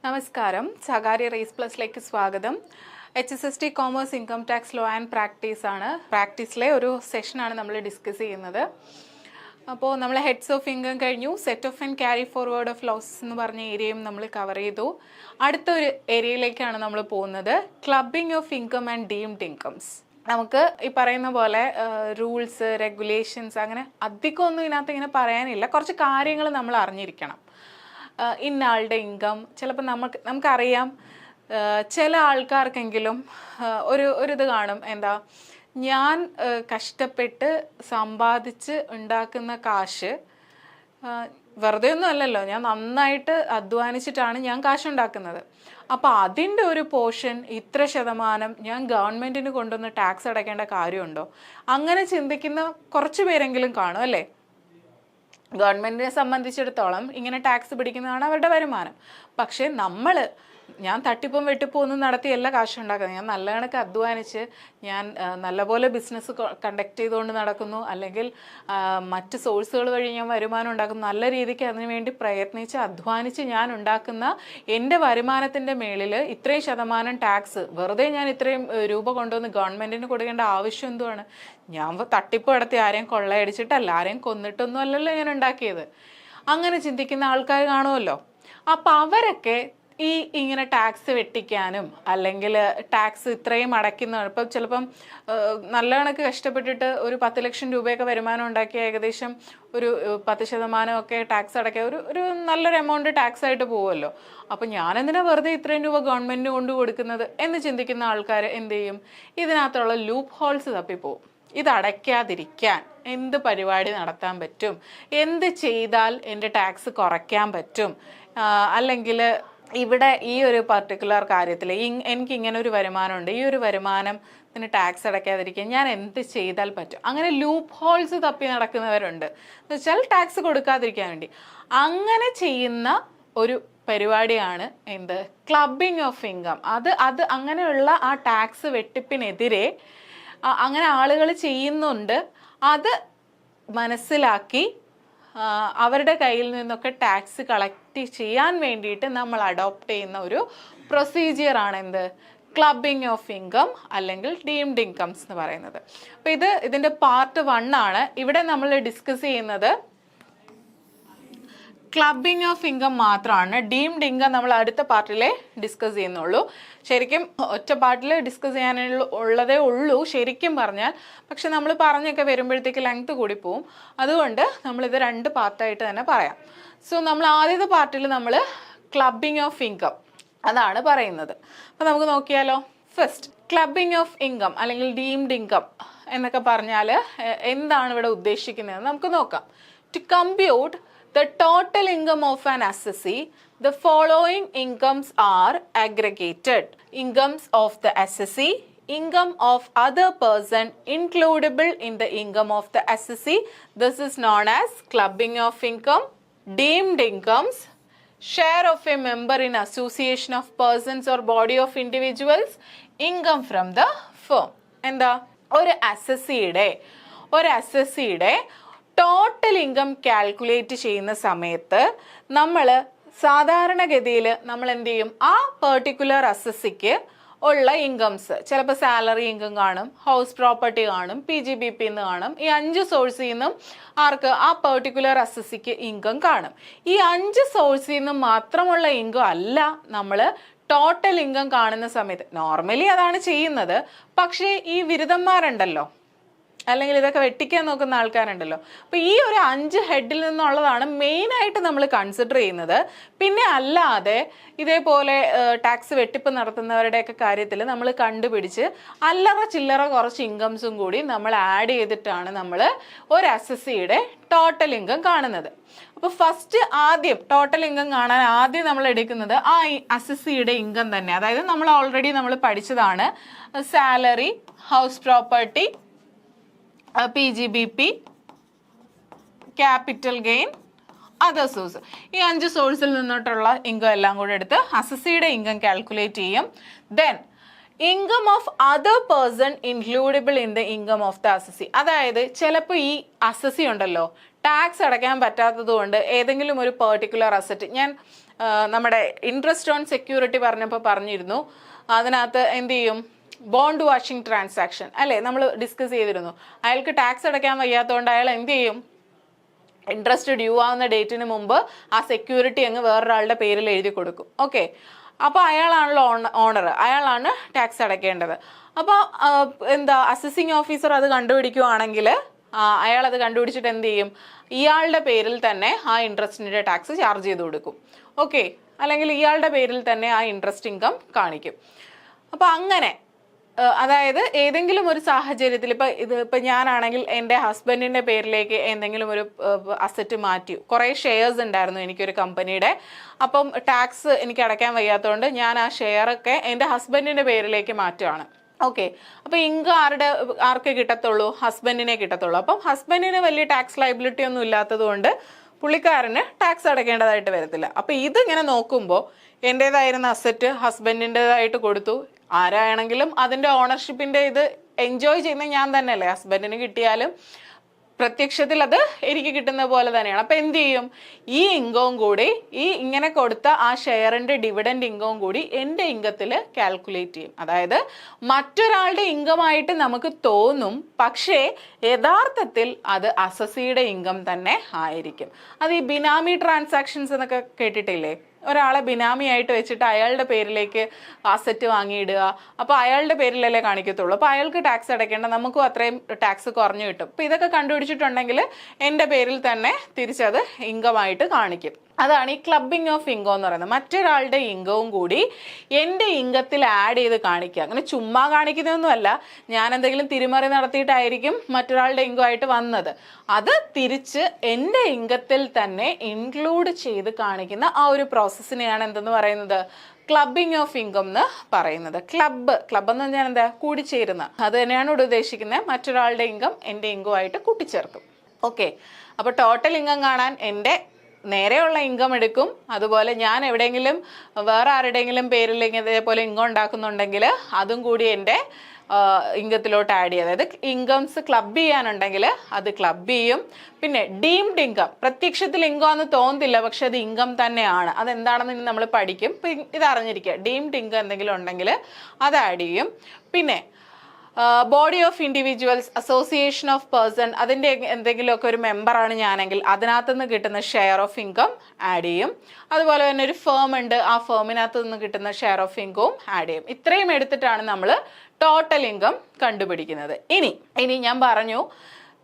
നമസ്കാരം. സകാരി റേസ് പ്ലസിലേക്ക് സ്വാഗതം. HSST commerce income tax law and പ്രാക്ടീസാണ്. പ്രാക്ടീസിലെ ഒരു സെഷനാണ് നമ്മൾ ഡിസ്കസ് ചെയ്യുന്നത്. അപ്പോൾ നമ്മൾ ഹെഡ്സ് ഓഫ് ഇൻകം കഴിഞ്ഞു, set off and carry forward of losses എന്ന് പറഞ്ഞ ഏരിയയും നമ്മൾ കവർ ചെയ്തു. അടുത്തൊരു ഏരിയയിലേക്കാണ് നമ്മൾ പോകുന്നത്, clubbing of income and deemed incomes. നമുക്ക് ഈ പറയുന്ന പോലെ റൂൾസ്, റെഗുലേഷൻസ് അങ്ങനെ അധികമൊന്നും ഇതിനകത്ത് ഇങ്ങനെ പറയാനില്ല. കുറച്ച് കാര്യങ്ങൾ നമ്മൾ അറിഞ്ഞിരിക്കണം. ഇന്ന ആളുടെ ഇൻകം ചിലപ്പോൾ നമുക്കറിയാം. ചില ആൾക്കാർക്കെങ്കിലും ഒരു ഇത് കാണും, എന്താ, ഞാൻ കഷ്ടപ്പെട്ട് സമ്പാദിച്ച് ഉണ്ടാക്കുന്ന കാശ് വെറുതെ ഒന്നും അല്ലല്ലോ, ഞാൻ നന്നായിട്ട് അധ്വാനിച്ചിട്ടാണ് ഞാൻ കാശുണ്ടാക്കുന്നത്. അപ്പോൾ അതിൻ്റെ ഒരു പോർഷൻ ഇത്ര ശതമാനം ഞാൻ ഗവൺമെൻറ്റിന് കൊണ്ടുവന്ന് ടാക്സ് അടയ്ക്കേണ്ട കാര്യമുണ്ടോ? അങ്ങനെ ചിന്തിക്കുന്ന കുറച്ച് പേരെങ്കിലും കാണും അല്ലേ? ഗവൺമെൻറ്റിനെ സംബന്ധിച്ചിടത്തോളം ഇങ്ങനെ ടാക്സ് പിടിക്കുന്നതാണ് അവരുടെ വരുമാനം. പക്ഷേ ഞാൻ തട്ടിപ്പും വെട്ടിപ്പും ഒന്നും നടത്തിയല്ല കാശുണ്ടാക്കുന്നത്. ഞാൻ നല്ല കണക്ക് അധ്വാനിച്ച് ഞാൻ നല്ലപോലെ ബിസിനസ് കണ്ടക്ട് ചെയ്തുകൊണ്ട് നടക്കുന്നു, അല്ലെങ്കിൽ മറ്റ് സോഴ്സുകൾ വഴി ഞാൻ വരുമാനം ഉണ്ടാക്കുന്നു. നല്ല രീതിക്ക് അതിനു വേണ്ടി പ്രയത്നിച്ച് അധ്വാനിച്ച് ഞാൻ ഉണ്ടാക്കുന്ന എൻ്റെ വരുമാനത്തിൻ്റെ മേളിൽ ഇത്രയും ശതമാനം ടാക്സ് വെറുതെ ഞാൻ ഇത്രയും രൂപ കൊണ്ടുവന്ന് ഗവൺമെൻറ്റിന് കൊടുക്കേണ്ട ആവശ്യം എന്തുവാണ്? ഞാൻ തട്ടിപ്പ് നടത്തി ആരെയും കൊള്ളയടിച്ചിട്ടല്ല, ആരെയും കൊന്നിട്ടൊന്നും അല്ലല്ലോ ഞാൻ ഉണ്ടാക്കിയത്. അങ്ങനെ ചിന്തിക്കുന്ന ആൾക്കാർ കാണുമല്ലോ. അപ്പം അവരൊക്കെ ഇങ്ങനെ ടാക്സ് വെട്ടിക്കാനും അല്ലെങ്കിൽ ടാക്സ് ഇത്രയും അടയ്ക്കുന്ന, ഇപ്പം ചിലപ്പം നല്ല കണക്ക് കഷ്ടപ്പെട്ടിട്ട് ഒരു 10 ലക്ഷം രൂപയൊക്കെ വരുമാനം ഉണ്ടാക്കിയ ഏകദേശം ഒരു 10% ടാക്സ് അടയ്ക്കുക ഒരു നല്ലൊരു എമൗണ്ട് ടാക്സ് ആയിട്ട് പോകുമല്ലോ. അപ്പം ഞാനെന്തിനാ വെറുതെ ഇത്രയും രൂപ ഗവൺമെൻറ്റിന് കൊണ്ട് കൊടുക്കുന്നത് എന്ന് ചിന്തിക്കുന്ന ആൾക്കാർ എന്ത് ചെയ്യും? ഇതിനകത്തുള്ള ലൂപ്പ് ഹോൾസ് തപ്പിപ്പോവും. ഇത് അടയ്ക്കാതിരിക്കാൻ എന്ത് പരിപാടി നടത്താൻ പറ്റും, എന്ത് ചെയ്താൽ എൻ്റെ ടാക്സ് കുറയ്ക്കാൻ പറ്റും, അല്ലെങ്കിൽ ഇവിടെ ഈ ഒരു പർട്ടിക്കുലർ കാര്യത്തിൽ എനിക്കിങ്ങനെ ഒരു വരുമാനമുണ്ട്, ഈ ഒരു വരുമാനത്തിന് ടാക്സ് അടയ്ക്കാതിരിക്കാൻ ഞാൻ എന്ത് ചെയ്താൽ പറ്റും? അങ്ങനെ ലൂപ്പ് ഹോൾസ് തപ്പി നടക്കുന്നവരുണ്ട്. എന്ന് വെച്ചാൽ ടാക്സ് കൊടുക്കാതിരിക്കാൻ വേണ്ടി. അങ്ങനെ ചെയ്യുന്ന ഒരു പരിപാടിയാണ് എന്ത്? Clubbing of income. അത് അങ്ങനെയുള്ള ആ ടാക്സ് വെട്ടിപ്പിനെതിരെ അങ്ങനെ ആളുകൾ ചെയ്യുന്നുണ്ട്. അത് മനസ്സിലാക്കി അവരുടെ കയ്യിൽ നിന്നൊക്കെ ടാക്സ് കളക്ട് ചെയ്യാൻ വേണ്ടിയിട്ട് നമ്മൾ അഡോപ്റ്റ് ചെയ്യുന്ന ഒരു പ്രൊസീജിയറാണ് എന്ത്? ക്ലബിംഗ് ഓഫ് ഇൻകം അല്ലെങ്കിൽ ഡീംഡ് ഇൻകംസ് എന്ന് പറയുന്നത്. അപ്പോൾ ഇതിൻ്റെ പാർട്ട് 1 ആണ്. ഇവിടെ നമ്മൾ ഡിസ്കസ് ചെയ്യുന്നത് ക്ലബിംഗ് ഓഫ് ഇൻകം മാത്രമാണ്. ഡീംഡ് ഇൻകം നമ്മൾ അടുത്ത പാർട്ടിലെ ഡിസ്കസ് ചെയ്യുന്നുള്ളൂ. ശരിക്കും ഒറ്റ പാർട്ടിൽ ഡിസ്കസ് ചെയ്യാനുള്ളതേ ഉള്ളൂ ശരിക്കും പറഞ്ഞാൽ. പക്ഷെ നമ്മൾ പറഞ്ഞൊക്കെ വരുമ്പോഴത്തേക്ക് ലെങ്ത് കൂടി പോവും. അതുകൊണ്ട് നമ്മളിത് 2 പാർട്ടായിട്ട് തന്നെ പറയാം. സോ നമ്മൾ ആദ്യത്തെ പാർട്ടിൽ നമ്മൾ ക്ലബിംഗ് ഓഫ് ഇൻകം അതാണ് പറയുന്നത്. അപ്പോൾ നമുക്ക് നോക്കിയാലോ. ഫസ്റ്റ്, ക്ലബിംഗ് ഓഫ് ഇൻകം അല്ലെങ്കിൽ ഡീംഡ് ഇൻകം എന്നൊക്കെ പറഞ്ഞാൽ എന്താണ് ഇവിടെ ഉദ്ദേശിക്കുന്നതെന്ന് നമുക്ക് നോക്കാം. To compute the total income of an assessee, the following incomes are aggregated. Incomes of the assessee, income of other person includable in the income of the assessee. This is known as clubbing of income. Deemed incomes, share of a member in association of persons or body of individuals, income from the firm. എന്താ? ഒരു അസസ്സിയുടെ total income calculate ചെയ്യുന്ന സമയത്ത് നമ്മൾ സാധാരണഗതിയിൽ നമ്മൾ എന്ത് ചെയ്യും? ആ പെർട്ടിക്കുലർ അസസ്സിക്ക് ഉള്ള ഇൻകംസ്, ചിലപ്പോൾ സാലറി ഇൻകം കാണും, ഹൗസ് പ്രോപ്പർട്ടി കാണും, PGBP എന്ന് കാണും. ഈ 5 സോഴ്സിൽ നിന്നും ആ പെർട്ടിക്കുലർ അസസ്സിക്ക് ഇൻകം കാണും. ഈ 5 സോഴ്സിൽ നിന്നും മാത്രമുള്ള ഇൻകം അല്ല നമ്മൾ ടോട്ടൽ ഇൻകം കാണുന്ന സമയത്ത്. നോർമലി അതാണ് ചെയ്യുന്നത്. പക്ഷേ ഈ ബിരുദന്മാരുണ്ടല്ലോ, അല്ലെങ്കിൽ ഇതൊക്കെ വെട്ടിക്കാൻ നോക്കുന്ന ആൾക്കാരുണ്ടല്ലോ, അപ്പോൾ ഈ ഒരു 5 ഹെഡിൽ നിന്നുള്ളതാണ് മെയിനായിട്ട് നമ്മൾ കൺസിഡർ ചെയ്യുന്നത്. പിന്നെ അല്ലാതെ ഇതേപോലെ ടാക്സ് വെട്ടിപ്പ് നടത്തുന്നവരുടെയൊക്കെ കാര്യത്തിൽ നമ്മൾ കണ്ടുപിടിച്ച് അല്ലറ ചില്ലറ കുറച്ച് ഇൻകംസും കൂടി നമ്മൾ ആഡ് ചെയ്തിട്ടാണ് നമ്മൾ ഒരു അസസ്സിയുടെ ടോട്ടൽ ഇൻകം കാണുന്നത്. അപ്പോൾ ആദ്യം ടോട്ടൽ ഇൻകം കാണാൻ ആദ്യം നമ്മൾ എടുക്കുന്നത് ആ അസസ്സിയുടെ ഇൻകം തന്നെ. അതായത് നമ്മൾ പഠിച്ചതാണ് salary, house property, PGBP, capital gain, other source. ഈ 5 സോഴ്സിൽ നിന്നോട്ടുള്ള ഇൻകം എല്ലാം കൂടെ എടുത്ത് അസസ്സിയുടെ ഇൻകം കാൽക്കുലേറ്റ് ചെയ്യും. Then income of other person includable in the income of the assessee. അതായത് ചിലപ്പോൾ ഈ അസസ്സി ഉണ്ടല്ലോ, ടാക്സ് അടയ്ക്കാൻ പറ്റാത്തത് കൊണ്ട് ഏതെങ്കിലും ഒരു പെർട്ടിക്കുലർ അസറ്റ്, ഞാൻ നമ്മുടെ ഇൻട്രസ്റ്റ് ഓൺ സെക്യൂരിറ്റി പറഞ്ഞപ്പോൾ പറഞ്ഞിരുന്നു, അതിനകത്ത് എന്ത് ചെയ്യും, ബോണ്ട് വാഷിംഗ് ട്രാൻസാക്ഷൻ അല്ലേ നമ്മൾ ഡിസ്കസ് ചെയ്തിരുന്നു. അയാൾക്ക് ടാക്സ് അടയ്ക്കാൻ വയ്യാത്തതുകൊണ്ട് അയാൾ എന്ത് ചെയ്യും, ഇൻട്രസ്റ്റ് ഡ്യൂ ആവുന്ന ഡേറ്റിന് മുമ്പ് ആ സെക്യൂരിറ്റി അങ്ങ് വേറൊരാളുടെ പേരിൽ എഴുതി കൊടുക്കും. ഓക്കെ, അപ്പോൾ അയാളാണല്ലോ ഓണർ, അയാളാണ് ടാക്സ് അടയ്ക്കേണ്ടത്. അപ്പോൾ എന്താ അസസിങ് ഓഫീസർ അത് കണ്ടുപിടിക്കുവാണെങ്കിൽ അയാൾ അത് കണ്ടുപിടിച്ചിട്ട് എന്ത് ചെയ്യും, ഇയാളുടെ പേരിൽ തന്നെ ആ ഇൻട്രസ്റ്റിൻ്റെ ടാക്സ് ചാർജ് ചെയ്ത് കൊടുക്കും. ഓക്കെ, അല്ലെങ്കിൽ ഇയാളുടെ പേരിൽ തന്നെ ആ ഇൻട്രസ്റ്റ് ഇൻകം കാണിക്കും. അപ്പോൾ അങ്ങനെ അതായത് ഏതെങ്കിലും ഒരു സാഹചര്യത്തിൽ ഇപ്പം ഞാനാണെങ്കിൽ എൻ്റെ ഹസ്ബൻഡിൻ്റെ പേരിലേക്ക് എന്തെങ്കിലും ഒരു അസറ്റ് മാറ്റി, കുറേ ഷെയർസ് ഉണ്ടായിരുന്നു എനിക്കൊരു കമ്പനിയുടെ, അപ്പം ടാക്സ് എനിക്ക് അടയ്ക്കാൻ വയ്യാത്തതുകൊണ്ട് ഞാൻ ആ ഷെയറൊക്കെ എൻ്റെ ഹസ്ബൻഡിൻ്റെ പേരിലേക്ക് മാറ്റുകയാണ്. ഓക്കെ, അപ്പോൾ ഇൻകം ആർക്ക് കിട്ടത്തുള്ളൂ, ഹസ്ബൻഡിനെ കിട്ടത്തുള്ളൂ. അപ്പം ഹസ്ബൻഡിന് വലിയ ടാക്സ് ലയബിലിറ്റി ഒന്നും ഇല്ലാത്തത് കൊണ്ട് പുള്ളിക്കാരന് ടാക്സ് അടയ്ക്കേണ്ടതായിട്ട് വരത്തില്ല. അപ്പോൾ ഇതിങ്ങനെ നോക്കുമ്പോൾ എൻ്റേതായിരുന്ന അസറ്റ് ഹസ്ബൻഡിൻ്റെതായിട്ട് കൊടുത്തു, ആരാണെങ്കിലും അതിൻ്റെ ഓണർഷിപ്പിൻ്റെ ഇത് എൻജോയ് ചെയ്യുന്നത് ഞാൻ തന്നെയല്ലേ, ഹസ്ബൻഡിന് കിട്ടിയാലും പ്രത്യക്ഷത്തിൽ അത് എനിക്ക് കിട്ടുന്ന പോലെ തന്നെയാണ്. അപ്പം എന്ത് ചെയ്യും, ഈ ഇൻകവും കൂടി ഈ ഇങ്ങനെ കൊടുത്ത ആ ഷെയറിൻ്റെ ഡിവിഡൻഡ് ഇൻകവും കൂടി എൻ്റെ ഇൻകത്തിൽ കാൽക്കുലേറ്റ് ചെയ്യും. അതായത് മറ്റൊരാളുടെ ഇൻകമായിട്ട് നമുക്ക് തോന്നും, പക്ഷേ യഥാർത്ഥത്തിൽ അത് അസസിയുടെ ഇൻകം തന്നെ ആയിരിക്കും. അത് ഈ ബിനാമി ട്രാൻസാക്ഷൻസ് എന്നൊക്കെ കേട്ടിട്ടില്ലേ, ഒരാളെ ബിനാമിയായിട്ട് വെച്ചിട്ട് അയാളുടെ പേരിലേക്ക് അസറ്റ് വാങ്ങിയിടുക, അപ്പോൾ അയാളുടെ പേരിലല്ലേ കാണിക്കത്തുള്ളൂ, അപ്പോൾ അയാൾക്ക് ടാക്സ് അടയ്ക്കേണ്ട, നമുക്കും അത്രയും ടാക്സ് കുറഞ്ഞു കിട്ടും. അപ്പോൾ ഇതൊക്കെ കണ്ടുപിടിച്ചിട്ടുണ്ടെങ്കിൽ എൻ്റെ പേരിൽ തന്നെ തിരിച്ചത് ഇൻകമായിട്ട് കാണിക്കും. അതാണ് ഈ ക്ലബിംഗ് ഓഫ് ഇൻകം എന്ന് പറയുന്നത്. മറ്റൊരാളുടെ ഇൻകവും കൂടി എൻ്റെ ഇൻകത്തിൽ ആഡ് ചെയ്ത് കാണിക്കുക. അങ്ങനെ ചുമ്മാ കാണിക്കുന്നതൊന്നുമല്ല, ഞാൻ എന്തെങ്കിലും തിരിമറി നടത്തിയിട്ടായിരിക്കും മറ്റൊരാളുടെ ഇൻകമായിട്ട് വന്നത്, അത് തിരിച്ച് എൻ്റെ ഇൻകത്തിൽ തന്നെ ഇൻക്ലൂഡ് ചെയ്ത് കാണിക്കുന്ന ആ ഒരു പ്രോസസ്സിനെയാണ് എന്തെന്ന് പറയുന്നത്, ക്ലബിംഗ് ഓഫ് ഇൻകം എന്ന് പറയുന്നത്. ക്ലബ് എന്ന് പറഞ്ഞാൽ എന്താ, കൂടിച്ചേരുന്ന, അത് തന്നെയാണ് ഇവിടെ ഉദ്ദേശിക്കുന്നത്. മറ്റൊരാളുടെ ഇൻകം എൻ്റെ ഇൻകമായിട്ട് കൂട്ടിച്ചേർക്കും. ഓക്കെ, അപ്പോൾ ടോട്ടൽ ഇൻകം കാണാൻ എൻ്റെ നേരെയുള്ള ഇൻകം എടുക്കും, അതുപോലെ ഞാൻ എവിടെയെങ്കിലും വേറെ ആരുടെയെങ്കിലും പേരിൽ ഇതേപോലെ ഇൻകം ഉണ്ടാക്കുന്നുണ്ടെങ്കിൽ അതും കൂടി എൻ്റെ ഇൻകത്തിലോട്ട് ആഡ് ചെയ്യും. അതായത് ഇൻകംസ് ക്ലബ് ചെയ്യാനുണ്ടെങ്കിൽ അത് ക്ലബ് ചെയ്യും. പിന്നെ ഡീംഡ് ഇൻകം, പ്രത്യക്ഷത്തിൽ ഇൻകം എന്ന് തോന്നുന്നില്ല, പക്ഷെ അത് ഇൻകം തന്നെയാണ്. അതെന്താണെന്ന് ഇനി നമ്മൾ പഠിക്കും. ഇത് അറിഞ്ഞിരിക്കുക, ഡീംഡ് ഇൻകം എന്തെങ്കിലും ഉണ്ടെങ്കിൽ അത് ആഡ് ചെയ്യും. പിന്നെ body of individuals, association of person, അതിൻ്റെ എന്തെങ്കിലുമൊക്കെ ഒരു മെമ്പറാണ് ഞാനെങ്കിൽ അതിനകത്ത് നിന്ന് കിട്ടുന്ന ഷെയർ ഓഫ് ഇൻകം ആഡ് ചെയ്യും. അതുപോലെ തന്നെ ഒരു ഫേം ഉണ്ട്, ആ ഫേമിനകത്ത് നിന്ന് കിട്ടുന്ന ഷെയർ ഓഫ് ഇൻകവും ആഡ് ചെയ്യും. ഇത്രയും എടുത്തിട്ടാണ് നമ്മൾ ടോട്ടൽ ഇൻകം കണ്ടുപിടിക്കുന്നത്. ഇനി ഞാൻ പറഞ്ഞു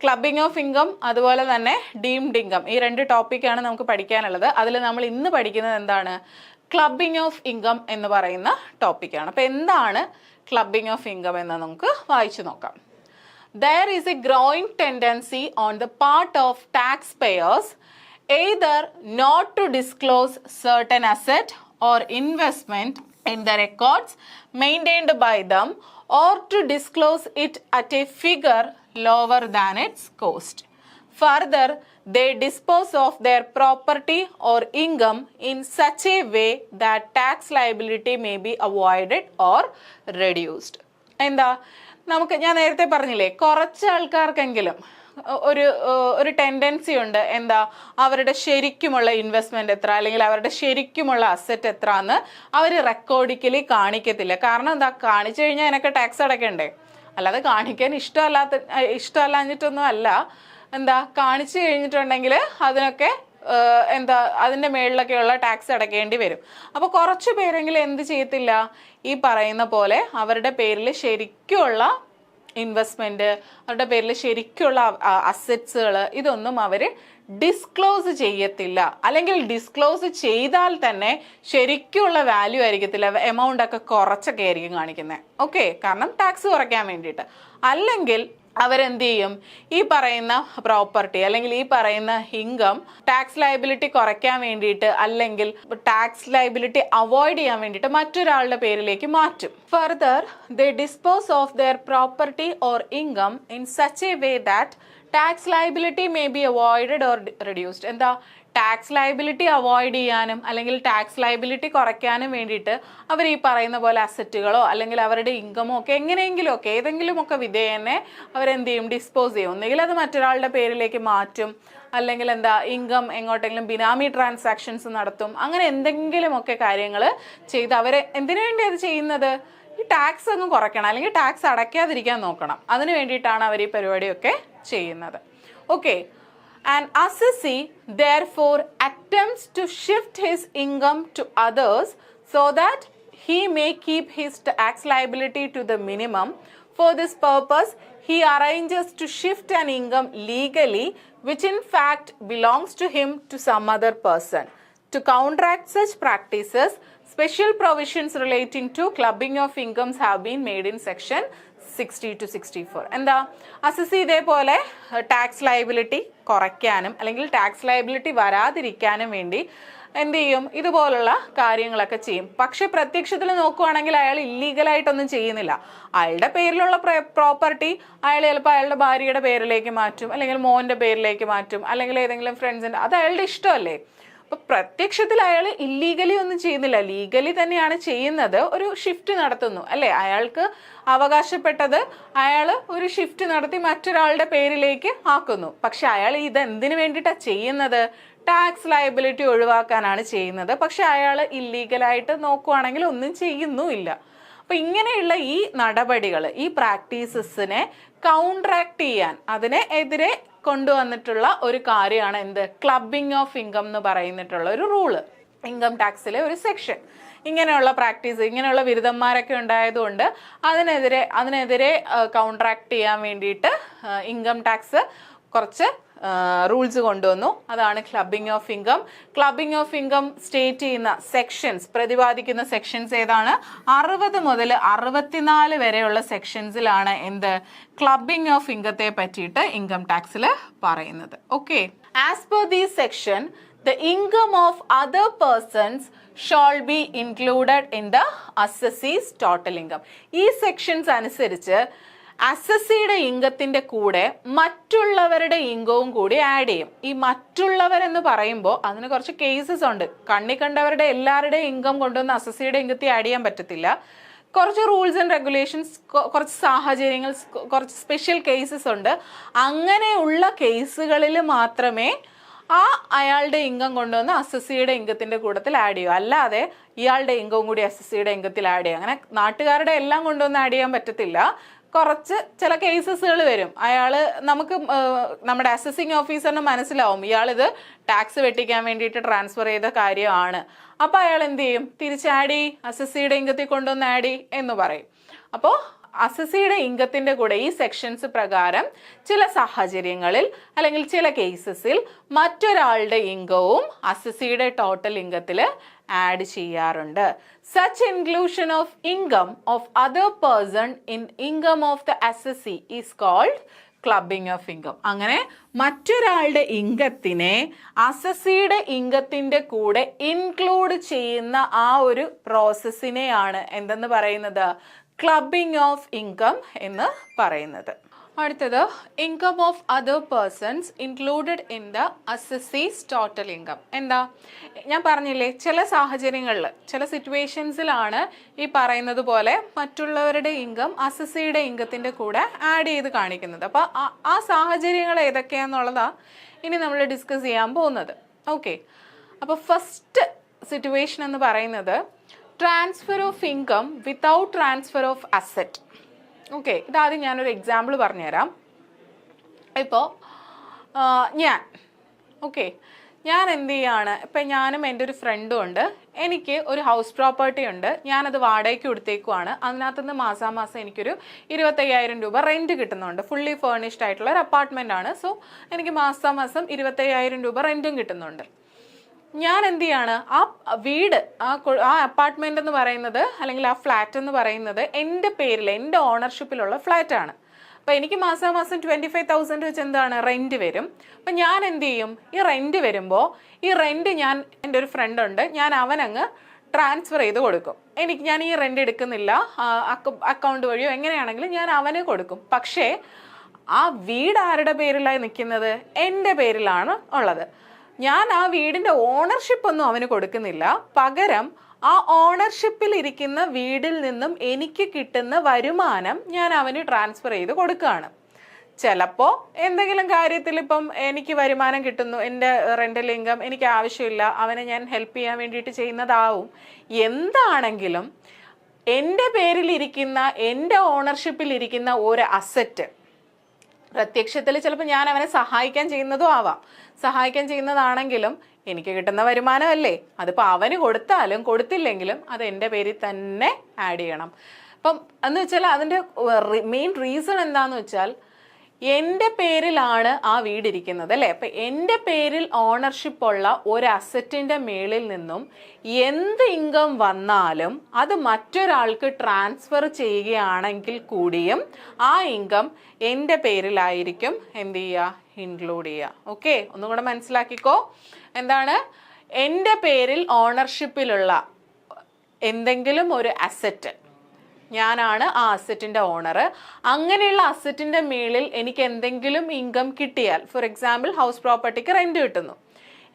ക്ലബിംഗ് ഓഫ് ഇൻകം അതുപോലെ തന്നെ ഡീംഡ് ഇൻകം, ഈ രണ്ട് ടോപ്പിക്കാണ് നമുക്ക് പഠിക്കാനുള്ളത്. അതിൽ നമ്മൾ ഇന്ന് പഠിക്കുന്നത് എന്താണ്, ക്ലബിംഗ് ഓഫ് ഇൻകം എന്ന് പറയുന്ന ടോപ്പിക്കാണ്. അപ്പോൾ എന്താണ് ക്ലബിംഗ് ഓഫ് ഇൻകം എന്ന് നമുക്ക് വായിച്ചു നോക്കാം. There is a growing tendency on the part of taxpayers either not to disclose certain asset or investment in the records maintained by them, or to disclose it at a figure lower than its cost. Further, they dispose of their property or income in such a way that tax liability may be avoided or reduced. എന്താ, ഞാൻ നേരത്തെ പറഞ്ഞില്ലേ, കുറച്ച് ആൾക്കാർക്കെങ്കിലും ഒരു tendency ഉണ്ട്, എന്താ, അവരുടെ ശരിക്കുമുള്ള ഇൻവെസ്റ്റ്മെന്റ് എത്ര അല്ലെങ്കിൽ അവരുടെ ശരിക്കുമുള്ള അസറ്റ് എത്ര എന്ന് അവർ റെക്കോർഡിക്കലി കാണിക്കത്തില്ല. കാരണം എന്താ, കാണിച്ചു കഴിഞ്ഞാൽ അതിനൊക്കെ ടാക്സ് അടയ്ക്കണ്ടേ, അല്ലാതെ കാണിക്കാൻ ഇഷ്ടമല്ലാഞ്ഞിട്ടൊന്നും അല്ല. എന്താ, കാണിച്ചു കഴിഞ്ഞിട്ടുണ്ടെങ്കിൽ അതിനൊക്കെ അതിൻ്റെ മേളിലൊക്കെയുള്ള ടാക്സ് അടയ്ക്കേണ്ടി വരും. അപ്പോൾ കുറച്ച് പേരെങ്കിലും എന്ത് ചെയ്യത്തില്ല, ഈ പറയുന്ന പോലെ അവരുടെ പേരിൽ ശരിക്കുള്ള ഇൻവെസ്റ്റ്മെൻറ്റ്, അവരുടെ പേരിൽ ശരിക്കുള്ള അസറ്റ്സുകൾ, ഇതൊന്നും അവർ ഡിസ്ക്ലോസ് ചെയ്യത്തില്ല. അല്ലെങ്കിൽ ഡിസ്ക്ലോസ് ചെയ്താൽ തന്നെ ശരിക്കുള്ള വാല്യൂ ആയിരിക്കത്തില്ല, എമൗണ്ട് ഒക്കെ കുറച്ചൊക്കെ ആയിരിക്കും കാണിക്കുന്നത്. ഓക്കെ, കാരണം ടാക്സ് കുറയ്ക്കാൻ വേണ്ടിയിട്ട്. അല്ലെങ്കിൽ അവരെന്ത് ചെയ്യും, ഈ പറയുന്ന പ്രോപ്പർട്ടി അല്ലെങ്കിൽ ഈ പറയുന്ന ഇൻകം ടാക്സ് ലയബിലിറ്റി കുറയ്ക്കാൻ വേണ്ടിയിട്ട് അല്ലെങ്കിൽ ടാക്സ് ലയബിലിറ്റി അവോയ്ഡ് ചെയ്യാൻ വേണ്ടിയിട്ട് മറ്റൊരാളുടെ പേരിലേക്ക് മാറ്റും. Further, they dispose of their property or income in such a way that tax liability may be avoided or reduced. എന്താ, ടാക്സ് ലയബിലിറ്റി അവോയ്ഡ് ചെയ്യാനും അല്ലെങ്കിൽ ടാക്സ് ലയബിലിറ്റി കുറയ്ക്കാനും വേണ്ടിയിട്ട് അവർ ഈ പറയുന്ന പോലെ അസറ്റുകളോ അല്ലെങ്കിൽ അവരുടെ ഇൻകമോ ഒക്കെ എങ്ങനെയെങ്കിലും ഒക്കെ ഏതെങ്കിലുമൊക്കെ വിധേയനെ അവരെന്ത് ചെയ്യും, ഡിസ്പോസ് ചെയ്യും. ഒന്നുകിൽ അത് മറ്റൊരാളുടെ പേരിലേക്ക് മാറ്റും, അല്ലെങ്കിൽ എന്താ ഇൻകം എങ്ങോട്ടെങ്കിലും ബിനാമി ട്രാൻസാക്ഷൻസ് നടത്തും, അങ്ങനെ എന്തെങ്കിലുമൊക്കെ കാര്യങ്ങൾ ചെയ്ത് അവരെ എന്തിനു വേണ്ടി അത് ചെയ്യുന്നത്? ഈ ടാക്സ് ഒന്നും കുറയ്ക്കണം, അല്ലെങ്കിൽ ടാക്സ് അടയ്ക്കാതിരിക്കാൻ നോക്കണം. അതിന് വേണ്ടിയിട്ടാണ് അവർ ഈ പരിപാടിയൊക്കെ ചെയ്യുന്നത്. Okay. An assessee therefore attempts to shift his income to others so that he may keep his tax liability to the minimum. For this purpose, he arranges to shift an income legally, which in fact belongs to him, to some other person. To counteract such practices, special provisions relating to clubbing of incomes have been made in section 60 to 64. എന്താ, assess ഇതേപോലെ tax liability കുറയ്ക്കാനും അല്ലെങ്കിൽ tax liability വരാതിരിക്കാനും വേണ്ടി എന്ത് ചെയ്യും? ഇതുപോലുള്ള കാര്യങ്ങളൊക്കെ ചെയ്യും. പക്ഷെ പ്രത്യക്ഷത്തിൽ നോക്കുവാണെങ്കിൽ അയാൾ ഇല്ലീഗലായിട്ടൊന്നും ചെയ്യുന്നില്ല. അയാളുടെ പേരിലുള്ള പ്രോപ്പർട്ടി അയാൾ ചിലപ്പോൾ അയാളുടെ ഭാര്യയുടെ പേരിലേക്ക് മാറ്റും, അല്ലെങ്കിൽ മോൻ്റെ പേരിലേക്ക് മാറ്റും, അല്ലെങ്കിൽ ഏതെങ്കിലും ഫ്രണ്ട്സിൻ്റെ, അത് അയാളുടെ ഇഷ്ടമല്ലേ. അപ്പൊ പ്രത്യക്ഷത്തിൽ അയാൾ ഇല്ലീഗലി ഒന്നും ചെയ്യുന്നില്ല, ലീഗലി തന്നെയാണ് ചെയ്യുന്നത്. ഒരു ഷിഫ്റ്റ് നടത്തുന്നു അല്ലെ, അയാൾക്ക് അവകാശപ്പെട്ടത് അയാൾ ഒരു ഷിഫ്റ്റ് നടത്തി മറ്റൊരാളുടെ പേരിലേക്ക് ആക്കുന്നു. പക്ഷെ അയാൾ ഇത് എന്തിനു വേണ്ടിയിട്ടാണ് ചെയ്യുന്നത്? ടാക്സ് ലയബിലിറ്റി ഒഴിവാക്കാനാണ് ചെയ്യുന്നത്. പക്ഷെ അയാൾ ഇല്ലീഗലായിട്ട് നോക്കുവാണെങ്കിൽ ഒന്നും ചെയ്യുന്നുമില്ല. അപ്പൊ ഇങ്ങനെയുള്ള ഈ നടപടികൾ, ഈ പ്രാക്ടീസസിനെ കൗണ്ടറാക്ട് ചെയ്യാൻ, അതിനെ എതിരെ കൊണ്ടുവന്നിട്ടുള്ള ഒരു കാര്യമാണ് എന്ത്? ക്ലബിംഗ് ഓഫ് ഇൻകം എന്ന് പറയുന്നിട്ടുള്ള ഒരു റൂള്, ഇൻകം ടാക്സിലെ ഒരു സെക്ഷൻ. ഇങ്ങനെയുള്ള പ്രാക്ടീസ്, ഇങ്ങനെയുള്ള ബിരുദന്മാരൊക്കെ ഉണ്ടായതുകൊണ്ട് അതിനെതിരെ കൗണ്ടറാക്ട് ചെയ്യാൻ വേണ്ടിയിട്ട് ഇൻകം ടാക്സ് കുറച്ച് റൂൾസ് കൊണ്ടുവന്നു. അതാണ് clubbing of income. Clubbing of income state ചെയ്യുന്ന സെക്ഷൻസ്, പ്രതിപാദിക്കുന്ന സെക്ഷൻസ് ഏതാണ്? 60 മുതൽ 64 വരെയുള്ള സെക്ഷൻസിലാണ് എന്ത്? ക്ലബിംഗ് ഓഫ് ഇൻകത്തെ പറ്റിയിട്ട് ഇൻകം ടാക്സിൽ പറയുന്നത്. Okay. As per these section, the income of other persons shall be included in the assessee's total income. ഈ സെക്ഷൻസ് അനുസരിച്ച് അസസ്സിയുടെ ഇൻകത്തിന്റെ കൂടെ മറ്റുള്ളവരുടെ ഇൻകവും കൂടി ആഡ് ചെയ്യും. ഈ മറ്റുള്ളവരെന്ന് പറയുമ്പോൾ അതിന് കുറച്ച് കേസസ് ഉണ്ട്. കണ്ണി കണ്ടവരുടെ എല്ലാവരുടെയും ഇൻകം കൊണ്ടുവന്ന് അസസ്സിയുടെ ഇൻകത്തിൽ ആഡ് ചെയ്യാൻ പറ്റത്തില്ല. കുറച്ച് റൂൾസ് ആൻഡ് റെഗുലേഷൻസ്, കുറച്ച് സാഹചര്യങ്ങൾ, കുറച്ച് സ്പെഷ്യൽ കേസസ് ഉണ്ട്. അങ്ങനെയുള്ള കേസുകളിൽ മാത്രമേ അയാളുടെ ഇൻകം കൊണ്ടുവന്ന് അസസ്സിയുടെ ഇൻകത്തിന്റെ കൂട്ടത്തിൽ ആഡ് ചെയ്യും. അല്ലാതെ ഇയാളുടെ ഇൻകവും കൂടി അസസ്സിയുടെ ഇൻകത്തിൽ ആഡ് ചെയ്യും. അങ്ങനെ നാട്ടുകാരുടെ എല്ലാം കൊണ്ടുവന്ന് ആഡ് ചെയ്യാൻ പറ്റത്തില്ല. കുറച്ച് ചില കേസസുകൾ വരും. നമുക്ക് നമ്മുടെ അസസിങ് ഓഫീസറിന് മനസ്സിലാവും ഇയാളിത് ടാക്സ് വെട്ടിക്കാൻ വേണ്ടിയിട്ട് ട്രാൻസ്ഫർ ചെയ്ത കാര്യമാണ്. അപ്പോൾ അയാൾ എന്ത് ചെയ്യും? തിരിച്ച് ആഡ് ചെയ്യും, അസസ്സിയുടെ ഇൻകത്തിൽ കൊണ്ടുവന്ന് ആഡ് ചെയ്യും എന്ന് പറയും. അപ്പോൾ അസസ്സിയുടെ ഇൻകത്തിന്റെ കൂടെ ഈ സെക്ഷൻസ് പ്രകാരം ചില സാഹചര്യങ്ങളിൽ അല്ലെങ്കിൽ ചില കേസസിൽ മറ്റൊരാളുടെ ഇൻകവും അസസ്സിയുടെ ടോട്ടൽ ഇൻകത്തിൽ ആഡ് ചെയ്യാറുണ്ട്. Such inclusion of income of other person in income of the assessee is called clubbing of income. അങ്ങനെ മറ്റൊരാളുടെ ഇൻകത്തിനെ അസസ്സിയുടെ ഇൻകത്തിന്റെ കൂടെ ഇൻക്ലൂഡ് ചെയ്യുന്ന ആ ഒരു പ്രോസസ്സിനെയാണ് എന്തെന്ന് പറയുന്നത്? ക്ലബിംഗ് ഓഫ് ഇൻകം എന്ന് പറയുന്നത്. അടുത്തത് income of other persons included in the assessee's total income. എന്താ ഞാൻ പറഞ്ഞില്ലേ, ചില സാഹചര്യങ്ങളിൽ, ചില സിറ്റുവേഷൻസിലാണ് ഈ പറയുന്നത് പോലെ മറ്റുള്ളവരുടെ ഇൻകം അസസ്സിയുടെ ഇൻകത്തിൻ്റെ കൂടെ ആഡ് ചെയ്ത് കാണിക്കുന്നത്. അപ്പോൾ ആ സാഹചര്യങ്ങൾ ഏതൊക്കെയാണെന്നുള്ളതാണ് ഇനി നമ്മൾ ഡിസ്കസ് ചെയ്യാൻ പോകുന്നത്. ഓക്കെ. അപ്പോൾ ഫസ്റ്റ് സിറ്റുവേഷൻ എന്ന് പറയുന്നത് transfer of income without transfer of asset. Okay, ഇതാദ്യം ഞാനൊരു എക്സാമ്പിൾ പറഞ്ഞുതരാം. ഇപ്പോൾ ഞാൻ എന്ത് ചെയ്യാണ്, ഇപ്പം ഞാനും എൻ്റെ ഒരു ഫ്രണ്ടും ഉണ്ട്. എനിക്ക് ഒരു ഹൗസ് പ്രോപ്പർട്ടി ഉണ്ട്, ഞാനത് വാടകയ്ക്ക് കൊടുത്തേക്കുവാണ്. അതിനകത്തുനിന്ന് മാസാമാസം എനിക്കൊരു 25,000 രൂപ റെൻറ്റ് കിട്ടുന്നുണ്ട്. ഫുള്ളി ഫേർണിഷ്ഡ് ആയിട്ടുള്ള ഒരു അപ്പാർട്ട്മെൻ്റ് ആണ്. സോ എനിക്ക് മാസാമാസം 25,000 രൂപ റെൻറ്റും കിട്ടുന്നുണ്ട്. ഞാൻ എന്ത് ചെയ്യാണ്, ആ വീട്, ആ അപ്പാർട്ട്മെൻ്റ് എന്ന് പറയുന്നത് അല്ലെങ്കിൽ ആ ഫ്ലാറ്റ് എന്ന് പറയുന്നത് എൻ്റെ പേരിൽ, എൻ്റെ ഓണർഷിപ്പിലുള്ള ഫ്ലാറ്റാണ്. അപ്പോൾ എനിക്ക് മാസാമാസം 25,000 വെച്ച് എന്താണ് റെൻറ്റ് വരും. അപ്പം ഞാൻ എന്ത് ചെയ്യും, ഈ റെൻറ്റ് വരുമ്പോൾ ഈ റെൻറ്റ് ഞാൻ, എൻ്റെ ഒരു ഫ്രണ്ട് ഉണ്ട്, ഞാൻ അവനങ്ങ് ട്രാൻസ്ഫർ ചെയ്ത് കൊടുക്കും. ഞാൻ ഈ റെൻറ്റ് എടുക്കുന്നില്ല, അക്കൗണ്ട് വഴിയോ എങ്ങനെയാണെങ്കിലും ഞാൻ അവന് കൊടുക്കും. പക്ഷേ ആ വീട് ആരുടെ പേരിലായി നിൽക്കുന്നത്? എൻ്റെ പേരിലാണ് ഉള്ളത്. ഞാൻ ആ വീടിൻ്റെ ഓണർഷിപ്പ് ഒന്നും അവന് കൊടുക്കുന്നില്ല. പകരം ആ ഓണർഷിപ്പിൽ ഇരിക്കുന്ന വീടിൽ നിന്നും എനിക്ക് കിട്ടുന്ന വരുമാനം ഞാൻ അവന് ട്രാൻസ്ഫർ ചെയ്ത് കൊടുക്കുകയാണ്. ചിലപ്പോൾ എന്തെങ്കിലും കാര്യത്തിൽ ഇപ്പം എനിക്ക് വരുമാനം കിട്ടുന്നു, എൻ്റെ റെൻ്റൽ ഇൻകം എനിക്ക് ആവശ്യമില്ല, അവനെ ഞാൻ ഹെൽപ്പ് ചെയ്യാൻ വേണ്ടിയിട്ട് ചെയ്യുന്നതാവും. എന്താണെങ്കിലും എൻ്റെ പേരിലിരിക്കുന്ന, എൻ്റെ ഓണർഷിപ്പിലിരിക്കുന്ന ഒരു അസറ്റ്, പ്രത്യക്ഷത്തിൽ ചിലപ്പോൾ ഞാൻ അവനെ സഹായിക്കാൻ ചെയ്യുന്നതും ആവാം. സഹായിക്കാൻ ചെയ്യുന്നതാണെങ്കിലും എനിക്ക് കിട്ടുന്ന വരുമാനമല്ലേ, അതിപ്പോൾ അവന് കൊടുത്താലും കൊടുത്തില്ലെങ്കിലും അത് എൻ്റെ പേരിൽ തന്നെ ആഡ് ചെയ്യണം. അപ്പം എന്ന് വെച്ചാൽ അതിൻ്റെ മെയിൻ റീസൺ എന്താണെന്ന് വെച്ചാൽ എൻ്റെ പേരിലാണ് ആ വീടിരിക്കുന്നത് അല്ലേ. അപ്പം എൻ്റെ പേരിൽ ഓണർഷിപ്പ് ഉള്ള ഒരു അസറ്റിൻ്റെ മേളിൽ നിന്നും എന്ത് ഇൻകം വന്നാലും അത് മറ്റൊരാൾക്ക് ട്രാൻസ്ഫർ ചെയ്യുകയാണെങ്കിൽ കൂടിയും ആ ഇൻകം എൻ്റെ പേരിലായിരിക്കും എന്ത് ചെയ്യുക, ഇൻക്ലൂഡ് ചെയ്യുക. ഓക്കെ, ഒന്നും കൂടെ മനസ്സിലാക്കിക്കോ. എന്താണ്, എൻ്റെ പേരിൽ ഓണർഷിപ്പിലുള്ള എന്തെങ്കിലും ഒരു അസറ്റ്, ഞാനാണ് ആ അസറ്റിൻ്റെ ഓണർ, അങ്ങനെയുള്ള അസറ്റിൻ്റെ മേളിൽ എനിക്ക് എന്തെങ്കിലും ഇൻകം കിട്ടിയാൽ, ഫോർ എക്സാമ്പിൾ ഹൗസ് പ്രോപ്പർട്ടിക്ക് റെൻറ്റ് കിട്ടുന്നു,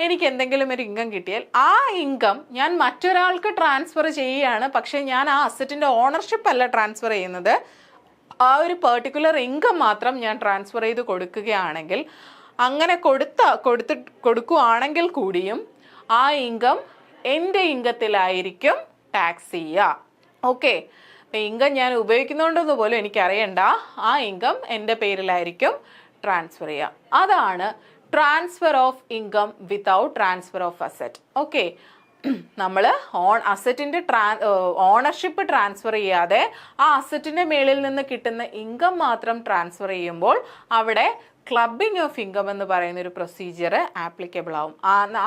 എനിക്ക് എന്തെങ്കിലും ഒരു ഇൻകം കിട്ടിയാൽ ആ ഇൻകം ഞാൻ മറ്റൊരാൾക്ക് ട്രാൻസ്ഫർ ചെയ്യുകയാണ്. പക്ഷേ ഞാൻ ആ അസറ്റിൻ്റെ ഓണർഷിപ്പ് അല്ല ട്രാൻസ്ഫർ ചെയ്യുന്നത്, ആ ഒരു പെർട്ടിക്കുലർ ഇൻകം മാത്രം ഞാൻ ട്രാൻസ്ഫർ ചെയ്ത് കൊടുക്കുകയാണെങ്കിൽ, അങ്ങനെ കൊടുക്കുകയാണെങ്കിൽ കൂടിയും ആ ഇൻകം എൻ്റെ ഇൻകത്തിലായിരിക്കും ടാക്സ് ചെയ്യുക. ഓക്കെ, അപ്പം ഇൻകം ഞാൻ ഉപയോഗിക്കുന്നുണ്ടെന്ന് പോലും എനിക്കറിയണ്ട, ആ ഇൻകം എൻ്റെ പേരിലായിരിക്കും ട്രാൻസ്ഫർ ചെയ്യുക. അതാണ് transfer of income without transfer of asset. Okay, നമ്മൾ അസറ്റിൻ്റെ ഓണർഷിപ്പ് ട്രാൻസ്ഫർ ചെയ്യാതെ ആ അസറ്റിൻ്റെ മേളിൽ നിന്ന് കിട്ടുന്ന ഇൻകം മാത്രം ട്രാൻസ്ഫർ ചെയ്യുമ്പോൾ അവിടെ ക്ലബിംഗ് ഓഫ് ഇൻകം എന്ന് പറയുന്ന ഒരു പ്രൊസീജിയർ ആപ്ലിക്കബിൾ ആവും.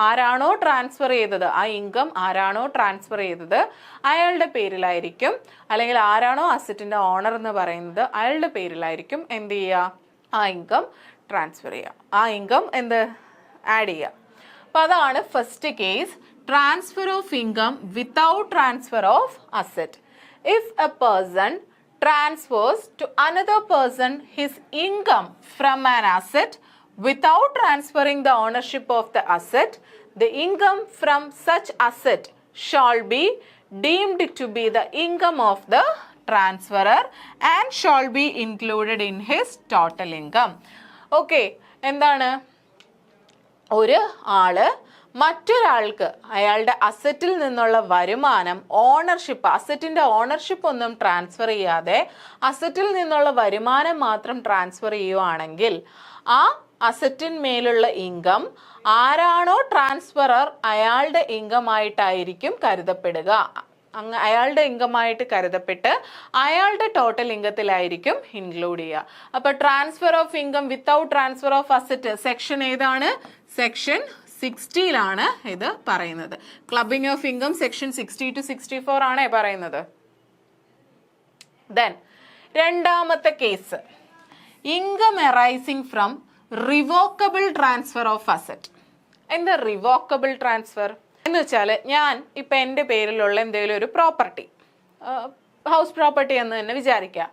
ആരാണോ ട്രാൻസ്ഫർ ചെയ്തത്, ആ ഇൻകം ആരാണോ ട്രാൻസ്ഫർ ചെയ്തത് അയാളുടെ പേരിലായിരിക്കും, അല്ലെങ്കിൽ ആരാണോ അസറ്റിൻ്റെ ഓണർ എന്ന് പറയുന്നത് അയാളുടെ പേരിലായിരിക്കും എന്ത് ചെയ്യുക, ആ ഇൻകം ട്രാൻസ്ഫർ ചെയ്യുക, ആ ഇൻകം ആഡ് ചെയ്യുക. അപ്പം അതാണ് first case, transfer of income without transfer of asset. If A person transfers to another person his income from an asset without transferring the ownership of the asset, the income from such asset shall be deemed to be the income of the transferor and shall be included in his total income. Okay, എന്താണ്, ഒരു ആള് മറ്റൊരാൾക്ക് അയാളുടെ അസറ്റിൽ നിന്നുള്ള വരുമാനം ownership, അസറ്റിൻ്റെ ownership ഒന്നും transfer ചെയ്യാതെ അസറ്റിൽ നിന്നുള്ള വരുമാനം മാത്രം ട്രാൻസ്ഫർ ചെയ്യുവാണെങ്കിൽ ആ അസറ്റിന്മേലുള്ള ഇൻകം ആരാണോ ട്രാൻസ്ഫറർ അയാളുടെ ഇൻകം ആയിട്ടായിരിക്കും കരുതപ്പെടുക. അയാളുടെ ഇൻകമായിട്ട് കരുതപ്പെട്ട് അയാളുടെ ടോട്ടൽ ഇൻകത്തിലായിരിക്കും ഇൻക്ലൂഡ് ചെയ്യുക. അപ്പോൾ transfer of income without transfer of asset section ഏതാണ്? സെക്ഷൻ 60 ഇത് പറയുന്നത്. Clubbing of income section 60 to 64 ആണ് പറയുന്നത്. ദെൻ രണ്ടാമത്തെ case, income arising from revocable transfer of asset. എന്താ റിവോക്കബിൾ ട്രാൻസ്ഫർ എന്ന് വെച്ചാൽ, ഞാൻ ഇപ്പം എൻ്റെ പേരിലുള്ള എന്തെങ്കിലും ഒരു പ്രോപ്പർട്ടി, ഹൗസ് പ്രോപ്പർട്ടി എന്ന് തന്നെ വിചാരിക്കുക,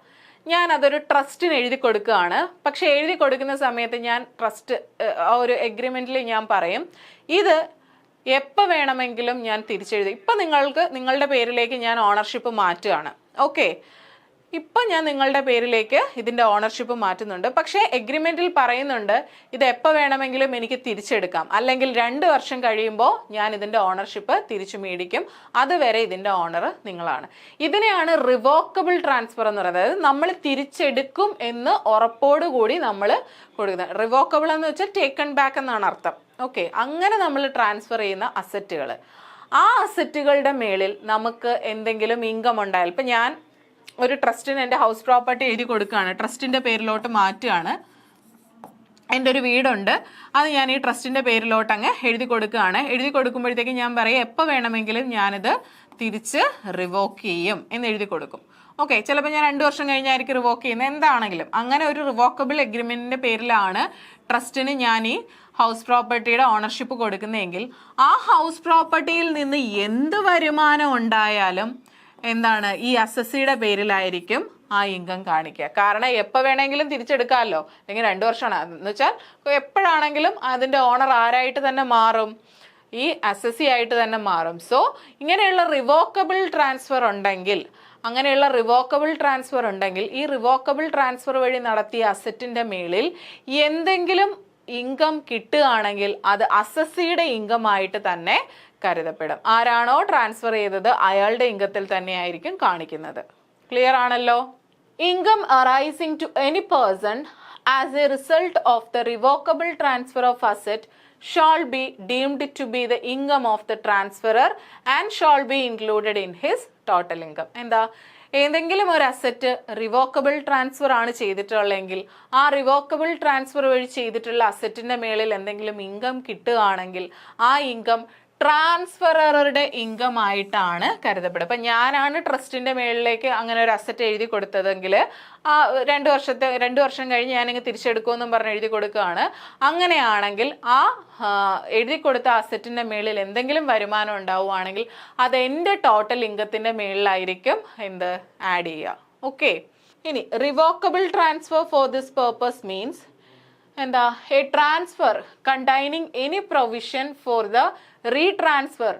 ഞാൻ അതൊരു ട്രസ്റ്റിന് എഴുതി കൊടുക്കുകയാണ്. പക്ഷെ എഴുതി കൊടുക്കുന്ന സമയത്ത് ഞാൻ ട്രസ്റ്റ് ആ ഒരു എഗ്രിമെൻറ്റിൽ ഞാൻ പറയും ഇത് എപ്പോൾ വേണമെങ്കിലും ഞാൻ തിരിച്ചെഴുതി. ഇപ്പം നിങ്ങളുടെ പേരിലേക്ക് ഞാൻ ഓണർഷിപ്പ് മാറ്റുകയാണ്. ഓക്കെ, ഇപ്പം ഞാൻ നിങ്ങളുടെ പേരിലേക്ക് ഇതിൻ്റെ ഓണർഷിപ്പ് മാറ്റുന്നുണ്ട്. പക്ഷേ എഗ്രിമെൻറ്റിൽ പറയുന്നുണ്ട് ഇത് എപ്പോൾ വേണമെങ്കിലും എനിക്ക് തിരിച്ചെടുക്കാം, അല്ലെങ്കിൽ 2 വർഷം കഴിയുമ്പോൾ ഞാൻ ഇതിൻ്റെ ഓണർഷിപ്പ് തിരിച്ചു മേടിക്കും, അതുവരെ ഇതിൻ്റെ ഓണർ നിങ്ങളാണ്. ഇതിനെയാണ് റിവോക്കബിൾ ട്രാൻസ്ഫർ എന്ന് പറയുന്നത്. അതായത് നമ്മൾ തിരിച്ചെടുക്കും എന്ന് ഉറപ്പോടുകൂടി നമ്മൾ കൊടുക്കുന്നത്. റിവോക്കബിൾ എന്ന് വെച്ചാൽ ടേക്കൺ ബാക്ക് എന്നാണ് അർത്ഥം. ഓക്കെ, അങ്ങനെ നമ്മൾ ട്രാൻസ്ഫർ ചെയ്യുന്ന അസറ്റുകൾ, ആ അസറ്റുകളുടെ മേളിൽ നമുക്ക് എന്തെങ്കിലും ഇൻകം ഉണ്ടായാൽ, ഇപ്പം ഞാൻ ഒരു ട്രസ്റ്റിന് എൻ്റെ ഹൗസ് പ്രോപ്പർട്ടി എഴുതി കൊടുക്കുകയാണ്, ട്രസ്റ്റിൻ്റെ പേരിലോട്ട് മാറ്റുകയാണ്. എൻ്റെ ഒരു വീടുണ്ട്, അത് ഞാൻ ഈ ട്രസ്റ്റിൻ്റെ പേരിലോട്ട് അങ്ങ് എഴുതി കൊടുക്കുകയാണ്. എഴുതി കൊടുക്കുമ്പോഴത്തേക്ക് ഞാൻ പറയും എപ്പോൾ വേണമെങ്കിലും ഞാനിത് തിരിച്ച് റിവോക്ക് ചെയ്യും എന്ന് എഴുതി കൊടുക്കും. ഓക്കെ, ചിലപ്പോൾ ഞാൻ 2 വർഷം കഴിഞ്ഞായിരിക്കും റിവോക്ക് ചെയ്യുന്നത്, എന്താണെങ്കിലും അങ്ങനെ ഒരു റിവോക്കബിൾ എഗ്രിമെൻറ്റിൻ്റെ പേരിലാണ് ട്രസ്റ്റിന് ഞാൻ ഈ ഹൗസ് പ്രോപ്പർട്ടിയുടെ ഓണർഷിപ്പ് കൊടുക്കുന്നതെങ്കിൽ ആ ഹൗസ് പ്രോപ്പർട്ടിയിൽ നിന്ന് എന്ത് വരുമാനം ഉണ്ടായാലും എന്താണ്, ഈ അസസ്സിയുടെ പേരിലായിരിക്കും ആ ഇൻകം കാണിക്കുക. കാരണം എപ്പോൾ വേണമെങ്കിലും തിരിച്ചെടുക്കാമല്ലോ, അല്ലെങ്കിൽ 2 വർഷമാണ് എന്ന് വെച്ചാൽ എപ്പോഴാണെങ്കിലും അതിൻ്റെ ഓണർ ആരായിട്ട് തന്നെ മാറും, ഈ അസസ്സി ആയിട്ട് തന്നെ മാറും. സോ ഇങ്ങനെയുള്ള റിവോക്കബിൾ ട്രാൻസ്ഫർ ഉണ്ടെങ്കിൽ അങ്ങനെയുള്ള റിവോക്കബിൾ ട്രാൻസ്ഫർ ഉണ്ടെങ്കിൽ ഈ റിവോക്കബിൾ ട്രാൻസ്ഫർ വഴി നടത്തിയ അസറ്റിൻ്റെ മേളിൽ എന്തെങ്കിലും ഇൻകം കിട്ടുകയാണെങ്കിൽ അത് അസസ്സിയുടെ ഇൻകം ആയിട്ട് തന്നെ കരുതപ്പെടും. ആരാണോ ട്രാൻസ്ഫർ ചെയ്തത് അയാളുടെ ഇൻകത്തിൽ തന്നെയായിരിക്കും കാണിക്കുന്നത്. ക്ലിയർ ആണല്ലോ? Income arising to any person as a result of the revocable transfer of asset shall be deemed to be the income of the transferor and shall be included in his total income. എന്താ, ഏതെങ്കിലും ഒരു asset revocable transfer ആണ് ചെയ്തിട്ടുള്ളതെങ്കിൽ ആ revocable transfer വഴി ചെയ്തിട്ടുള്ള അസറ്റിൻ്റെ മേളിൽ എന്തെങ്കിലും income കിട്ടുകയാണെങ്കിൽ ആ ഇൻകം ട്രാൻസ്ഫററുടെ ഇൻകം ആയിട്ടാണ് കരുതപ്പെടുക. അപ്പം ഞാനാണ് ട്രസ്റ്റിൻ്റെ മേളിലേക്ക് അങ്ങനെ ഒരു അസറ്റ് എഴുതി കൊടുത്തതെങ്കിൽ ആ 2 വർഷം കഴിഞ്ഞ് ഞാനിങ്ങ് തിരിച്ചെടുക്കുമെന്നും പറഞ്ഞ് എഴുതി കൊടുക്കുകയാണ്. അങ്ങനെയാണെങ്കിൽ ആ എഴുതി കൊടുത്ത അസറ്റിൻ്റെ മേളിൽ എന്തെങ്കിലും വരുമാനം ഉണ്ടാവുകയാണെങ്കിൽ അത് എൻ്റെ ടോട്ടൽ ഇൻകത്തിൻ്റെ മേളിലായിരിക്കും എന്ത് ആഡ് ചെയ്യുക. ഓക്കെ, ഇനി revocable transfer for this purpose means എന്താ, a transfer containing any provision for the retransfer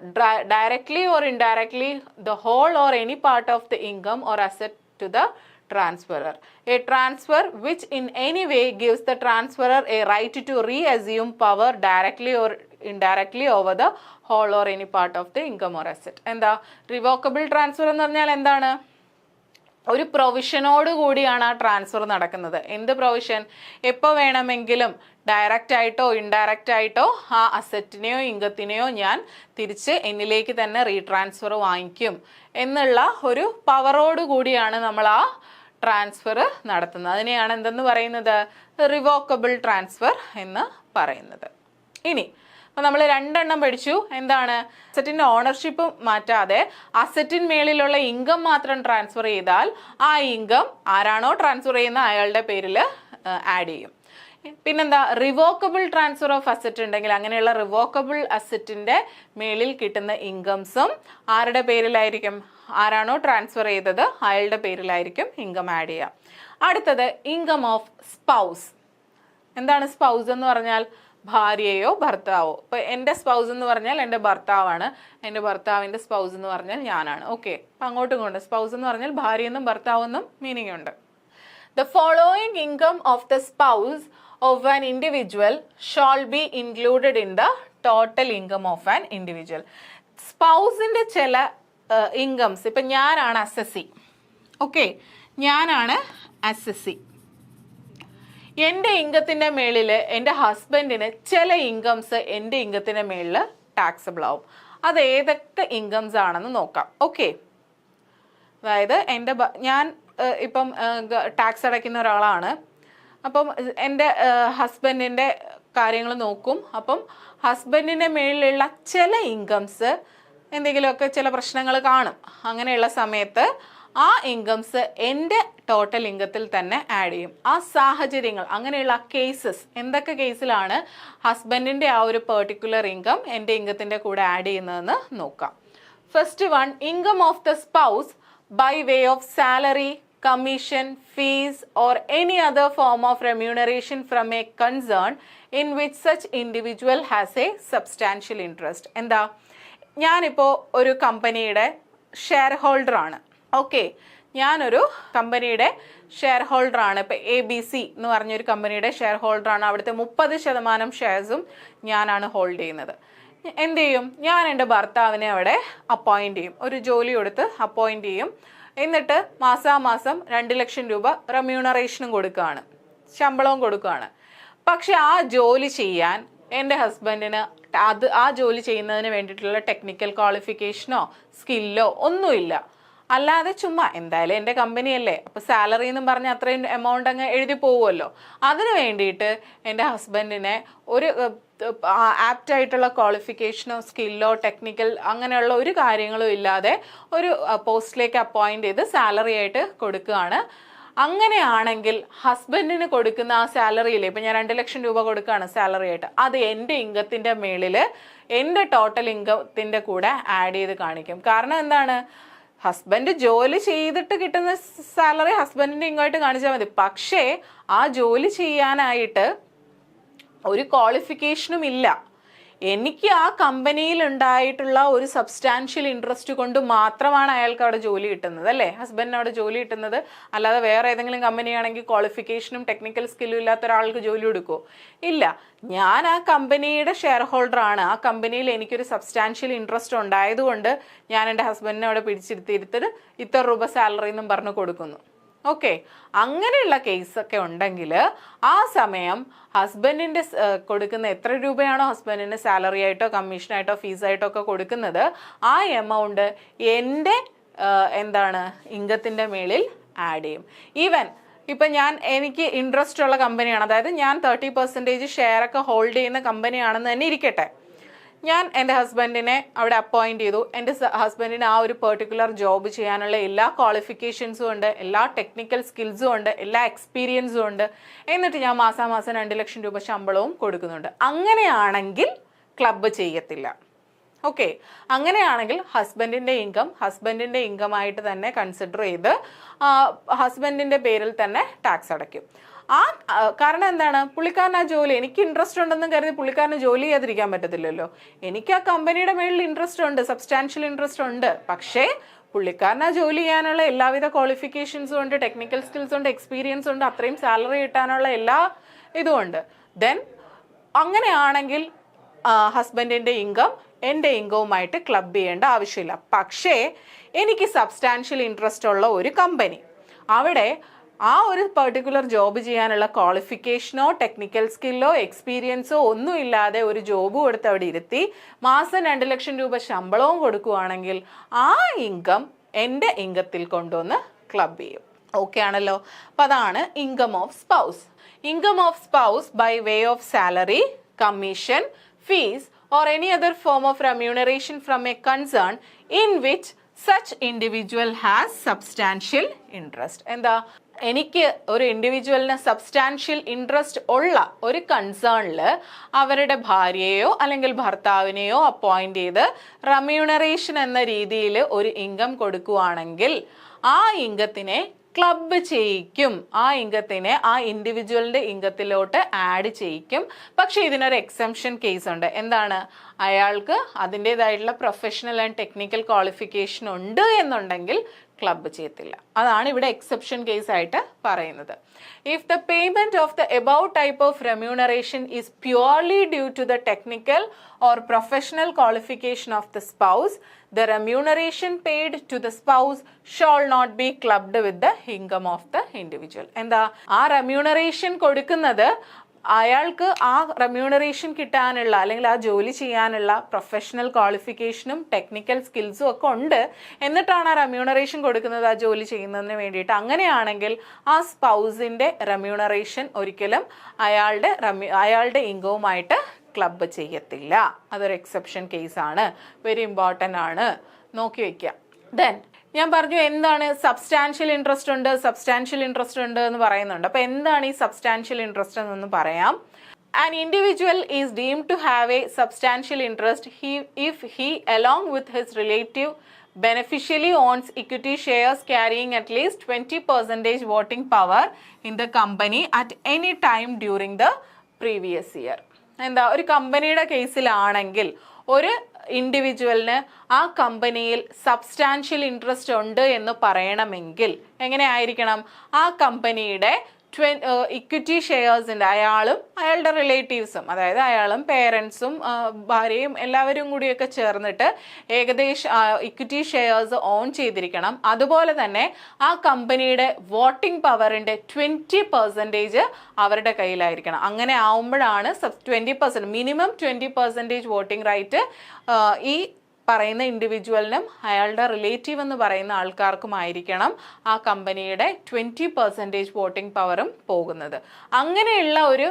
directly or indirectly the whole or any part of the income or asset to the transferor. A transfer which in any way gives the transferor a right to reassume power directly or indirectly over the whole or any part of the income or asset. എന്താ revocable transfer എന്ന് പറഞ്ഞാൽ എന്താണ്? ഒരു പ്രൊവിഷനോട് കൂടിയാണ് ആ transfer നടക്കുന്നത്. എന്ത് provision? എപ്പോൾ വേണമെങ്കിലും ഡയറക്റ്റ് ആയിട്ടോ ഇൻഡയറക്റ്റ് ആയിട്ടോ ആ അസറ്റിനെയോ ഇൻകത്തിനെയോ ഞാൻ തിരിച്ച് എന്നിലേക്ക് തന്നെ റീട്രാൻസ്ഫർ വാങ്ങിക്കും എന്നുള്ള ഒരു പവറോട് കൂടിയാണ് നമ്മൾ ആ ട്രാൻസ്ഫർ നടത്തുന്നത്. അതിനെയാണ് എന്തെന്ന് പറയുന്നത്? റിവോക്കബിൾ ട്രാൻസ്ഫർ എന്ന് പറയുന്നത്. ഇനി അപ്പോൾ നമ്മൾ 2 എണ്ണം പഠിച്ചു. എന്താണ്? അസറ്റിൻ്റെ ഓണർഷിപ്പ് മാറ്റാതെ അസറ്റിന്മേളിലുള്ള ഇൻകം മാത്രം ട്രാൻസ്ഫർ ചെയ്താൽ ആ ഇൻകം ആരാണോ ട്രാൻസ്ഫർ ചെയ്യുന്ന അയാളുടെ പേരിൽ ആഡ് ചെയ്യും. പിന്നെന്താ, റിവോക്കബിൾ ട്രാൻസ്ഫർ ഓഫ് അസറ്റ് ഉണ്ടെങ്കിൽ അങ്ങനെയുള്ള റിവോക്കബിൾ അസറ്റിൻ്റെ മേളിൽ കിട്ടുന്ന ഇൻകംസും ആരുടെ പേരിലായിരിക്കും? ആരാണോ ട്രാൻസ്ഫർ ചെയ്തത് അയാളുടെ പേരിലായിരിക്കും ഇൻകം ആഡ് ചെയ്യുക. അടുത്തത് ഇൻകം ഓഫ് സ്പൗസ്. എന്താണ് സ്പൗസ് എന്ന് പറഞ്ഞാൽ? ഭാര്യയോ ഭർത്താവോ. ഇപ്പോൾ എൻ്റെ സ്പൗസ് എന്ന് പറഞ്ഞാൽ എൻ്റെ ഭർത്താവാണ്, എൻ്റെ ഭർത്താവിൻ്റെ സ്പൗസ് എന്ന് പറഞ്ഞാൽ ഞാനാണ്. ഓക്കെ, അപ്പം അങ്ങോട്ടും ഇങ്ങോട്ടും സ്പൗസ് എന്ന് പറഞ്ഞാൽ ഭാര്യയെന്നും ഭർത്താവെന്നും മീനിങ് ഉണ്ട്. The following income of the spouse of an individual shall be included in the total income of an individual. സ്പൗസിൻ്റെ ചില ഇൻകംസ്, ഇപ്പം ഞാനാണ് അസസി. ഓക്കെ, ഞാനാണ് അസസി. എൻ്റെ ഇൻകത്തിൻ്റെ മേളിൽ എൻ്റെ ഹസ്ബൻഡിന് ചില ഇൻകംസ് എൻ്റെ ഇൻകത്തിൻ്റെ മേളിൽ ടാക്സബിൾ ആവും. അത് ഏതൊക്കെ ഇൻകംസ് ആണെന്ന് നോക്കാം. ഓക്കെ, അതായത് ഞാൻ ഇപ്പം ടാക്സ് അടയ്ക്കുന്ന ഒരാളാണ്. അപ്പം എൻ്റെ ഹസ്ബൻഡിൻ്റെ കാര്യങ്ങൾ നോക്കും. അപ്പം ഹസ്ബൻഡിൻ്റെ മേളിലുള്ള ചില ഇൻകംസ് എന്തെങ്കിലുമൊക്കെ ചില പ്രശ്നങ്ങൾ കാണും. അങ്ങനെയുള്ള സമയത്ത് ആ ഇൻകംസ് എൻ്റെ ടോട്ടൽ ഇൻകത്തിൽ തന്നെ ആഡ് ചെയ്യും. ആ സാഹചര്യങ്ങൾ, അങ്ങനെയുള്ള കേസസ്, എന്തൊക്കെ കേസിലാണ് ഹസ്ബൻഡിൻ്റെ ആ ഒരു പെർട്ടിക്കുലർ ഇൻകം എൻ്റെ ഇൻകത്തിൻ്റെ കൂടെ ആഡ് ചെയ്യുന്നതെന്ന് നോക്കാം. First one, income of the spouse by way of salary, commission, fees or any other form of remuneration from a concern in which such individual has a substantial interest. എന്താ, ഞാനിപ്പോൾ ഒരു കമ്പനിയുടെ share ഹോൾഡറാണ്. Okay, ഞാനൊരു കമ്പനിയുടെ share ഹോൾഡറാണ്. ഇപ്പോൾ ABC എന്ന് പറഞ്ഞൊരു കമ്പനിയുടെ ഷെയർ ഹോൾഡറാണ്. അവിടുത്തെ 30% ഷെയർസും ഞാനാണ് ഹോൾഡ് ചെയ്യുന്നത്. എന്ത് ചെയ്യും? ഞാൻ എൻ്റെ ഭർത്താവിനെ അവിടെ അപ്പോയിൻ്റ് ചെയ്യും, ഒരു ജോലി കൊടുത്ത് അപ്പോയിൻ്റ് ചെയ്യും. എന്നിട്ട് മാസാമാസം 2 ലക്ഷം രൂപ റെമ്യൂണറേഷനും കൊടുക്കുകയാണ്, ശമ്പളവും കൊടുക്കുകയാണ്. പക്ഷെ ആ ജോലി ചെയ്യാൻ എൻ്റെ ഹസ്ബൻഡിന് ആ ജോലി ചെയ്യുന്നതിന് വേണ്ടിയിട്ടുള്ള ടെക്നിക്കൽ ക്വാളിഫിക്കേഷനോ സ്കില്ലോ ഒന്നുമില്ല. അല്ലാതെ ചുമ്മാ എന്തായാലും എൻ്റെ കമ്പനിയല്ലേ, അപ്പോൾ സാലറി എന്നും പറഞ്ഞ് അത്രയും എമൗണ്ട് അങ്ങ് എഴുതി പോകുമല്ലോ. അതിന് വേണ്ടിയിട്ട് എൻ്റെ ഹസ്ബൻഡിനെ ഒരു ആപ്റ്റായിട്ടുള്ള ക്വാളിഫിക്കേഷനോ സ്കില്ലോ ടെക്നിക്കൽ അങ്ങനെയുള്ള ഒരു കാര്യങ്ങളും ഇല്ലാതെ ഒരു പോസ്റ്റിലേക്ക് അപ്പോയിൻ്റ് ചെയ്ത് സാലറി ആയിട്ട് കൊടുക്കുകയാണ്. അങ്ങനെയാണെങ്കിൽ ഹസ്ബൻഡിന് കൊടുക്കുന്ന ആ സാലറിയിൽ, ഇപ്പം ഞാൻ 2 ലക്ഷം രൂപ കൊടുക്കുകയാണ് സാലറി ആയിട്ട്, അത് എൻ്റെ ഇൻകത്തിൻ്റെ മേളിൽ എൻ്റെ ടോട്ടൽ ഇൻകത്തിൻ്റെ കൂടെ ആഡ് ചെയ്ത് കാണിക്കും. കാരണം എന്താണ്? ഹസ്ബൻഡ് ജോലി ചെയ്തിട്ട് കിട്ടുന്ന സാലറി ഹസ്ബൻഡിൻ്റെ ഇങ്ങോട്ട് കാണിച്ചാൽ മതി. പക്ഷേ ആ ജോലി ചെയ്യാനായിട്ട് ഒരു ക്വാളിഫിക്കേഷനും ഇല്ല. എനിക്ക് ആ കമ്പനിയിൽ ഉണ്ടായിട്ടുള്ള ഒരു സബ്സ്റ്റാൻഷ്യൽ ഇൻട്രസ്റ്റ് കൊണ്ട് മാത്രമാണ് അയാൾക്ക് അവിടെ ജോലി കിട്ടുന്നത് അല്ലേ, ഹസ്ബൻഡിന് അവിടെ ജോലി കിട്ടുന്നത്. അല്ലാതെ വേറെ ഏതെങ്കിലും കമ്പനിയാണെങ്കിൽ ക്വാളിഫിക്കേഷനും ടെക്നിക്കൽ സ്കില്ലും ഇല്ലാത്ത ഒരാൾക്ക് ജോലി കൊടുക്കുമോ? ഇല്ല. ഞാൻ ആ കമ്പനിയുടെ ഷെയർ ഹോൾഡർ ആണ്. ആ കമ്പനിയിൽ എനിക്കൊരു സബ്സ്റ്റാൻഷ്യൽ ഇൻട്രസ്റ്റ് ഉണ്ടായതുകൊണ്ട് ഞാൻ എൻ്റെ ഹസ്ബൻഡിനെ അവിടെ പിടിച്ചിരുത്തിയിട്ട് ഇത്ര രൂപ സാലറി എന്നും പറഞ്ഞു കൊടുക്കുന്നു. ഓക്കെ, അങ്ങനെയുള്ള കേസൊക്കെ ഉണ്ടെങ്കിൽ ആ സമയം ഹസ്ബൻഡിൻ്റെ കൊടുക്കുന്ന എത്ര രൂപയാണോ ഹസ്ബൻഡിന് സാലറി ആയിട്ടോ കമ്മീഷനായിട്ടോ ഫീസായിട്ടോ ഒക്കെ കൊടുക്കുന്നത്, ആ എമൗണ്ട് എൻ്റെ ഇൻകത്തിൻ്റെ മേളിൽ ആഡ് ചെയ്യും. ഈവൻ ഇപ്പം എനിക്ക് ഇൻട്രസ്റ്റ് ഉള്ള കമ്പനിയാണ്, അതായത് ഞാൻ 30% ഷെയറൊക്കെ ഹോൾഡ് ചെയ്യുന്ന കമ്പനിയാണെന്ന് തന്നെ ഇരിക്കട്ടെ. ഞാൻ എൻ്റെ ഹസ്ബൻഡിനെ അവിടെ അപ്പോയിൻറ്റ് ചെയ്തു. എൻ്റെ ഹസ്ബൻഡിന് ആ ഒരു പെർട്ടിക്കുലർ ജോബ് ചെയ്യാനുള്ള എല്ലാ ക്വാളിഫിക്കേഷൻസും ഉണ്ട്, എല്ലാ ടെക്നിക്കൽ സ്കിൽസും ഉണ്ട്, എല്ലാ എക്സ്പീരിയൻസും ഉണ്ട്. എന്നിട്ട് ഞാൻ മാസാമാസം 2 ലക്ഷം രൂപ ശമ്പളവും കൊടുക്കുന്നുണ്ട്. അങ്ങനെയാണെങ്കിൽ ക്ലബ്ബ് ചെയ്യത്തില്ല. ഓക്കെ, അങ്ങനെയാണെങ്കിൽ ഹസ്ബൻഡിൻ്റെ ഇൻകമായിട്ട് തന്നെ കൺസിഡർ ചെയ്ത് ഹസ്ബൻഡിൻ്റെ പേരിൽ തന്നെ ടാക്സ് അടയ്ക്കും. കാരണം എന്താണ്, പുള്ളിക്കാരൻ ആ ജോലി, എനിക്ക് ഇൻട്രസ്റ്റ് ഉണ്ടെന്നും കരുതി പുള്ളിക്കാരന് ജോലി ചെയ്യാതിരിക്കാൻ പറ്റത്തില്ലല്ലോ. എനിക്ക് ആ കമ്പനിയുടെ മേളിൽ ഇൻട്രസ്റ്റ് ഉണ്ട്, സബ്സ്റ്റാൻഷ്യൽ ഇൻട്രസ്റ്റ് ഉണ്ട്. പക്ഷേ പുള്ളിക്കാരൻ ആ ജോലി ചെയ്യാനുള്ള എല്ലാവിധ ക്വാളിഫിക്കേഷൻസും ഉണ്ട്, ടെക്നിക്കൽ സ്കിൽസ് ഉണ്ട്, എക്സ്പീരിയൻസ് ഉണ്ട്, അത്രയും സാലറി കിട്ടാനുള്ള എല്ലാ ഇതും ഉണ്ട്. ദെൻ അങ്ങനെയാണെങ്കിൽ ഹസ്ബൻഡിൻ്റെ ഇൻകം എൻ്റെ ഇൻകവുമായിട്ട് ക്ലബ് ചെയ്യേണ്ട ആവശ്യമില്ല. പക്ഷേ എനിക്ക് സബ്സ്റ്റാൻഷ്യൽ ഇൻട്രസ്റ്റ് ഉള്ള ഒരു കമ്പനി, അവിടെ ആ ഒരു പെർട്ടിക്കുലർ ജോബ് ചെയ്യാനുള്ള ക്വാളിഫിക്കേഷനോ ടെക്നിക്കൽ സ്കില്ലോ എക്സ്പീരിയൻസോ ഒന്നും ഇല്ലാതെ ഒരു ജോബ് കൊടുത്ത് അവിടെ ഇരുത്തി മാസം 2 ലക്ഷം രൂപ ശമ്പളവും കൊടുക്കുകയാണെങ്കിൽ ആ ഇൻകം എൻ്റെ ഇൻകത്തിൽ കൊണ്ടുവന്ന് ക്ലബ് ചെയ്യും. ഓക്കെ ആണല്ലോ. അപ്പം അതാണ് income of spouse. Income of spouse by way of salary, commission, fees or any other form of remuneration from a concern in which such individual has substantial interest. എന്താ, എനിക്ക് ഒരു ഇൻഡിവിജ്വലിന് substantial interest ഉള്ള ഒരു കൺസേണിൽ അവരുടെ ഭാര്യയെയോ അല്ലെങ്കിൽ ഭർത്താവിനെയോ അപ്പോയിന്റ് ചെയ്ത് remuneration എന്ന രീതിയിൽ ഒരു ഇൻകം കൊടുക്കുകയാണെങ്കിൽ ആ ഇൻകത്തിനെ ക്ലബ് ചെയ്യിക്കും. ആ ഇൻകത്തിനെ ആ ഇൻഡിവിജ്വലിൻ്റെ ഇൻകത്തിലോട്ട് ആഡ് ചെയ്യിക്കും. പക്ഷേ ഇതിനൊരു എക്സെംഷൻ കേസ് ഉണ്ട്. എന്താണ്, അയാൾക്ക് അതിൻ്റേതായിട്ടുള്ള പ്രൊഫഷണൽ ആൻഡ് ടെക്നിക്കൽ ക്വാളിഫിക്കേഷൻ ഉണ്ട് എന്നുണ്ടെങ്കിൽ ക്ലബ് ചെയ്യത്തില്ല. അതാണ് ഇവിടെ എക്സെപ്ഷൻ കേസ് ആയിട്ട് പറയുന്നത്. If the payment of the above type of remuneration is purely due to the technical or professional qualification of the spouse, the remuneration paid to the spouse shall not be clubbed with the income of the individual. എന്താ, ആ remuneration കൊടുക്കുന്നത് അയാൾക്ക് ആ remuneration കിട്ടാനുള്ള അല്ലെങ്കിൽ ആ ജോലി ചെയ്യാനുള്ള പ്രൊഫഷണൽ ക്വാളിഫിക്കേഷനും ടെക്നിക്കൽ സ്കിൽസും ഒക്കെ ഉണ്ട്, എന്നിട്ടാണ് ആ റെമ്യൂണറേഷൻ കൊടുക്കുന്നത് ആ ജോലി ചെയ്യുന്നതിന് വേണ്ടിയിട്ട്. അങ്ങനെയാണെങ്കിൽ ആ സ്പൗസിൻ്റെ റെമ്യൂണറേഷൻ ഒരിക്കലും അയാളുടെ ഇൻകവുമായിട്ട് ക്ലബ് ചെയ്യത്തില്ല. അതൊരു എക്സെപ്ഷൻ കേസാണ്, വെരി ഇമ്പോർട്ടൻ്റ് ആണ്, നോക്കി വയ്ക്കുക. ദെൻ ഞാൻ പറഞ്ഞു എന്താണ് സബ്സ്റ്റാൻഷ്യൽ ഇൻട്രസ്റ്റ് ഉണ്ട് എന്ന് പറയുന്നുണ്ട്. അപ്പോൾ എന്താണ് ഈ സബ്സ്റ്റാൻഷ്യൽ ഇൻട്രസ്റ്റ് എന്നൊന്ന് പറയാം. An individual is deemed to have a substantial interest if he along with his relative beneficially owns equity shares carrying at least 20% voting power in the company at any time during the previous year. എന്താ, ഒരു കമ്പനിയുടെ കേസിലാണെങ്കിൽ ഒരു ഇൻഡിവിജ്വലിന് ആ കമ്പനിയിൽ substantial interest ഉണ്ട് എന്ന് പറയണമെങ്കിൽ എങ്ങനെ ആയിരിക്കണം, ആ കമ്പനിയുടെ ഇക്വിറ്റി ഷെയർസിൻ്റെ അയാളും അയാളുടെ റിലേറ്റീവ്സും, അതായത് അയാളും പേരൻസും ഭാര്യയും എല്ലാവരും കൂടിയൊക്കെ ചേർന്നിട്ട് ഏകദേശം ഇക്വിറ്റി ഷെയർസ് ഓൺ ചെയ്തിരിക്കണം. അതുപോലെ തന്നെ ആ കമ്പനിയുടെ വോട്ടിംഗ് പവറിൻ്റെ 20% അവരുടെ കയ്യിലായിരിക്കണം. അങ്ങനെ ആവുമ്പോഴാണ് 20%, മിനിമം 20% വോട്ടിംഗ് റൈറ്റ് ഈ പറയുന്ന ഇൻഡിവിജ്വലിനും അയാളുടെ റിലേറ്റീവ് എന്ന് പറയുന്ന ആൾക്കാർക്കുമായിരിക്കണം ആ കമ്പനിയുടെ 20% വോട്ടിംഗ് പവറും പോകുന്നത്. അങ്ങനെയുള്ള ഒരു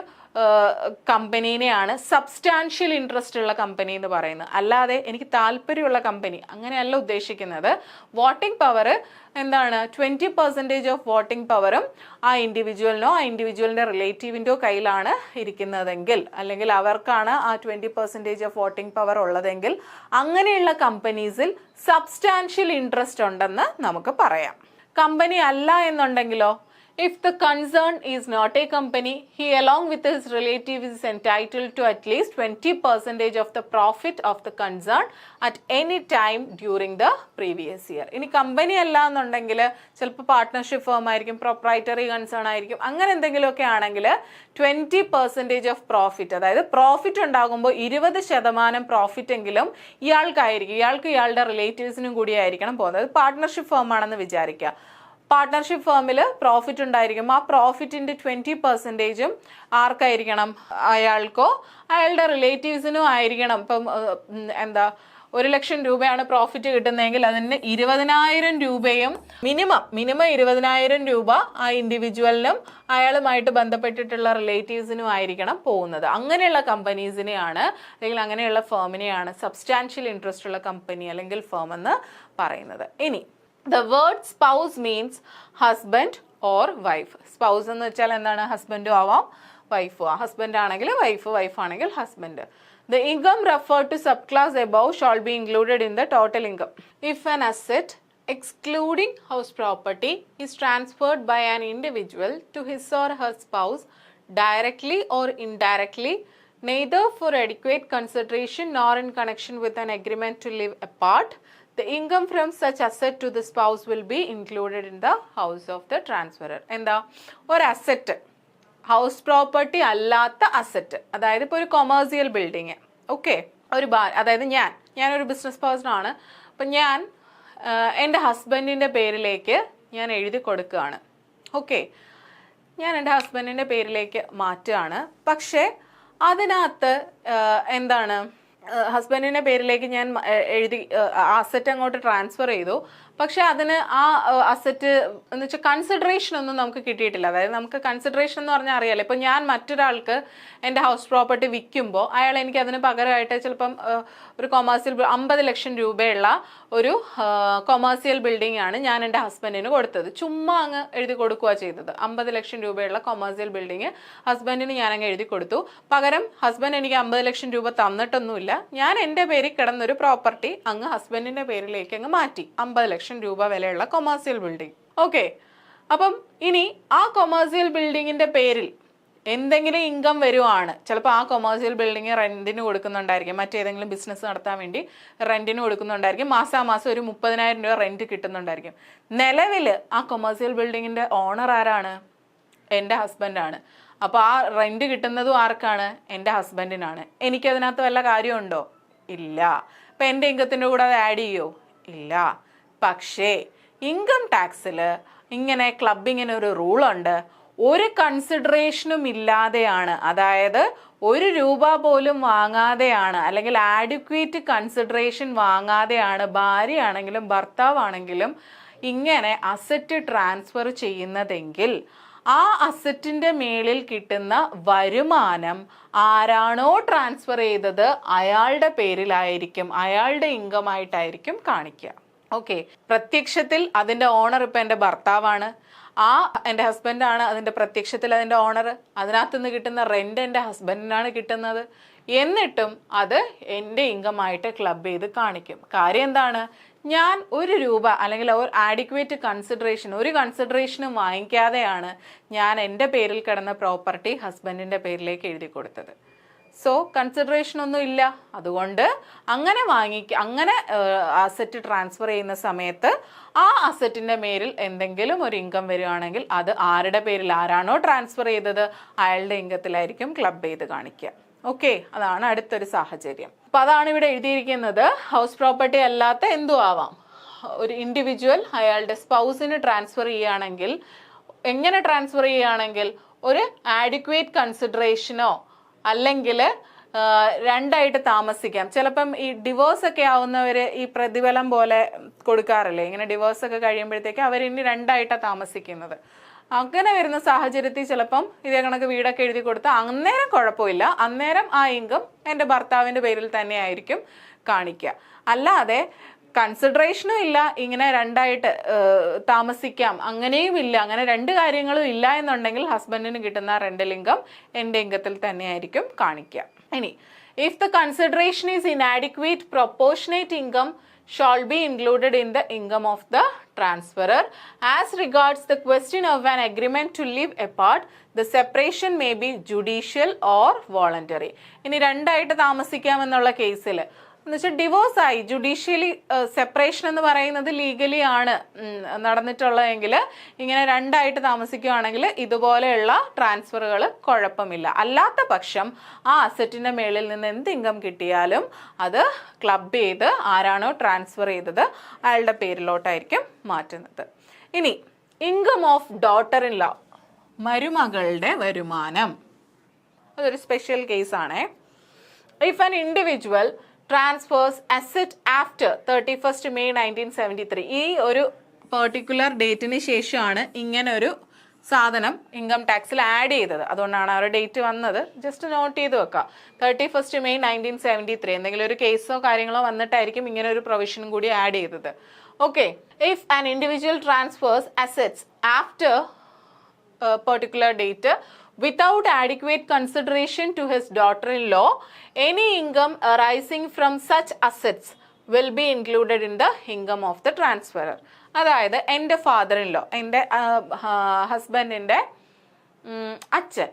കമ്പനീനെയാണ് സബ്സ്റ്റാൻഷ്യൽ ഇൻട്രസ്റ്റ് ഉള്ള കമ്പനി എന്ന് പറയുന്നത്. അല്ലാതെ എനിക്ക് താല്പര്യമുള്ള കമ്പനി അങ്ങനെയല്ല ഉദ്ദേശിക്കുന്നത്. വോട്ടിംഗ് പവർ എന്താണ്, 20% ഓഫ് വോട്ടിംഗ് പവറും ആ ഇൻഡിവിജ്വലിനോ ആ ഇൻഡിവിജ്വലിൻ്റെ റിലേറ്റീവിൻ്റെയോ കയ്യിലാണ് ഇരിക്കുന്നതെങ്കിൽ, അല്ലെങ്കിൽ അവർക്കാണ് ആ 20% ഓഫ് വോട്ടിംഗ് പവർ ഉള്ളതെങ്കിൽ അങ്ങനെയുള്ള കമ്പനീസിൽ സബ്സ്റ്റാൻഷ്യൽ ഇൻട്രസ്റ്റ് ഉണ്ടെന്ന് നമുക്ക് പറയാം. കമ്പനി അല്ല എന്നുണ്ടെങ്കിലോ, If the concern is not a company, he along with his relative is entitled to at least 20% of the profit of the concern at any time during the previous year. ഇനി company അല്ല എന്നുണ്ടെങ്കിൽ ചിലപ്പോൾ partnership firm ആയിരിക്കും, proprietary concern ആയിരിക്കും, അങ്ങനെ എന്തെങ്കിലുമൊക്കെ ആണെങ്കിൽ 20% of profit, അതായത് പ്രോഫിറ്റ് ഉണ്ടാകുമ്പോൾ 20% പ്രോഫിറ്റ് എങ്കിലും ഇയാൾക്കായിരിക്കും, ഇയാളുടെ റിലേറ്റീവ്സിനും കൂടി ആയിരിക്കണം പോകുന്നത്. പാർട്ട്ണർഷിപ്പ് ഫേം ആണെന്ന് വിചാരിക്കുക. പാർട്ട്ണർഷിപ്പ് ഫേമിൽ പ്രോഫിറ്റ് ഉണ്ടായിരിക്കും. ആ പ്രോഫിറ്റിൻ്റെ 20% ആർക്കായിരിക്കണം? അയാൾക്കോ അയാളുടെ റിലേറ്റീവ്സിനും ആയിരിക്കണം. ഇപ്പം 1,00,000 രൂപയാണ് പ്രോഫിറ്റ് കിട്ടുന്നതെങ്കിൽ അതിന് 20,000 രൂപയും മിനിമം 20,000 രൂപ ആ ഇൻഡിവിജ്വലിനും അയാളുമായിട്ട് ബന്ധപ്പെട്ടിട്ടുള്ള റിലേറ്റീവ്സിനും ആയിരിക്കണം പോകുന്നത്. അങ്ങനെയുള്ള കമ്പനീസിനെയാണ് അല്ലെങ്കിൽ അങ്ങനെയുള്ള ഫേമിനെയാണ് സബ്സ്റ്റാൻഷ്യൽ ഇൻട്രസ്റ്റ് ഉള്ള കമ്പനി അല്ലെങ്കിൽ ഫേം എന്ന് പറയുന്നത്. ഇനി the word spouse means husband or wife. Spouse എന്ന് വെച്ചാൽ എന്താണ്? ഹസ്ബൻഡും ആവാം വൈഫും. ഹസ്ബൻഡ് ആണെങ്കിൽ വൈഫ്, വൈഫ് ആണെങ്കിൽ husband. The income referred to subclass above shall be included in the total income. If an asset excluding house property is transferred by an individual to his or her spouse directly or indirectly, neither for adequate consideration nor in connection with an agreement to live apart, the income from such asset to the spouse will be included in the house of the transferor. എന്താ? ഒരു asset, house property അല്ലാത്ത asset, അതായത് ഇപ്പോൾ ഒരു commercial building, okay, അതായത് ഞാനൊരു business person ആണ്. അപ്പം ഞാൻ എൻ്റെ ഹസ്ബൻഡിൻ്റെ പേരിലേക്ക് ഞാൻ എഴുതി കൊടുക്കുകയാണ്. ഓക്കെ, ഞാൻ എൻ്റെ ഹസ്ബൻഡിൻ്റെ പേരിലേക്ക് മാറ്റുകയാണ്. പക്ഷേ അതിനകത്ത് എന്താണ്, ഹസ്ബൻഡിൻ്റെ പേരിലേക്ക് ഞാൻ എഴുതി അസറ്റ് അങ്ങോട്ട് ട്രാൻസ്ഫർ ചെയ്തു. പക്ഷെ അതിന് ആ അസറ്റ് എന്ന് വെച്ചാൽ കൺസിഡറേഷൻ ഒന്നും നമുക്ക് കിട്ടിയിട്ടില്ല. അതായത് നമുക്ക് കൺസിഡറേഷൻ എന്ന് പറഞ്ഞാൽ അറിയാലോ, ഇപ്പം ഞാൻ മറ്റൊരാൾക്ക് എൻ്റെ ഹൗസ് പ്രോപ്പർട്ടി വിൽക്കുമ്പോൾ അയാൾ എനിക്ക് അതിന് പകരമായിട്ട് ചിലപ്പം ഒരു കൊമേഴ്സ്യൽ 50 ലക്ഷം രൂപയുള്ള ഒരു കൊമേഴ്സ്യൽ ബിൽഡിംഗ് ആണ് ഞാൻ എൻ്റെ ഹസ്ബൻഡിന് കൊടുത്തത്. ചുമ്മാ അങ്ങ് എഴുതി കൊടുക്കുക ചെയ്തത്. 50 ലക്ഷം രൂപയുള്ള കൊമേഴ്സ്യൽ ബിൽഡിങ് ഹസ്ബൻഡിന് ഞാനങ്ങ് എഴുതി കൊടുത്തു. പകരം ഹസ്ബൻഡ് എനിക്ക് 50 ലക്ഷം രൂപ തന്നിട്ടൊന്നുമില്ല. ഞാൻ എൻ്റെ പേരിൽ കിടന്നൊരു പ്രോപ്പർട്ടി അങ്ങ് ഹസ്ബൻഡിൻ്റെ പേരിലേക്ക് അങ്ങ് മാറ്റി. 50 ലക്ഷം രൂപ വിലയുള്ള കൊമേഴ്സ്യൽ ബിൽഡിംഗ്. ഓക്കെ, അപ്പം ഇനി ആ കൊമേഴ്സ്യൽ ബിൽഡിങ്ങിന്റെ പേരിൽ എന്തെങ്കിലും ഇൻകം വരുവാണ്. ചിലപ്പോൾ ആ കൊമേഴ്സ്യൽ ബിൽഡിങ് റെന്റിന് കൊടുക്കുന്നുണ്ടായിരിക്കും, മറ്റേതെങ്കിലും ബിസിനസ് നടത്താൻ വേണ്ടി റെന്റിന് കൊടുക്കുന്നുണ്ടായിരിക്കും. മാസാമാസം ഒരു 30,000 രൂപ റെന്റ് കിട്ടുന്നുണ്ടായിരിക്കും. നിലവിൽ ആ കൊമേഴ്സ്യൽ ബിൽഡിങ്ങിന്റെ ഓണർ ആരാണ്? എൻ്റെ ഹസ്ബൻഡാണ്. അപ്പോൾ ആ റെന്റ് കിട്ടുന്നതും ആർക്കാണ്? എൻ്റെ ഹസ്ബൻഡിനാണ്. എനിക്കതിനകത്ത് വല്ല കാര്യമുണ്ടോ? ഇല്ല. അപ്പം എൻ്റെ ഇൻകത്തിൻ്റെ കൂടെ അത് ആഡ് ചെയ്യോ? ഇല്ല. പക്ഷേ ഇൻകം ടാക്സിൽ ഇങ്ങനെ ക്ലബിങ്ങിന് ഒരു റൂളുണ്ട്. ഒരു കൺസിഡറേഷനും ഇല്ലാതെയാണ്, അതായത് 1 രൂപ പോലും വാങ്ങാതെയാണ്, അല്ലെങ്കിൽ ആഡിക്വേറ്റ് കൺസിഡറേഷൻ വാങ്ങാതെയാണ് ഭാര്യയാണെങ്കിലും ഭർത്താവാണെങ്കിലും ഇങ്ങനെ അസറ്റ് ട്രാൻസ്ഫർ ചെയ്യുന്നതെങ്കിൽ ആ അസറ്റിൻ്റെ മേളിൽ കിട്ടുന്ന വരുമാനം ആരാണോ ട്രാൻസ്ഫർ ചെയ്തത് അയാളുടെ പേരിലായിരിക്കും, അയാളുടെ ഇൻകം ആയിട്ടായിരിക്കും കാണിക്കുക. ഓക്കെ, പ്രത്യക്ഷത്തിൽ അതിൻ്റെ ഓണർ ഇപ്പം എൻ്റെ ഭർത്താവാണ്, എൻ്റെ ഹസ്ബൻഡാണ് അതിൻ്റെ പ്രത്യക്ഷത്തിൽ അതിൻ്റെ ഓണർ. അതിനകത്ത് നിന്ന് കിട്ടുന്ന റെൻ്റ് എൻ്റെ ഹസ്ബൻഡിനാണ് കിട്ടുന്നത്. എന്നിട്ടും അത് എൻ്റെ ഇൻകമായിട്ട് ക്ലബ് ചെയ്ത് കാണിക്കും. കാര്യം എന്താണ്? ഞാൻ 1 രൂപ അല്ലെങ്കിൽ ഒരു ആഡിക്വേറ്റ് കൺസിഡറേഷൻ, ഒരു കൺസിഡറേഷനും വാങ്ങിക്കാതെയാണ് ഞാൻ എൻ്റെ പേരിൽ കിടന്ന പ്രോപ്പർട്ടി ഹസ്ബൻഡിൻ്റെ പേരിലേക്ക് എഴുതി കൊടുത്തത്. സോ കൺസിഡറേഷൻ ഒന്നും ഇല്ല. അതുകൊണ്ട് അങ്ങനെ അങ്ങനെ അസറ്റ് ട്രാൻസ്ഫർ ചെയ്യുന്ന സമയത്ത് ആ അസറ്റിൻ്റെ മേലിൽ എന്തെങ്കിലും ഒരു ഇൻകം വരികയാണെങ്കിൽ അത് ആരുടെ പേരിൽ ആരാണോ ട്രാൻസ്ഫർ ചെയ്തത് അയാളുടെ ഇൻകത്തിലായിരിക്കും ക്ലബ് ചെയ്ത് കാണിക്കുക. ഓക്കെ, അതാണ് അടുത്തൊരു സാഹചര്യം. അപ്പം അതാണ് ഇവിടെ എഴുതിയിരിക്കുന്നത്. ഹൗസ് പ്രോപ്പർട്ടി അല്ലാത്ത എന്തും ആവാം. ഒരു ഇൻഡിവിജ്വൽ അയാളുടെ സ്പൗസിന് ട്രാൻസ്ഫർ ചെയ്യുകയാണെങ്കിൽ, എങ്ങനെ ട്രാൻസ്ഫർ ചെയ്യുകയാണെങ്കിൽ ഒരു ആഡിക്വേറ്റ് കൺസിഡറേഷനോ അല്ലെങ്കിൽ 2ആയിട്ട് താമസിക്കാം. ചിലപ്പം ഈ ഡിവോഴ്സ് ഒക്കെ ആവുന്നവർ ഈ പ്രതിഫലം പോലെ കൊടുക്കാറില്ലേ, ഇങ്ങനെ ഡിവോഴ്സ് ഒക്കെ കഴിയുമ്പോഴത്തേക്ക് അവരിനി 2ആയിട്ടാണ് താമസിക്കുന്നത്. അങ്ങനെ വരുന്ന സാഹചര്യത്തിൽ ചിലപ്പം ഇതേ കണക്ക് വീടൊക്കെ എഴുതി കൊടുത്താൽ അന്നേരം കുഴപ്പമില്ല, അന്നേരം ആ ഇൻകം എൻ്റെ ഭർത്താവിൻ്റെ പേരിൽ തന്നെ ആയിരിക്കും കാണിക്കുക. അല്ലാതെ കൺസിഡറേഷനും ഇല്ല, ഇങ്ങനെ 2ആയിട്ട് താമസിക്കാം അങ്ങനെയും ഇല്ല, അങ്ങനെ 2 കാര്യങ്ങളും ഇല്ല എന്നുണ്ടെങ്കിൽ ഹസ്ബൻഡിന് കിട്ടുന്ന റെന്റൽ ഇൻകം എൻ്റെ ഇൻകത്തിൽ തന്നെയായിരിക്കും കാണിക്കുക. ഇനി if the consideration is inadequate proportionate income shall be included in the income of the transferor. As regards the question of an agreement to live apart, the separation may be judicial or voluntary. ഇനി രണ്ടായിട്ട് താമസിക്കാമെന്നുള്ള കേസിൽ എന്ന് വെച്ചാൽ divorce ആയി, judicially separation എന്ന് പറയുന്നത് legally ആണ് നടന്നിട്ടുള്ളതെങ്കിൽ ഇങ്ങനെ രണ്ടായിട്ട് താമസിക്കുകയാണെങ്കിൽ ഇതുപോലെയുള്ള ട്രാൻസ്ഫറുകൾ കുഴപ്പമില്ല. അല്ലാത്ത പക്ഷം ആ അസറ്റിൻ്റെ മേളിൽ നിന്ന് എന്ത് ഇൻകം കിട്ടിയാലും അത് ക്ലബ് ചെയ്ത് ആരാണോ ട്രാൻസ്ഫർ ചെയ്തത് അയാളുടെ പേരിലോട്ടായിരിക്കും മാറ്റുന്നത്. ഇനി income of daughter in law, മരുമകളുടെ വരുമാനം, അതൊരു സ്പെഷ്യൽ കേസാണേ. If an individual transfers asset after 31st May 1973, ഈ ഒരു പെർട്ടിക്കുലർ ഡേറ്റിന് ശേഷമാണ് ഇങ്ങനെ ഒരു സാധനം ഇൻകം ടാക്സിൽ ആഡ് ചെയ്തത്. അതുകൊണ്ടാണ് ആ ഒരു ഡേറ്റ് വന്നത്. ജസ്റ്റ് നോട്ട് ചെയ്ത് വെക്കുക. 31st May 1973 എന്തെങ്കിലും ഒരു കേസോ കാര്യങ്ങളോ വന്നിട്ടായിരിക്കും ഇങ്ങനെ ഒരു പ്രൊവിഷനും കൂടി ആഡ് ചെയ്തത്. Okay, if an individual transfers assets after particular date without adequate consideration to his daughter-in-law, any income arising from such assets will be included in the income of the transferor. അതായത് എൻ്റെ father-in-law, എൻ്റെ ഹസ്ബൻഡിൻ്റെ അച്ഛൻ,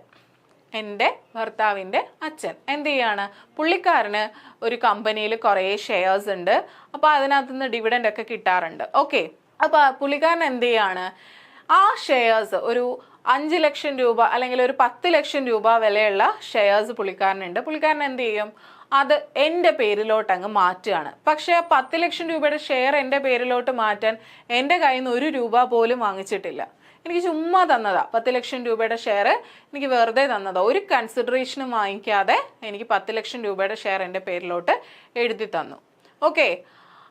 എൻ്റെ ഭർത്താവിൻ്റെ അച്ഛൻ എന്ത് ചെയ്യാണ്, പുള്ളിക്കാരന് ഒരു കമ്പനിയിൽ കുറേ ഷെയർസ് ഉണ്ട്. അപ്പോൾ അതിനകത്തുനിന്ന് ഡിവിഡൻഡ് ഒക്കെ കിട്ടാറുണ്ട്. ഓക്കെ, അപ്പോൾ പുള്ളിക്കാരൻ എന്ത് ചെയ്യാണ്, ആ ഷെയർസ് ഒരു 5 ലക്ഷം രൂപ അല്ലെങ്കിൽ ഒരു 10 ലക്ഷം രൂപ വിലയുള്ള ഷെയർസ് പുള്ളിക്കാരനുണ്ട്. പുള്ളിക്കാരൻ എന്ത് ചെയ്യും, അത് എൻ്റെ പേരിലോട്ട് അങ്ങ് മാറ്റുകയാണ്. പക്ഷേ ആ 10 ലക്ഷം രൂപയുടെ ഷെയർ എൻ്റെ പേരിലോട്ട് മാറ്റാൻ എൻ്റെ കയ്യിൽ നിന്ന് 1 രൂപ പോലും വാങ്ങിച്ചിട്ടില്ല. എനിക്ക് ചുമ്മാ തന്നതാ 10 ലക്ഷം രൂപയുടെ ഷെയർ, എനിക്ക് വെറുതെ തന്നതാ. ഒരു കൺസിഡറേഷനും വാങ്ങിക്കാതെ എനിക്ക് 10 ലക്ഷം രൂപയുടെ ഷെയർ എൻ്റെ പേരിലോട്ട് എഴുതി തന്നു. ഓക്കെ,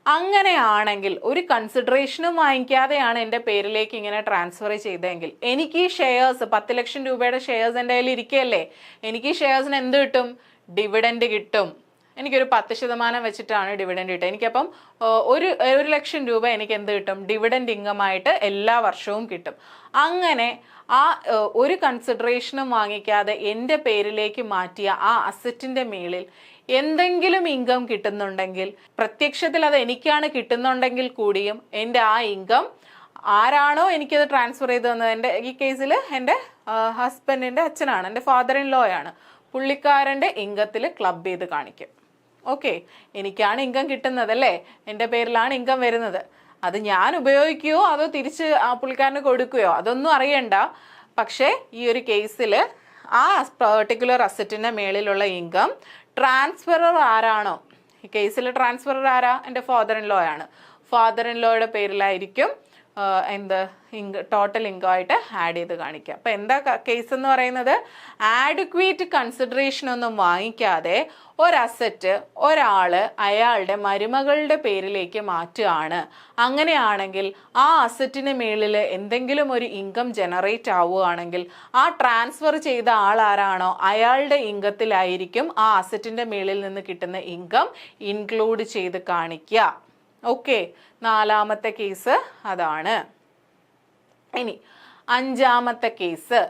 അങ്ങനെയാണെങ്കിൽ ഒരു കൺസിഡറേഷനും വാങ്ങിക്കാതെയാണ് എൻ്റെ പേരിലേക്ക് ഇങ്ങനെ ട്രാൻസ്ഫർ ചെയ്തതെങ്കിൽ എനിക്ക് ഈ ഷെയർസ് 10 ലക്ഷം രൂപയുടെ ഷെയർസ് എൻ്റെ കയ്യിൽ ഇരിക്കുകയല്ലേ, എനിക്ക് ഈ ഷെയർസിന് എന്ത് കിട്ടും, ഡിവിഡൻഡ് കിട്ടും. എനിക്കൊരു 10% വെച്ചിട്ടാണ് ഡിവിഡൻഡ് കിട്ടുക. എനിക്കപ്പം 1 ലക്ഷം രൂപ എനിക്ക് എന്ത് കിട്ടും, ഡിവിഡൻഡ് ഇൻകം ആയിട്ട് എല്ലാ വർഷവും കിട്ടും. അങ്ങനെ ആ ഒരു കൺസിഡറേഷനും വാങ്ങിക്കാതെ എൻ്റെ പേരിലേക്ക് മാറ്റിയ ആ അസറ്റിൻ്റെ മേളിൽ എന്തെങ്കിലും ഇൻകം കിട്ടുന്നുണ്ടെങ്കിൽ, പ്രത്യക്ഷത്തിൽ അത് എനിക്കാണ് കിട്ടുന്നുണ്ടെങ്കിൽ കൂടിയും എൻ്റെ ആ ഇൻകം ആരാണോ എനിക്കത് ട്രാൻസ്ഫർ ചെയ്ത് തന്നത്, എൻ്റെ ഈ കേസിൽ എൻ്റെ ഹസ്ബൻഡിൻ്റെ അച്ഛനാണ്, എൻ്റെ ഫാദർ-ഇൻ-ലോ ആണ്, പുള്ളിക്കാരൻ്റെ ഇൻകത്തിൽ ക്ലബ് ചെയ്ത് കാണിക്കും. ഓക്കെ, എനിക്കാണ് ഇൻകം കിട്ടുന്നതല്ലേ, എൻ്റെ പേരിലാണ് ഇൻകം വരുന്നത്. അത് ഞാൻ ഉപയോഗിക്കുകയോ അതോ തിരിച്ച് ആ പുള്ളിക്കാരന് കൊടുക്കുകയോ അതൊന്നും അറിയണ്ട. പക്ഷേ ഈ ഒരു കേസിൽ ആ പെർട്ടിക്കുലർ അസറ്റിൻ്റെ മേളിലുള്ള ഇൻകം ട്രാൻസ്ഫറർ ആരാണോ, ഈ കേസിൽ ട്രാൻസ്ഫറർ ആരാ, എൻ്റെ ഫാദർ-ഇൻ-ലോ ആണ്. ഫാദർ-ഇൻ-ലോയുടെ പേരിലായിരിക്കും ടോട്ടൽ ഇൻകം ആയിട്ട് ആഡ് ചെയ്ത് കാണിക്കുക. അപ്പം എന്താ കേസ് എന്ന് പറയുന്നത്, ആഡ്ക്വേറ്റ് കൺസിഡറേഷൻ ഒന്നും വാങ്ങിക്കാതെ ഒരസറ്റ് ഒരാൾ അയാളുടെ മരുമകളുടെ പേരിലേക്ക് മാറ്റുകയാണ്. അങ്ങനെയാണെങ്കിൽ ആ അസറ്റിന് മേളിൽ എന്തെങ്കിലും ഒരു ഇൻകം ജനറേറ്റ് ആവുകയാണെങ്കിൽ ആ ട്രാൻസ്ഫർ ചെയ്ത ആൾ ആരാണോ അയാളുടെ ഇൻകത്തിലായിരിക്കും ആ അസറ്റിൻ്റെ മേളിൽ നിന്ന് കിട്ടുന്ന ഇൻകം ഇൻക്ലൂഡ് ചെയ്ത് കാണിക്കുക. ഓക്കെ, 4ാമത്തെ കേസ് അതാണ്. ഇനി 5ാമത്തെ case,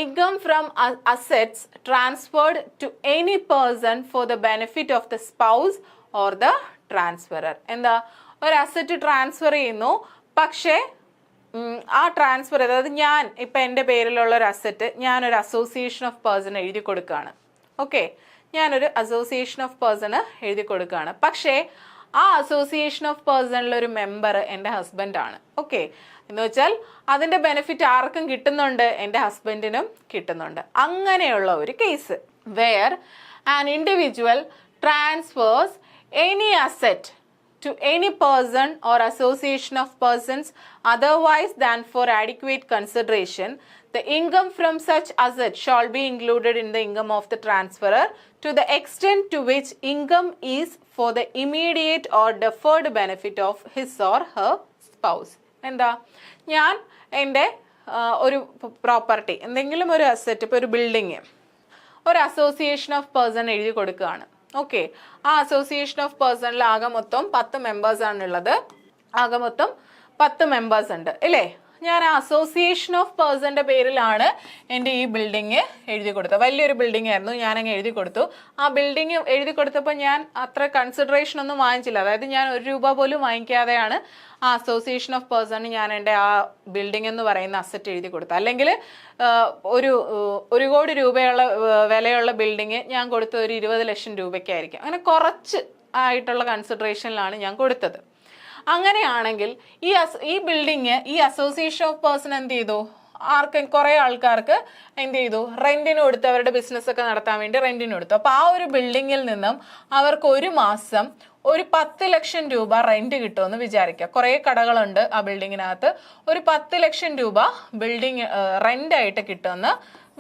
income from assets transferred to any person for the benefit of the spouse or the transferor. എന്താ, ഒരു അസറ്റ് ട്രാൻസ്ഫർ ചെയ്യുന്നു, പക്ഷേ ആ ട്രാൻസ്ഫർ, അതായത് ഞാൻ ഇപ്പം എൻ്റെ പേരിലുള്ള ഒരു അസറ്റ് ഞാനൊരു അസോസിയേഷൻ ഓഫ് പേഴ്സൺ എഴുതി കൊടുക്കുകയാണ്. ഓക്കെ, ഞാനൊരു അസോസിയേഷൻ ഓഫ് പേഴ്സണ് എഴുതി കൊടുക്കുകയാണ്. പക്ഷേ ആ അസോസിയേഷൻ ഓഫ് പേഴ്സണിലൊരു മെമ്പർ എൻ്റെ ഹസ്ബൻഡാണ്. ഓക്കെ, എന്ന് വെച്ചാൽ അതിൻ്റെ ബെനിഫിറ്റ് ആർക്കും കിട്ടുന്നുണ്ട്, എൻ്റെ ഹസ്ബൻഡിനും കിട്ടുന്നുണ്ട്. അങ്ങനെയുള്ള ഒരു case, where an individual transfers any asset to any person or association of persons otherwise than for adequate consideration, the income from such asset shall be included in the income of the transferor to the extent to which income is for the immediate or deferred benefit of his or her spouse. എന്താ, ഞാൻ എൻ്റെ ഒരു property, എന്തെങ്കിലും ഒരു asset, ഇപ്പോൾ ഒരു building, ഒരു association of person എഴുതി കൊടുക്കുകയാണ്. ഓക്കെ, ആ അസോസിയേഷൻ ഓഫ് പേഴ്സണിൽ ആകെ മൊത്തം 10 മെമ്പേഴ്സാണുള്ളത്. ആകെ മൊത്തം 10 മെമ്പേഴ്സ് ഉണ്ട് അല്ലേ. ഞാൻ അസോസിയേഷൻ ഓഫ് പേഴ്സന്റെ പേരിലാണ് എൻ്റെ ഈ ബിൽഡിങ് എഴുതി കൊടുത്തത്. വലിയൊരു ബിൽഡിംഗ് ആയിരുന്നു, ഞാനങ്ങ് എഴുതി കൊടുത്തു. ആ ബിൽഡിംഗ് എഴുതി കൊടുത്തപ്പോൾ ഞാൻ അത്ര കൺസിഡറേഷൻ ഒന്നും വാങ്ങിച്ചില്ല. അതായത് ഞാൻ 1 രൂപ പോലും വാങ്ങിക്കാതെയാണ് ആ അസോസിയേഷൻ ഓഫ് പേഴ്സണ് ഞാൻ എൻ്റെ ആ ബിൽഡിംഗ് എന്ന് പറയുന്ന അസറ്റ് എഴുതി കൊടുത്തത്. അല്ലെങ്കിൽ ഒരു കോടി രൂപയുള്ള വിലയുള്ള ബിൽഡിങ് ഞാൻ കൊടുത്തത് ഒരു 20 ലക്ഷം രൂപയ്ക്കായിരിക്കും. അങ്ങനെ കുറച്ച് ആയിട്ടുള്ള കൺസിഡറേഷനിലാണ് ഞാൻ കൊടുത്തത്. അങ്ങനെയാണെങ്കിൽ ഈ ബിൽഡിങ് ഈ അസോസിയേഷൻ ഓഫ് പേഴ്സൺ എന്ത് ചെയ്തു, കുറേ ആൾക്കാർക്ക് എന്ത് ചെയ്തു, റെന്റിന് കൊടുത്തു. അവരുടെ ബിസിനസ് ഒക്കെ നടത്താൻ വേണ്ടി റെന്റിന് കൊടുത്തു. അപ്പോൾ ആ ഒരു ബിൽഡിങ്ങിൽ നിന്നും അവർക്ക് ഒരു മാസം ഒരു 10 ലക്ഷം രൂപ റെന്റ് കിട്ടുമെന്ന് വിചാരിക്കുക. കുറേ കടകളുണ്ട് ആ ബിൽഡിങ്ങിനകത്ത്. ഒരു 10 ലക്ഷം രൂപ ബിൽഡിങ് റെന്റായിട്ട് കിട്ടുമെന്ന്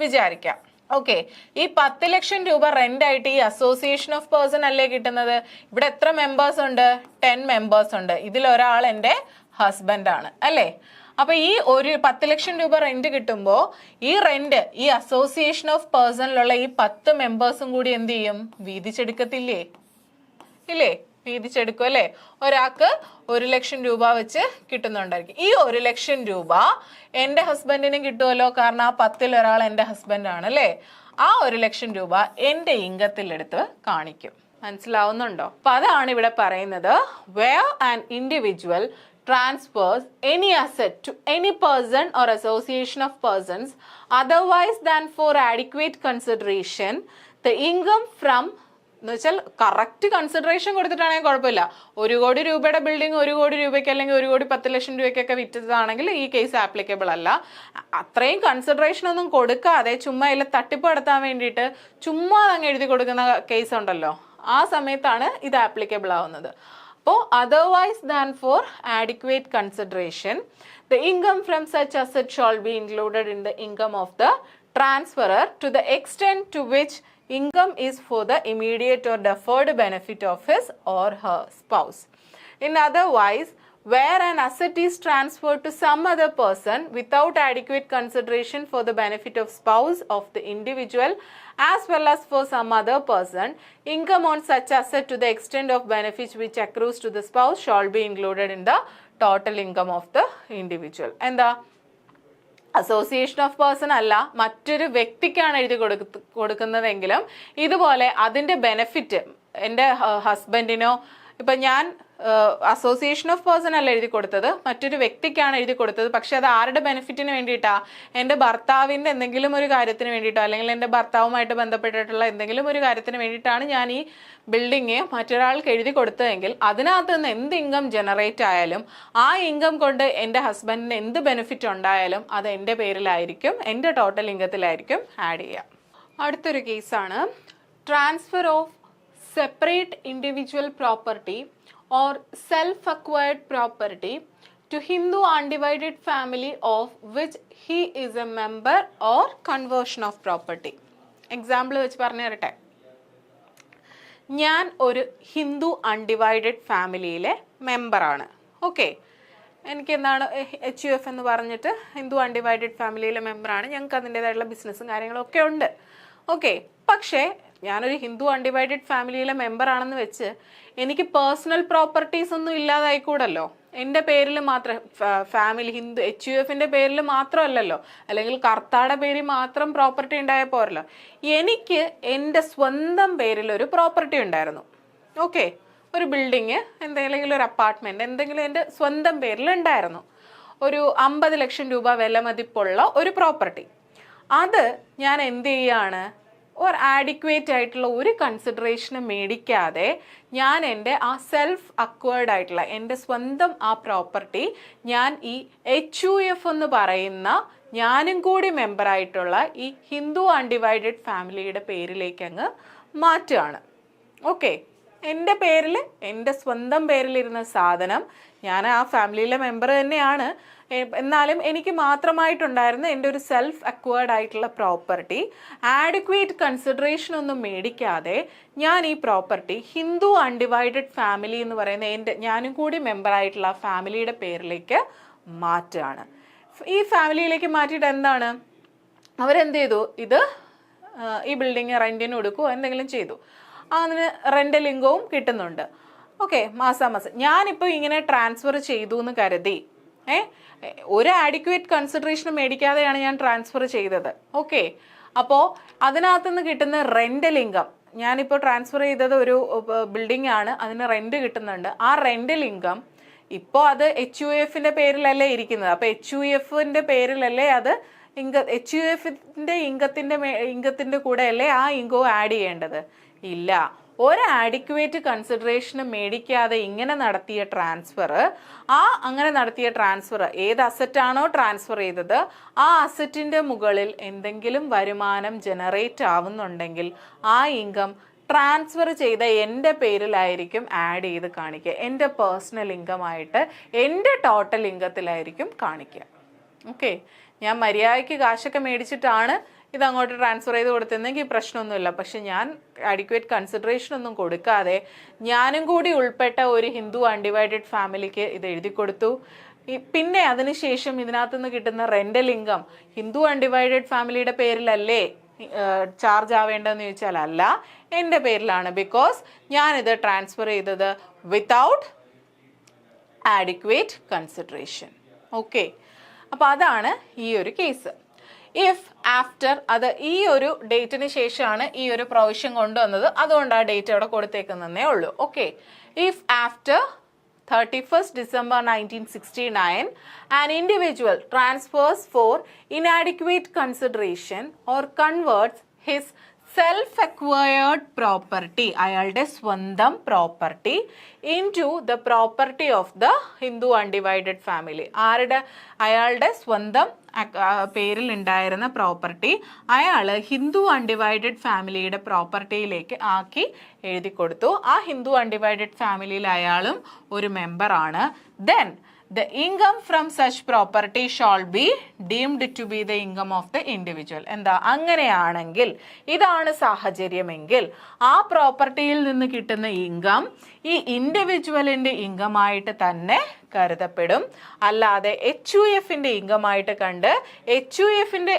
വിചാരിക്കാം. ഓക്കെ, ഈ 10 ലക്ഷം രൂപ റെന്റ് ആയിട്ട് ഈ അസോസിയേഷൻ ഓഫ് പേഴ്സൺ അല്ലേ കിട്ടുന്നത്. ഇവിടെ എത്ര മെമ്പേഴ്സ് ഉണ്ട്? 10 മെമ്പേഴ്സ് ഉണ്ട്. ഇതിലൊരാൾ എൻ്റെ ഹസ്ബൻഡാണ് അല്ലേ. അപ്പൊ ഈ ഒരു 10 ലക്ഷം രൂപ റെന്റ് കിട്ടുമ്പോൾ ഈ റെന്റ് ഈ അസോസിയേഷൻ ഓഫ് പേഴ്സണിലുള്ള ഈ 10 മെമ്പേഴ്സും കൂടി എന്ത് ചെയ്യും? വീതിച്ചെടുക്കത്തില്ലേ? ഇല്ലേ? വീതിച്ചെടുക്കും അല്ലേ. ഒരാൾക്ക് 1 ലക്ഷം രൂപ വെച്ച് കിട്ടുന്നുണ്ടായിരിക്കും. ഈ 1 ലക്ഷം രൂപ എൻ്റെ ഹസ്ബൻഡിനും കിട്ടുമല്ലോ, കാരണം ആ 10ൽ ഒരാൾ എൻ്റെ ഹസ്ബൻഡാണ് അല്ലേ. ആ 1 ലക്ഷം രൂപ എൻ്റെ ഇൻകത്തിലെടുത്ത് കാണിക്കും. മനസ്സിലാവുന്നുണ്ടോ? അപ്പൊ അതാണ് ഇവിടെ പറയുന്നത്. where an individual transfers any asset to any person or association of persons otherwise than for adequate consideration, the income from എന്ന് വെച്ചാൽ കറക്റ്റ് കൺസിഡറേഷൻ കൊടുത്തിട്ടാണെങ്കിൽ കുഴപ്പമില്ല. 1 കോടി രൂപയുടെ ബിൽഡിംഗ് 1 കോടി രൂപയ്ക്ക് അല്ലെങ്കിൽ 1 കോടി 10 ലക്ഷം രൂപയ്ക്കൊക്കെ വിറ്റതാണെങ്കിൽ ഈ കേസ് ആപ്ലിക്കബിൾ അല്ല. അത്രയും കൺസിഡറേഷൻ ഒന്നും കൊടുക്കാതെ ചുമ്മാ ഇല്ല തട്ടിപ്പ് നടത്താൻ വേണ്ടിയിട്ട് ചുമ്മാ അങ്ങ് എഴുതി കൊടുക്കുന്ന കേസ് ഉണ്ടല്ലോ, ആ സമയത്താണ് ഇത് ആപ്ലിക്കബിൾ ആവുന്നത്. അപ്പോൾ otherwise than for adequate consideration, the income from such asset shall be included in the income of the transferor to the extent to which income is for the immediate or deferred benefit of his or her spouse. In otherwise, where an asset is transferred to some other person without adequate consideration for the benefit of spouse of the individual as well as for some other person, income on such asset to the extent of benefits which accrues to the spouse shall be included in the total income of the individual. എന്താ? Association of person അല്ല, മറ്റൊരു വ്യക്തിക്കാണ് എഴുതി കൊടുക്കുന്നതെങ്കിലും ഇതുപോലെ അതിൻ്റെ benefit എൻ്റെ ഹസ്ബൻഡിനോ, ഇപ്പം ഞാൻ association of person അല്ല എഴുതി കൊടുത്തത്, മറ്റൊരു വ്യക്തിക്കാണ് എഴുതി കൊടുത്തത്. പക്ഷെ അത് ആരുടെ ബെനിഫിറ്റിന് വേണ്ടിയിട്ടാ? എൻ്റെ ഭർത്താവിൻ്റെ എന്തെങ്കിലും ഒരു കാര്യത്തിന് വേണ്ടിയിട്ടോ അല്ലെങ്കിൽ എൻ്റെ ഭർത്താവുമായിട്ട് ബന്ധപ്പെട്ടിട്ടുള്ള എന്തെങ്കിലും ഒരു കാര്യത്തിന് വേണ്ടിയിട്ടാണ് ഞാൻ ഈ ബിൽഡിങ് മറ്റൊരാൾക്ക് എഴുതി കൊടുത്തതെങ്കിൽ അതിനകത്ത് നിന്ന് എന്ത് ഇൻകം ജനറേറ്റ് ആയാലും ആ ഇൻകം കൊണ്ട് എൻ്റെ ഹസ്ബൻഡിന് എന്ത് ബെനിഫിറ്റ് ഉണ്ടായാലും അത് എൻ്റെ പേരിലായിരിക്കും, എൻ്റെ ടോട്ടൽ ഇൻകത്തിലായിരിക്കും ആഡ് ചെയ്യുക. അടുത്തൊരു കേസാണ് transfer of separate individual property or self-acquired property to Hindu undivided family of which he is a member or conversion of property. Example വെച്ച് പറഞ്ഞു തരട്ടെ. ഞാൻ ഒരു ഹിന്ദു അൺഡിവൈഡഡ് ഫാമിലിയിലെ മെമ്പറാണ്. ഓക്കെ, എനിക്ക് എന്താണ് HUF എന്ന് പറഞ്ഞിട്ട് ഹിന്ദു അൺഡിവൈഡഡ് ഫാമിലിയിലെ മെമ്പറാണ്. ഞങ്ങൾക്ക് അതിൻ്റെതായിട്ടുള്ള ബിസിനസ്സും കാര്യങ്ങളും ഒക്കെ ഉണ്ട്. ഓക്കെ, പക്ഷേ ഞാനൊരു ഹിന്ദു അൺഡിവൈഡഡ് ഫാമിലിയിലെ മെമ്പർ ആണെന്ന് വെച്ച് എനിക്ക് പേഴ്സണൽ പ്രോപ്പർട്ടീസ് ഒന്നും ഇല്ലാതായിക്കൂടല്ലോ. എൻ്റെ പേരിൽ മാത്രം ഫാമിലി ഹിന്ദു HUFൻ്റെ പേരിൽ മാത്രമല്ലല്ലോ, അല്ലെങ്കിൽ കർത്താടെ പേരിൽ മാത്രം പ്രോപ്പർട്ടി ഉണ്ടായാൽ പോരല്ലോ. എനിക്ക് എൻ്റെ സ്വന്തം പേരിൽ ഒരു പ്രോപ്പർട്ടി ഉണ്ടായിരുന്നു. ഓക്കെ, ഒരു ബിൽഡിങ്, എന്തെങ്കിലും ഒരു അപ്പാർട്ട്മെൻറ്റ്, എന്തെങ്കിലും എൻ്റെ സ്വന്തം പേരിൽ ഉണ്ടായിരുന്നു. ഒരു 50 ലക്ഷം രൂപ വില മതിപ്പുള്ള ഒരു പ്രോപ്പർട്ടി. അത് ഞാൻ എന്ത് ചെയ്യാണ്? ഒരു ആഡിക്വേറ്റ് ആയിട്ടുള്ള ഒരു കൺസിഡറേഷനും മേടിക്കാതെ ഞാൻ എൻ്റെ ആ സെൽഫ് അക്വേർഡ് ആയിട്ടുള്ള എൻ്റെ സ്വന്തം ആ പ്രോപ്പർട്ടി ഞാൻ ഈ HUF എന്ന് പറയുന്ന ഞാനും കൂടി മെമ്പറായിട്ടുള്ള ഈ ഹിന്ദു അൺഡിവൈഡഡ് ഫാമിലിയുടെ പേരിലേക്ക് അങ്ങ് മാറ്റുകയാണ്. ഓക്കെ, എൻ്റെ പേരിൽ എൻ്റെ സ്വന്തം പേരിലിരുന്ന സാധനം, ഞാൻ ആ ഫാമിലിയിലെ മെമ്പർ തന്നെയാണ്, എന്നാലും എനിക്ക് മാത്രമായിട്ടുണ്ടായിരുന്ന എൻ്റെ ഒരു സെൽഫ് അക്വേർഡ് ആയിട്ടുള്ള പ്രോപ്പർട്ടി ആഡിക്വേറ്റ് കൺസിഡറേഷൻ ഒന്നും മേടിക്കാതെ ഞാൻ ഈ പ്രോപ്പർട്ടി ഹിന്ദു അൺഡിവൈഡഡ് ഫാമിലി എന്ന് പറയുന്ന ഞാനും കൂടി മെമ്പറായിട്ടുള്ള ആ ഫാമിലിയുടെ പേരിലേക്ക് മാറ്റുകയാണ്. ഈ ഫാമിലിയിലേക്ക് മാറ്റിയിട്ട് എന്താണ് അവരെന്ത് ചെയ്തു? ഈ ബിൽഡിങ് റെൻറ്റിന് കൊടുക്കുകയോ എന്തെങ്കിലും ചെയ്തു. അതിന് റെൻ്റൽ ഇൻകവും കിട്ടുന്നുണ്ട്. ഓക്കെ, മാസാമാസം ഞാനിപ്പോൾ ഇങ്ങനെ ട്രാൻസ്ഫർ ചെയ്തു എന്ന് കരുതി ഒരു ആഡിക്വേറ്റ് കൺസിഡറേഷൻ മേടിക്കാതെയാണ് ഞാൻ ട്രാൻസ്ഫർ ചെയ്തത്. ഓക്കെ, അപ്പോൾ അതിനകത്ത് നിന്ന് കിട്ടുന്ന റെൻ്റൽ ഇൻകം, ഞാനിപ്പോൾ ട്രാൻസ്ഫർ ചെയ്തത് ഒരു ബിൽഡിംഗ് ആണ്, അതിന് റെൻറ്റ് കിട്ടുന്നുണ്ട്. ആ റെൻ്റൽ ഇൻകം ഇപ്പോൾ അത് HUF-ന്റെ പേരിലല്ലേ ഇരിക്കുന്നത്, അപ്പോൾ HUF-ന്റെ പേരിലല്ലേ അത് HUF-ന്റെ ഇൻകത്തിൻ്റെ കൂടെ അല്ലേ ആ ഇൻകവും ആഡ് ചെയ്യേണ്ടത്? ഇല്ല. ഒരു ആഡിക്വേറ്റ് കൺസിഡറേഷൻ മേടിക്കാതെ ഇങ്ങനെ നടത്തിയ ട്രാൻസ്ഫർ, അങ്ങനെ നടത്തിയ ട്രാൻസ്ഫർ ഏത് അസറ്റാണോ ട്രാൻസ്ഫർ ചെയ്തത് ആ അസറ്റിൻ്റെ മുകളിൽ എന്തെങ്കിലും വരുമാനം ജനറേറ്റ് ആവുന്നുണ്ടെങ്കിൽ ആ ഇൻകം ട്രാൻസ്ഫർ ചെയ്ത എൻ്റെ പേരിലായിരിക്കും ആഡ് ചെയ്ത് കാണിക്കുക. എൻ്റെ പേഴ്സണൽ ഇൻകമായിട്ട് എൻ്റെ ടോട്ടൽ ഇൻകത്തിലായിരിക്കും കാണിക്കുക. ഓക്കെ, ഞാൻ മര്യാദയ്ക്ക് കാശൊക്കെ മേടിച്ചിട്ടാണ് ഇതങ്ങോട്ട് ട്രാൻസ്ഫർ ചെയ്ത് കൊടുത്തിരുന്നെങ്കിൽ പ്രശ്നമൊന്നുമില്ല. പക്ഷെ ഞാൻ അഡിക്വേറ്റ് കൺസിഡറേഷൻ ഒന്നും കൊടുക്കാതെ ഞാനും കൂടി ഉൾപ്പെട്ട ഒരു ഹിന്ദു അൺഡിവൈഡഡ് ഫാമിലിക്ക് ഇത് എഴുതി കൊടുത്തു. പിന്നെ അതിനുശേഷം ഇതിനകത്ത് നിന്ന് കിട്ടുന്ന റെൻ്റൽ ഇൻകം ഹിന്ദു അൺഡിവൈഡഡ് ഫാമിലിയുടെ പേരിലല്ലേ ചാർജ് ആവേണ്ടതെന്ന് ചോദിച്ചാൽ അല്ല, എൻ്റെ പേരിലാണ്. ബിക്കോസ് ഞാനിത് ട്രാൻസ്ഫർ ചെയ്തത് വിത്തൗട്ട് ആഡിക്വേറ്റ് കൺസിഡറേഷൻ. ഓക്കെ, അപ്പോൾ അതാണ് ഈ ഒരു കേസ്. ഇഫ് ആഫ്റ്റർ, അത് ഈ ഒരു ഡേറ്റിന് ശേഷമാണ് ഈ ഒരു പ്രൊവിഷൻ കൊണ്ടുവന്നത്, അതുകൊണ്ട് ആ ഡേറ്റ് അവിടെ കൊടുത്തേക്കുന്നതേ ഉള്ളൂ. Okay, if after 31st December 1969 an individual transfers for inadequate consideration or converts his self-acquired property, അയാളുടെ സ്വന്തം property, into the property of the Hindu undivided family. അയാളുടെ സ്വന്തം പേരിൽ ഉണ്ടായിരുന്ന പ്രോപ്പർട്ടി അയാൾ ഹിന്ദു അൺഡിവൈഡഡ് ഫാമിലിയുടെ പ്രോപ്പർട്ടിയിലേക്ക് ആക്കി എഴുതി കൊടുത്തു. ആ ഹിന്ദു അൺഡിവൈഡഡ് ഫാമിലിയിൽ അയാളും ഒരു മെമ്പറാണ്. Then the income from such property shall be deemed to be the income of the individual. എന്താ, അങ്ങനെയാണെങ്കിൽ, ഇതാണ് സാഹചര്യമെങ്കിൽ ആ പ്രോപ്പർട്ടിയിൽ നിന്ന് കിട്ടുന്ന ഇൻകം ഈ ഇൻഡിവിജ്വലിൻ്റെ ഇൻകമായിട്ട് തന്നെ കരുതപ്പെടും. അല്ലാതെ HUF-ന്റെ ഇൻകമായിട്ട് കണ്ട് HUF-ന്റെ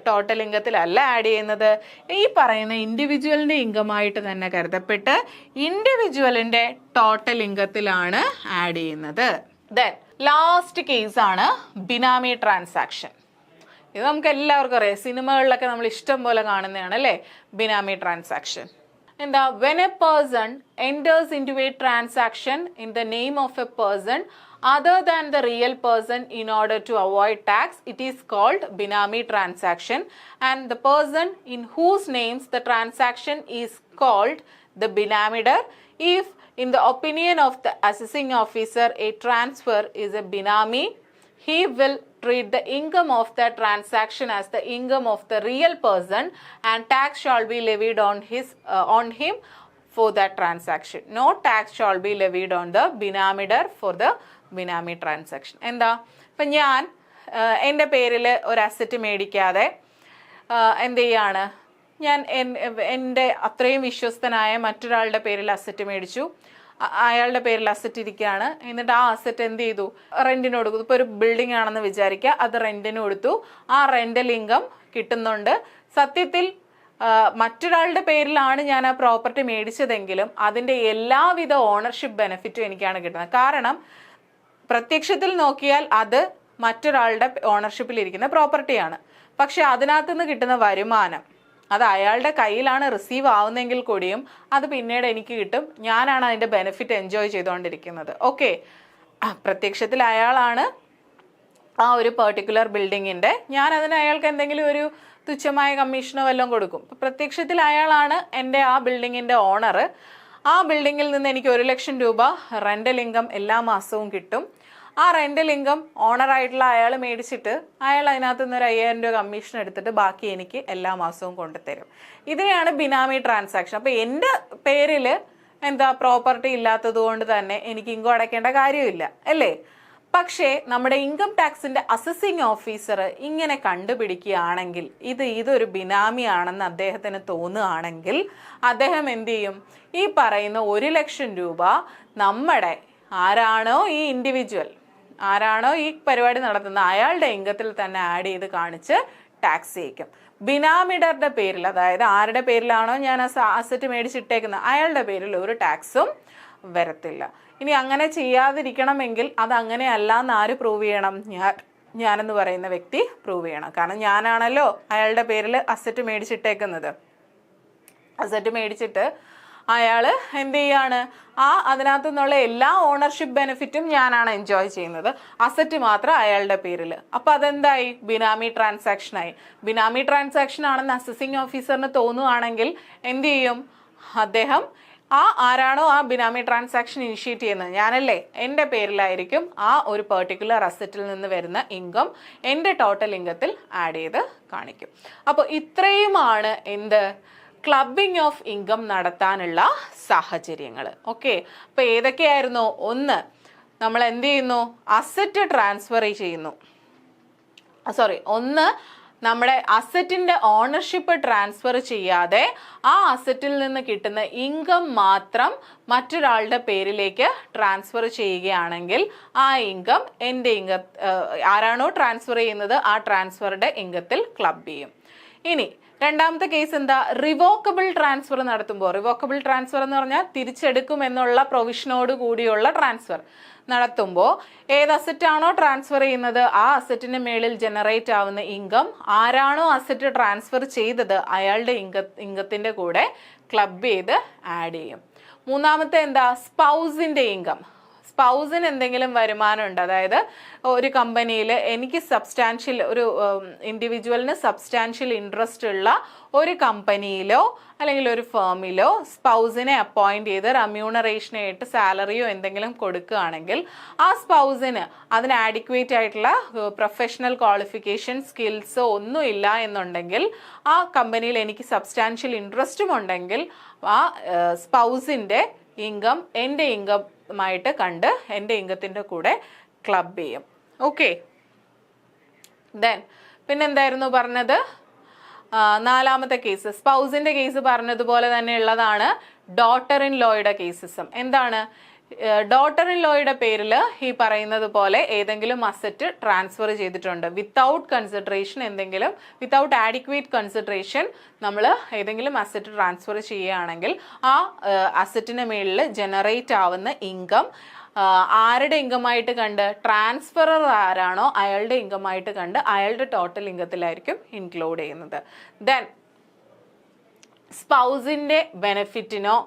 ടോട്ടൽ ഇൻകത്തിലല്ല ആഡ് ചെയ്യുന്നത്, ഈ പറയുന്ന ഇൻഡിവിജ്വലിൻ്റെ ഇൻകമായിട്ട് തന്നെ കരുതപ്പെട്ട് ഇൻഡിവിജ്വലിൻ്റെ ടോട്ടൽ ഇൻകത്തിലാണ് ആഡ് ചെയ്യുന്നത്. ദെൻ ലാസ്റ്റ് കേസാണ് ബിനാമി ട്രാൻസാക്ഷൻ. ഇത് നമുക്ക് എല്ലാവർക്കും അറിയാം, സിനിമകളിലൊക്കെ നമ്മൾ ഇഷ്ടം പോലെ കാണുന്നതാണ് അല്ലേ ബിനാമി ട്രാൻസാക്ഷൻ. എന്താ, when a person enters into a transaction in the name of a person other than the real person in order to avoid tax, it is called binami transaction, and the person in whose names the transaction is called the binamider. If in the opinion of the assessing officer a transfer is a binami, he will treat the income of that transaction as the income of the real person and tax shall be levied on him for that transaction. No tax shall be levied on the binamider for the benami transaction. എന്താ, ഇപ്പം ഞാൻ എൻ്റെ പേരിൽ ഒരു asset മേടിക്കാതെ എന്ത് ചെയ്യാണ്, ഞാൻ എൻ്റെ അത്രയും വിശ്വസ്തനായ മറ്റൊരാളുടെ പേരിൽ അസറ്റ് മേടിച്ചു, അയാളുടെ പേരിൽ അസറ്റ് ഇരിക്കുകയാണ്. എന്നിട്ട് ആ അസറ്റ് എന്ത് ചെയ്തു, റെൻറ്റിന് കൊടുത്തു. ഇപ്പോൾ ഒരു ബിൽഡിംഗ് ആണെന്ന് വിചാരിക്കുക, അത് റെൻറ്റിന് കൊടുത്തു. ആ റെൻ്റൽ ഇൻകം കിട്ടുന്നുണ്ട്. സത്യത്തിൽ മറ്റൊരാളുടെ പേരിലാണ് ഞാൻ ആ പ്രോപ്പർട്ടി മേടിച്ചതെങ്കിലും അതിൻ്റെ എല്ലാവിധ ഓണർഷിപ്പ് ബെനിഫിറ്റും എനിക്കാണ് കിട്ടുന്നത്. കാരണം പ്രത്യക്ഷത്തിൽ നോക്കിയാൽ അത് മറ്റൊരാളുടെ ഓണർഷിപ്പിലിരിക്കുന്ന പ്രോപ്പർട്ടിയാണ്. പക്ഷെ അതിനകത്ത് നിന്ന് കിട്ടുന്ന വരുമാനം അത് അയാളുടെ കയ്യിലാണ് റിസീവ് ആവുന്നെങ്കിൽ കൂടിയും അത് പിന്നീട് എനിക്ക് കിട്ടും. ഞാനാണ് അതിൻ്റെ ബെനിഫിറ്റ് എൻജോയ് ചെയ്തുകൊണ്ടിരിക്കുന്നത്. ഓക്കെ, പ്രത്യക്ഷത്തിൽ അയാളാണ് ആ ഒരു പെർട്ടിക്കുലർ ബിൽഡിങ്ങിൻ്റെ, ഞാൻ അതിന് അയാൾക്ക് എന്തെങ്കിലും ഒരു തുച്ഛമായ കമ്മീഷനോ വല്ലതും കൊടുക്കും. പ്രത്യക്ഷത്തിൽ അയാളാണ് എൻ്റെ ആ ബിൽഡിങ്ങിൻ്റെ ഓണർ. ആ ബിൽഡിങ്ങിൽ നിന്ന് എനിക്ക് 1 ലക്ഷം രൂപ റെൻ്റൽ ഇൻകം എല്ലാ മാസവും കിട്ടും. ആ റെൻ്റൽ ഇൻകം ഓണറായിട്ടുള്ള അയാൾ മേടിച്ചിട്ട് അയാൾ അതിനകത്ത് നിന്ന് 5,000 രൂപ കമ്മീഷൻ എടുത്തിട്ട് ബാക്കി എനിക്ക് എല്ലാ മാസവും കൊണ്ടുതരും. ഇതിനെയാണ് ബിനാമി ട്രാൻസാക്ഷൻ. അപ്പോൾ എൻ്റെ പേരിൽ എന്താ പ്രോപ്പർട്ടി ഇല്ലാത്തത് കൊണ്ട് തന്നെ എനിക്ക് ഇൻകം അടയ്ക്കേണ്ട കാര്യമില്ല അല്ലേ. പക്ഷേ നമ്മുടെ ഇൻകം ടാക്സിൻ്റെ അസസിങ് ഓഫീസർ ഇങ്ങനെ കണ്ടുപിടിക്കുകയാണെങ്കിൽ ഇതൊരു ബിനാമി ആണെന്ന് അദ്ദേഹത്തിന് തോന്നുകയാണെങ്കിൽ അദ്ദേഹം എന്ത് ചെയ്യും, ഈ പറയുന്ന 1 ലക്ഷം രൂപ നമ്മുടെ ആരാണോ ഈ ഇൻഡിവിജ്വൽ, ആരാണോ ഈ പരിപാടി നടത്തുന്നത് അയാളുടെ ഇൻകത്തിൽ തന്നെ ആഡ് ചെയ്ത് കാണിച്ച് ടാക്സ് ചെയ്യിക്കും. ബിനാമിഡറുടെ പേരിൽ, അതായത് ആരുടെ പേരിലാണോ ഞാൻ ആ അസറ്റ് മേടിച്ചിട്ടേക്കുന്നത് അയാളുടെ പേരിൽ ഒരു ടാക്സും വരത്തില്ല. ഇനി അങ്ങനെ ചെയ്യാതിരിക്കണമെങ്കിൽ അത് അങ്ങനെയല്ല എന്ന് ആര് പ്രൂവ് ചെയ്യണം? ഞാനെന്ന് പറയുന്ന വ്യക്തി പ്രൂവ് ചെയ്യണം. കാരണം ഞാനാണല്ലോ അയാളുടെ പേരിൽ അസറ്റ് മേടിച്ചിട്ടേക്കുന്നത്. അസറ്റ് മേടിച്ചിട്ട് അയാൾ എന്ത് ചെയ്യാണ്? അതിനകത്തു നിന്നുള്ള എല്ലാ ഓണർഷിപ്പ് ബെനിഫിറ്റും ഞാനാണ് എൻജോയ് ചെയ്യുന്നത്, അസറ്റ് മാത്രം അയാളുടെ പേരിൽ. അപ്പം അതെന്തായി? ബിനാമി ട്രാൻസാക്ഷനായി. ബിനാമി ട്രാൻസാക്ഷൻ ആണെന്ന് അസസിങ് ഓഫീസറിന് തോന്നുവാണെങ്കിൽ എന്ത് ചെയ്യും? അദ്ദേഹം ആരാണോ ആ ബിനാമി ട്രാൻസാക്ഷൻ ഇനിഷ്യേറ്റ് ചെയ്യുന്നത്, ഞാനല്ലേ, എൻ്റെ പേരിലായിരിക്കും ആ ഒരു പെർട്ടിക്കുലർ അസറ്റിൽ നിന്ന് വരുന്ന ഇൻകം എൻ്റെ ടോട്ടൽ ഇൻകത്തിൽ ആഡ് ചെയ്ത് കാണിക്കും. അപ്പോൾ ഇത്രയുമാണ് എന്ത് ക്ലബിംഗ് ഓഫ് ഇൻകം നടത്താനുള്ള സാഹചര്യങ്ങൾ. ഓക്കെ, അപ്പോൾ ഏതൊക്കെയായിരുന്നു? ഒന്ന്, നമ്മൾ എന്ത് ചെയ്യുന്നു? അസറ്റ് ട്രാൻസ്ഫർ ചെയ്യുന്നു. ഒന്ന്, നമ്മുടെ അസറ്റിന്റെ ഓണർഷിപ്പ് ട്രാൻസ്ഫർ ചെയ്യാതെ ആ അസറ്റിൽ നിന്ന് കിട്ടുന്ന ഇൻകം മാത്രം മറ്റൊരാളുടെ പേരിലേക്ക് ട്രാൻസ്ഫർ ചെയ്യുകയാണെങ്കിൽ ആ ഇൻകം എൻ്റെ ആരാണോ ട്രാൻസ്ഫർ ചെയ്യുന്നത് ആ ട്രാൻസ്ഫറുടെ ഇൻകത്തിൽ ക്ലബ് ചെയ്യും. ഇനി രണ്ടാമത്തെ കേസ് എന്താ? റിവോക്കബിൾ ട്രാൻസ്ഫർ നടത്തുമ്പോൾ, റിവോക്കബിൾ ട്രാൻസ്ഫർ എന്ന് പറഞ്ഞാൽ തിരിച്ചെടുക്കും എന്നുള്ള പ്രൊവിഷനോട് കൂടിയുള്ള ട്രാൻസ്ഫർ നടത്തുമ്പോൾ ഏത് അസറ്റാണോ ട്രാൻസ്ഫർ ചെയ്യുന്നത് ആ അസറ്റിന് മേളിൽ ജനറേറ്റ് ആവുന്ന ഇൻകം ആരാണോ അസറ്റ് ട്രാൻസ്ഫർ ചെയ്തത് അയാളുടെ ഇൻകത്തിൻ്റെ കൂടെ ക്ലബ് ചെയ്ത് ആഡ് ചെയ്യും. മൂന്നാമത്തെ എന്താ? സ്പൗസിൻ്റെ ഇൻകം. സ്പൗസിന് എന്തെങ്കിലും വരുമാനം ഉണ്ട്, അതായത് ഒരു കമ്പനിയിൽ എനിക്ക് ഒരു ഇൻഡിവിജ്വലിന് സബ്സ്റ്റാൻഷ്യൽ ഇൻട്രസ്റ്റ് ഉള്ള ഒരു കമ്പനിയിലോ അല്ലെങ്കിൽ ഒരു ഫേമിലോ സ്പൗസിനെ അപ്പോയിന്റ് ചെയ്ത് റെമ്യൂണറേഷനായിട്ട് സാലറിയോ എന്തെങ്കിലും കൊടുക്കുകയാണെങ്കിൽ ആ സ്പൗസിന് അതിന് ആഡിക്വേറ്റ് ആയിട്ടുള്ള പ്രൊഫഷണൽ ക്വാളിഫിക്കേഷൻ സ്കിൽസോ ഒന്നും ഇല്ല എന്നുണ്ടെങ്കിൽ ആ കമ്പനിയിൽ എനിക്ക് സബ്സ്റ്റാൻഷ്യൽ ഇൻട്രസ്റ്റും ഉണ്ടെങ്കിൽ ആ സ്പൗസിൻ്റെ ഇൻകം എൻ്റെ ഇൻകമായിട്ട് കണ്ട് എൻ്റെ ഇൻകത്തിൻ്റെ കൂടെ ക്ലബ് ചെയ്യും. ഓക്കെ, പിന്നെന്തായിരുന്നു പറഞ്ഞത്? നാലാമത്തെ കേസ്, സ്പൗസിൻ്റെ കേസ് പറഞ്ഞതുപോലെ തന്നെ ഉള്ളതാണ് ഡോട്ടർ ഇൻ ലോയുടെ കേസസും. എന്താണ്? ഡോട്ടർ ഇൻ ലോയുടെ പേരിൽ ഈ പറയുന്നത് പോലെ ഏതെങ്കിലും അസറ്റ് ട്രാൻസ്ഫർ ചെയ്തിട്ടുണ്ട് without consideration, without adequate consideration നമ്മൾ ഏതെങ്കിലും അസറ്റ് ട്രാൻസ്ഫർ ചെയ്യുകയാണെങ്കിൽ ആ അസറ്റിന് മേളിൽ ജനറേറ്റ് ആവുന്ന ഇൻകം ആരുടെ ഇൻകമായിട്ട് കണ്ട്? ട്രാൻസ്ഫറർ ആരാണോ അയാളുടെ ഇൻകമായിട്ട് കണ്ട് അയാളുടെ ടോട്ടൽ ഇൻകത്തിലായിരിക്കും ഇൻക്ലൂഡ് ചെയ്യുന്നത്. ദെൻ സ്പൗസിൻ്റെ ബെനിഫിറ്റിനോ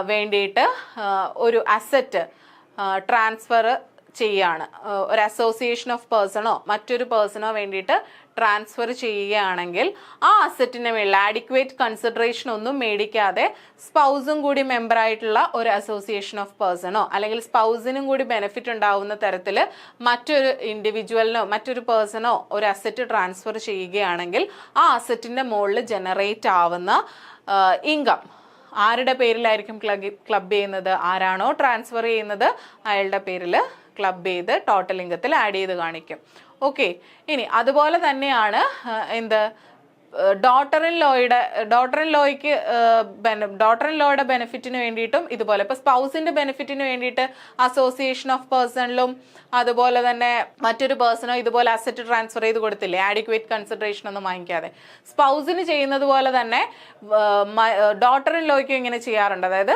വേണ്ടിയിട്ട് ഒരു അസറ്റ് ട്രാൻസ്ഫർ ചെയ്യാണ്, ഒരു അസോസിയേഷൻ ഓഫ് പേഴ്സണോ മറ്റൊരു പേഴ്സണോ വേണ്ടിയിട്ട് ട്രാൻസ്ഫർ ചെയ്യുകയാണെങ്കിൽ ആ അസറ്റിന് മേളിൽ ആഡിക്വേറ്റ് കൺസിഡറേഷൻ ഒന്നും മേടിക്കാതെ സ്പൗസും കൂടി മെമ്പറായിട്ടുള്ള ഒരു അസോസിയേഷൻ ഓഫ് പേഴ്സണോ അല്ലെങ്കിൽ സ്പൗസിനും കൂടി ബെനിഫിറ്റ് ഉണ്ടാവുന്ന തരത്തിൽ മറ്റൊരു ഇൻഡിവിജ്വലിനോ മറ്റൊരു പേഴ്സണോ ഒരു അസറ്റ് ട്രാൻസ്ഫർ ചെയ്യുകയാണെങ്കിൽ ആ അസറ്റിൻ്റെ മുകളിൽ ജനറേറ്റ് ആവുന്ന ഇൻകം ആരുടെ പേരിലായിരിക്കും ക്ലബ് ചെയ്യുന്നത്? ആരാണോ ട്രാൻസ്ഫർ ചെയ്യുന്നത് അയാളുടെ പേരിൽ ക്ലബ് ചെയ്ത് ടോട്ടൽ ഇൻകത്തിൽ ആഡ് ചെയ്ത് കാണിക്കും. ഓക്കെ, ഇനി അതുപോലെ തന്നെയാണ് എന്ത്? ഡോട്ടർ ഇൻ ലോയുടെ ബെനിഫിറ്റിന് വേണ്ടിയിട്ടും ഇതുപോലെ ഇപ്പോൾ സ്പൗസിന്റെ ബെനിഫിറ്റിന് വേണ്ടിയിട്ട് അസോസിയേഷൻ ഓഫ് പേഴ്സണിലും അതുപോലെ തന്നെ മറ്റൊരു പേഴ്സണോ ഇതുപോലെ അസറ്റ് ട്രാൻസ്ഫർ ചെയ്ത് കൊടുത്തില്ലേ ആഡിക്വേറ്റ് കൺസിഡറേഷൻ ഒന്നും വാങ്ങിക്കാതെ. സ്പൗസിന് ചെയ്യുന്നത് പോലെ തന്നെ ഡോട്ടർ ഇൻ ലോയ്ക്കും ഇങ്ങനെ ചെയ്യാറുണ്ട്. അതായത്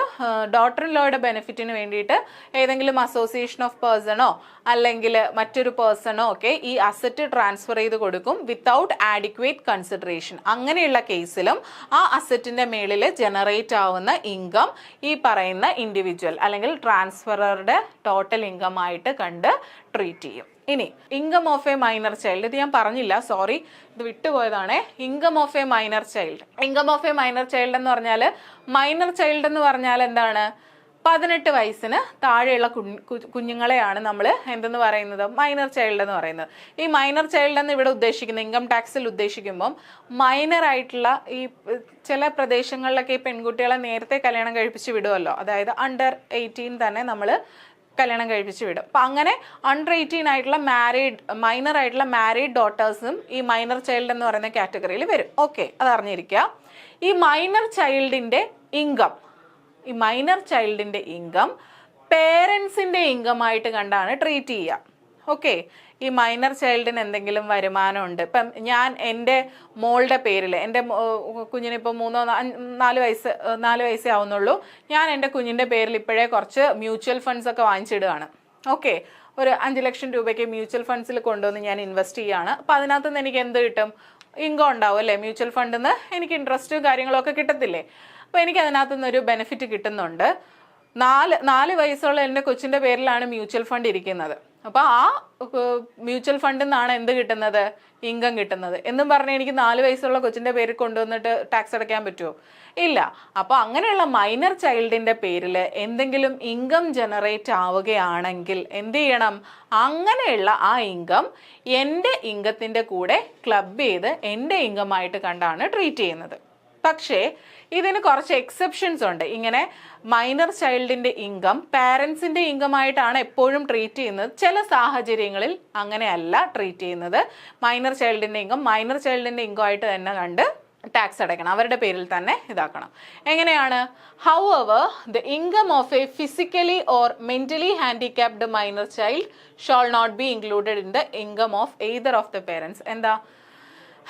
ഡോട്ടർ ഇൻ ലോയുടെ ബെനിഫിറ്റിന് വേണ്ടിയിട്ട് ഏതെങ്കിലും അസോസിയേഷൻ ഓഫ് പേഴ്സണോ അല്ലെങ്കിൽ മറ്റൊരു പേഴ്സണോ ഒക്കെ ഈ അസറ്റ് ട്രാൻസ്ഫർ ചെയ്ത് കൊടുക്കും വിത്തൗട്ട് ആഡിക്വേറ്റ് കൺസിഡറേഷൻ. അങ്ങനെയുള്ള കേസിലും ആ അസറ്റിന്റെ മേളിൽ ജനറേറ്റ് ആവുന്ന ഇൻകം ഈ പറയുന്ന ഇൻഡിവിജ്വൽ അല്ലെങ്കിൽ ട്രാൻസ്ഫററുടെ ടോട്ടൽ ഇൻകം ആയിട്ട് കണ്ട് ട്രീറ്റ് ചെയ്യും. ഇനി income of a minor child, ഇത് ഞാൻ പറഞ്ഞില്ല, സോറി, ഇത് വിട്ടുപോയതാണേ. Income of a minor child എന്ന് പറഞ്ഞാൽ മൈനർ ചൈൽഡ് എന്ന് പറഞ്ഞാൽ എന്താണ്? 18 വയസ്സിന് താഴെയുള്ള കുഞ്ഞുങ്ങളെയാണ് നമ്മൾ എന്തെന്ന് പറയുന്നത്? മൈനർ ചൈൽഡ് എന്ന് പറയുന്നത്. ഈ മൈനർ ചൈൽഡ് എന്ന് ഇവിടെ ഉദ്ദേശിക്കുന്നത് ഇൻകം ടാക്സിൽ ഉദ്ദേശിക്കുമ്പം മൈനർ ആയിട്ടുള്ള ഈ ചില പ്രദേശങ്ങളിലൊക്കെ ഈ പെൺകുട്ടികളെ നേരത്തെ കല്യാണം കഴിപ്പിച്ച് വിടുമല്ലോ, അതായത് അണ്ടർ 18 തന്നെ നമ്മൾ കല്യാണം കഴിപ്പിച്ച് വിടും. അപ്പം അങ്ങനെ അണ്ടർ 18 ആയിട്ടുള്ള മൈനർ ആയിട്ടുള്ള മാരീഡ് ഡോട്ടേഴ്സും ഈ മൈനർ ചൈൽഡ് എന്ന് പറയുന്ന കാറ്റഗറിയിൽ വരും. ഓക്കെ, അത് അറിഞ്ഞിരിക്കുക. ഈ മൈനർ ചൈൽഡിൻ്റെ ഇൻകം പേരൻസിൻ്റെ ഇൻകമായിട്ട് കണ്ടാണ് ട്രീറ്റ് ചെയ്യുക. ഓക്കെ. ഈ മൈനർ ചൈൽഡിന് എന്തെങ്കിലും വരുമാനമുണ്ട്. ഇപ്പം ഞാൻ എൻ്റെ മോളുടെ പേരിൽ, എൻ്റെ കുഞ്ഞിനിപ്പോൾ 4 വയസ്സേ ആവുന്നുള്ളൂ, ഞാൻ എൻ്റെ കുഞ്ഞിൻ്റെ പേരിൽ ഇപ്പോഴേ കുറച്ച് മ്യൂച്വൽ ഫണ്ട്സ് ഒക്കെ വാങ്ങിച്ചിടുകയാണ്. ഓക്കെ, ഒരു 5 ലക്ഷം രൂപയ്ക്ക് മ്യൂച്വൽ ഫണ്ട്സിൽ കൊണ്ടുവന്ന് ഞാൻ ഇൻവെസ്റ്റ് ചെയ്യുകയാണ്. അപ്പം അതിനകത്ത് നിന്ന് എനിക്ക് എന്ത് കിട്ടും? ഇൻകം ഉണ്ടാവും അല്ലേ? മ്യൂച്വൽ ഫണ്ടിൽ നിന്ന് എനിക്ക് ഇൻട്രസ്റ്റും കാര്യങ്ങളൊക്കെ കിട്ടത്തില്ലേ? അപ്പോൾ എനിക്ക് അതിനകത്ത് നിന്നൊരു ബെനിഫിറ്റ് കിട്ടുന്നുണ്ട്. 4 വയസ്സുള്ള എൻ്റെ കൊച്ചിൻ്റെ പേരിലാണ് മ്യൂച്വൽ ഫണ്ട് ഇരിക്കുന്നത്. അപ്പോൾ ആ മ്യൂച്വൽ ഫണ്ടിൽ നിന്നാണ് എന്ത് കിട്ടുന്നത്? ഇൻകം കിട്ടുന്നത്. എന്നും പറഞ്ഞ് എനിക്ക് 4 വയസ്സുള്ള കൊച്ചിൻ്റെ പേരിൽ കൊണ്ടുവന്നിട്ട് ടാക്സ് അടയ്ക്കാൻ പറ്റുമോ? ഇല്ല. അപ്പോൾ അങ്ങനെയുള്ള മൈനർ ചൈൽഡിൻ്റെ പേരിൽ എന്തെങ്കിലും ഇൻകം ജനറേറ്റ് ആവുകയാണെങ്കിൽ എന്ത് ചെയ്യണം? അങ്ങനെയുള്ള ആ ഇൻകം എൻ്റെ ഇൻകത്തിൻ്റെ കൂടെ ക്ലബ് ചെയ്ത് എൻ്റെ ഇൻകമായിട്ട് കണ്ടാണ് ട്രീറ്റ് ചെയ്യുന്നത്. പക്ഷേ ഇതിന് കുറച്ച് എക്സെപ്ഷൻസ് ഉണ്ട്. ഇങ്ങനെ മൈനർ ചൈൽഡിൻ്റെ ഇൻകം പാരൻസിൻ്റെ ഇൻകമായിട്ടാണ് എപ്പോഴും ട്രീറ്റ് ചെയ്യുന്നത്. ചില സാഹചര്യങ്ങളിൽ അങ്ങനെയല്ല ട്രീറ്റ് ചെയ്യുന്നത്. മൈനർ ചൈൽഡിൻ്റെ ഇൻകം ആയിട്ട് തന്നെ കണ്ട് ടാക്സ് അടയ്ക്കണം, അവരുടെ പേരിൽ തന്നെ ഇതാക്കണം. എങ്ങനെയാണ്? However the income of a physically or mentally handicapped minor child shall not be included in the income of either of the parents. എന്താ?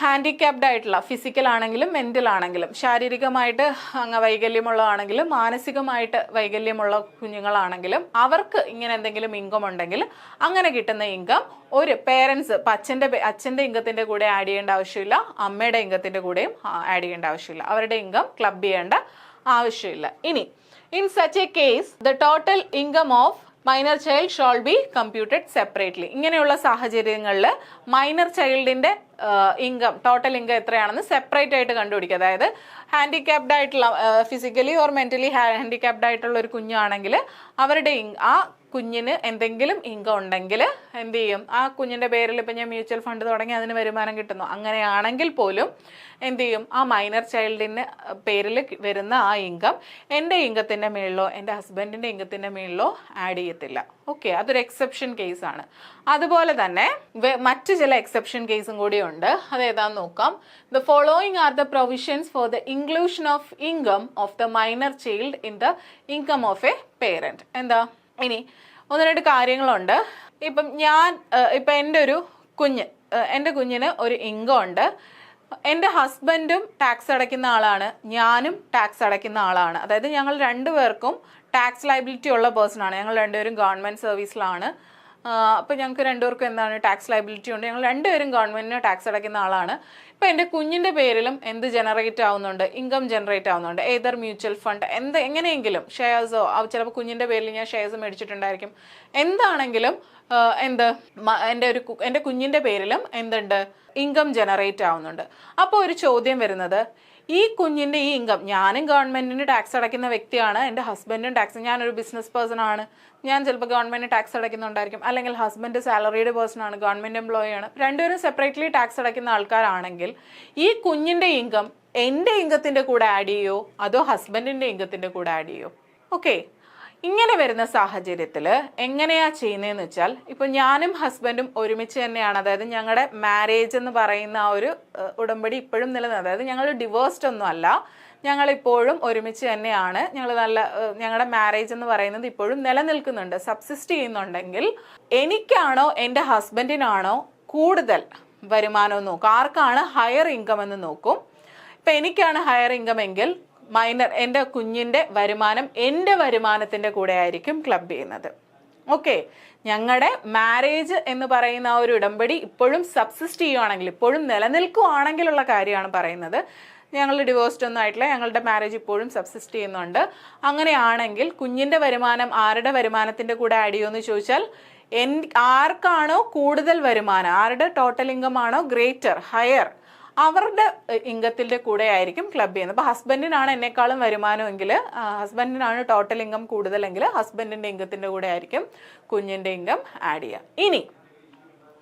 ഹാൻഡിക്യാപ്ഡ് ആയിട്ടുള്ള, ഫിസിക്കൽ ആണെങ്കിലും മെൻ്റൽ ആണെങ്കിലും, ശാരീരികമായിട്ട് അംഗവൈകല്യമുള്ളതാണെങ്കിലും മാനസികമായിട്ട് വൈകല്യമുള്ള കുഞ്ഞുങ്ങളാണെങ്കിലും അവർക്ക് ഇങ്ങനെ എന്തെങ്കിലും ഇൻകം ഉണ്ടെങ്കിൽ അങ്ങനെ കിട്ടുന്ന ഇൻകം ഒരു പേരൻസ്, ഇപ്പം അച്ഛൻ്റെ ഇൻകത്തിൻ്റെ കൂടെ ആഡ് ചെയ്യേണ്ട ആവശ്യമില്ല, അമ്മയുടെ ഇൻകത്തിൻ്റെ കൂടെയും ആഡ് ചെയ്യേണ്ട ആവശ്യമില്ല. അവരുടെ ഇൻകം ക്ലബ് ചെയ്യേണ്ട ആവശ്യമില്ല. ഇനി in such A case the total income of minor child shawl B computed separately. ഇങ്ങനെയുള്ള സാഹചര്യങ്ങളിൽ മൈനർ ചൈൽഡിൻ്റെ ഇൻകം, ടോട്ടൽ ഇൻകം എത്രയാണെന്ന് സെപ്പറേറ്റ് ആയിട്ട് കണ്ടുപിടിക്കുക. അതായത് ഹാൻഡിക്യാപ്ഡ് ആയിട്ടുള്ള, ഫിസിക്കലി ഓർ മെൻ്റലി ഹാൻഡിക്യാപ്ഡ് ആയിട്ടുള്ള ഒരു കുഞ്ഞാണെങ്കിൽ അവരുടെ ആ കുഞ്ഞിന് എന്തെങ്കിലും ഇൻകം ഉണ്ടെങ്കിൽ എന്ത് ചെയ്യും? ആ കുഞ്ഞിൻ്റെ പേരിൽ ഇപ്പം ഞാൻ മ്യൂച്വൽ ഫണ്ട് തുടങ്ങി അതിന് വരുമാനം കിട്ടുന്നു, അങ്ങനെയാണെങ്കിൽ പോലും എന്ത് ചെയ്യും? ആ മൈനർ ചൈൽഡിൻ്റെ പേരിൽ വരുന്ന ആ ഇൻകം എൻ്റെ ഇൻകത്തിൻ്റെ മേളിലോ എൻ്റെ ഹസ്ബൻഡിൻ്റെ ഇൻകത്തിൻ്റെ മേളിലോ ആഡ് ചെയ്യത്തില്ല. ഓക്കെ, അതൊരു എക്സെപ്ഷൻ കേസാണ്. അതുപോലെ തന്നെ മറ്റു ചില എക്സെപ്ഷൻ കേസും കൂടി ഉണ്ട്. അതേതാന്ന് നോക്കാം. The following are the provisions for the inclusion of income of the minor child in the income of A parent. എന്താ? ഇനി 1-2 കാര്യങ്ങളുണ്ട്. ഇപ്പം എൻ്റെ കുഞ്ഞിന് ഒരു ഇൻകം ഉണ്ട്. എൻ്റെ ഹസ്ബൻഡും ടാക്സ് അടയ്ക്കുന്ന ആളാണ്, ഞാനും ടാക്സ് അടയ്ക്കുന്ന ആളാണ്. അതായത് ഞങ്ങൾ 2 പേർക്കും ടാക്സ് ലയബിലിറ്റി ഉള്ള പേഴ്സണാണ്. ഞങ്ങൾ 2 പേരും ഗവൺമെൻറ് സർവീസിലാണ്. അപ്പോൾ ഞങ്ങൾക്ക് 2 പേർക്കും എന്താണ്? ടാക്സ് ലയബിലിറ്റി ഉണ്ട്. ഞങ്ങൾ 2 പേരും ഗവൺമെൻറ്റിന് ടാക്സ് അടയ്ക്കുന്ന ആളാണ്. ഇപ്പോൾ എൻ്റെ കുഞ്ഞിൻ്റെ പേരിലും എന്ത് ജനറേറ്റ് ആവുന്നുണ്ട്? ഇൻകം ജനറേറ്റ് ആവുന്നുണ്ട്. ഏതർ മ്യൂച്വൽ ഫണ്ട്, എങ്ങനെയെങ്കിലും ഷെയർസോ, ചിലപ്പോൾ കുഞ്ഞിൻ്റെ പേരിൽ ഞാൻ ഷെയർസ് മേടിച്ചിട്ടുണ്ടായിരിക്കും. എന്താണെങ്കിലും എൻ്റെ കുഞ്ഞിൻ്റെ പേരിലും എന്തുണ്ട്? ഇൻകം ജനറേറ്റ് ആവുന്നുണ്ട്. അപ്പോൾ ഒരു ചോദ്യം വരുന്നത്, ഈ കുഞ്ഞിൻ്റെ ഈ ഇൻകം, ഞാനും ഗവൺമെൻറ്റിന് ടാക്സ് അടയ്ക്കുന്ന വ്യക്തിയാണ്, എൻ്റെ ഹസ്ബൻഡും ടാക്സ്, ഞാനൊരു ബിസിനസ് പേഴ്സൺ ആണ്, ഞാൻ ചിലപ്പോൾ ഗവൺമെൻറ് ടാക്സ് അടയ്ക്കുന്നുണ്ടായിരിക്കും, അല്ലെങ്കിൽ ഹസ്ബൻഡ് സാലറീഡ് പേഴ്സൺ ആണ്, ഗവൺമെൻറ് എംപ്ലോയി ആണ്, 2 പേരും സെപ്പറേറ്റ്ലി ടാക്സ് അടയ്ക്കുന്ന ആൾക്കാരാണെങ്കിൽ ഈ കുഞ്ഞിൻ്റെ ഇൻകം എൻ്റെ ഇൻകത്തിൻ്റെ കൂടെ ആഡ് ചെയ്യോ അതോ ഹസ്ബൻഡിൻ്റെ ഇൻകത്തിൻ്റെ കൂടെ ആഡ് ചെയ്യോ? ഓക്കെ, ഇങ്ങനെ വരുന്ന സാഹചര്യത്തിൽ എങ്ങനെയാ ചെയ്യുന്നതെന്ന് വെച്ചാൽ, ഇപ്പം ഞാനും ഹസ്ബൻഡും ഒരുമിച്ച് തന്നെയാണ്, അതായത് ഞങ്ങളുടെ മാരേജ് എന്ന് പറയുന്ന ആ ഒരു ഉടമ്പടി ഇപ്പോഴും നിലനിൽക്കുന്നത്. അതായത് ഞങ്ങൾ ഡിവോഴ്സ്ഡ് ഒന്നും അല്ല, ഞങ്ങളിപ്പോഴും ഒരുമിച്ച് തന്നെയാണ്. ഞങ്ങളുടെ മാരേജ് എന്ന് പറയുന്നത് ഇപ്പോഴും നിലനിൽക്കുന്നുണ്ട്, സബ്സിസ്റ്റ് ചെയ്യുന്നുണ്ടെങ്കിൽ എനിക്കാണോ എൻ്റെ ഹസ്ബൻഡിനാണോ കൂടുതൽ വരുമാനം നോക്കും, ആർക്കാണ് ഹയർ ഇൻകം എന്ന് നോക്കും. ഇപ്പം എനിക്കാണ് ഹയർ ഇൻകം എങ്കിൽ എൻ്റെ കുഞ്ഞിൻ്റെ വരുമാനം എൻ്റെ വരുമാനത്തിൻ്റെ കൂടെ ആയിരിക്കും ക്ലബ് ചെയ്യുന്നത്. ഓക്കെ, ഞങ്ങളുടെ മാരേജ് എന്ന് പറയുന്ന ആ ഒരു ഉടമ്പടി ഇപ്പോഴും സബ്സിസ്റ്റ് ചെയ്യുവാണെങ്കിൽ, ഇപ്പോഴും നിലനിൽക്കുവാണെങ്കിലുള്ള കാര്യമാണ് പറയുന്നത്. ഞങ്ങൾ ഡിവോഴ്സ്ഡ് ഒന്നും ആയിട്ടില്ല, ഞങ്ങളുടെ മാരേജ് ഇപ്പോഴും സബ്സിസ്റ്റ് ചെയ്യുന്നുണ്ട്. അങ്ങനെയാണെങ്കിൽ കുഞ്ഞിൻ്റെ വരുമാനം ആരുടെ വരുമാനത്തിൻ്റെ കൂടെ ആഡ് ചെയ്യുമെന്ന് ചോദിച്ചാൽ, ആർക്കാണോ കൂടുതൽ വരുമാനം, ആരുടെ ടോട്ടൽ ഇൻകം ആണോ ഗ്രേറ്റർ, ഹയർ, അവരുടെ ഇൻകത്തിൻ്റെ കൂടെ ആയിരിക്കും ക്ലബ് ചെയ്യുന്നത്. അപ്പോൾ ഹസ്ബൻഡിനാണ് എന്നെക്കാളും വരുമാനമെങ്കിൽ, ഹസ്ബൻഡിനാണ് ടോട്ടൽ ഇൻകം കൂടുതലെങ്കിൽ ഹസ്ബൻഡിൻ്റെ ഇൻകത്തിൻ്റെ കൂടെ ആയിരിക്കും കുഞ്ഞിൻ്റെ ഇൻകം ആഡ് ചെയ്യുക. ഇനി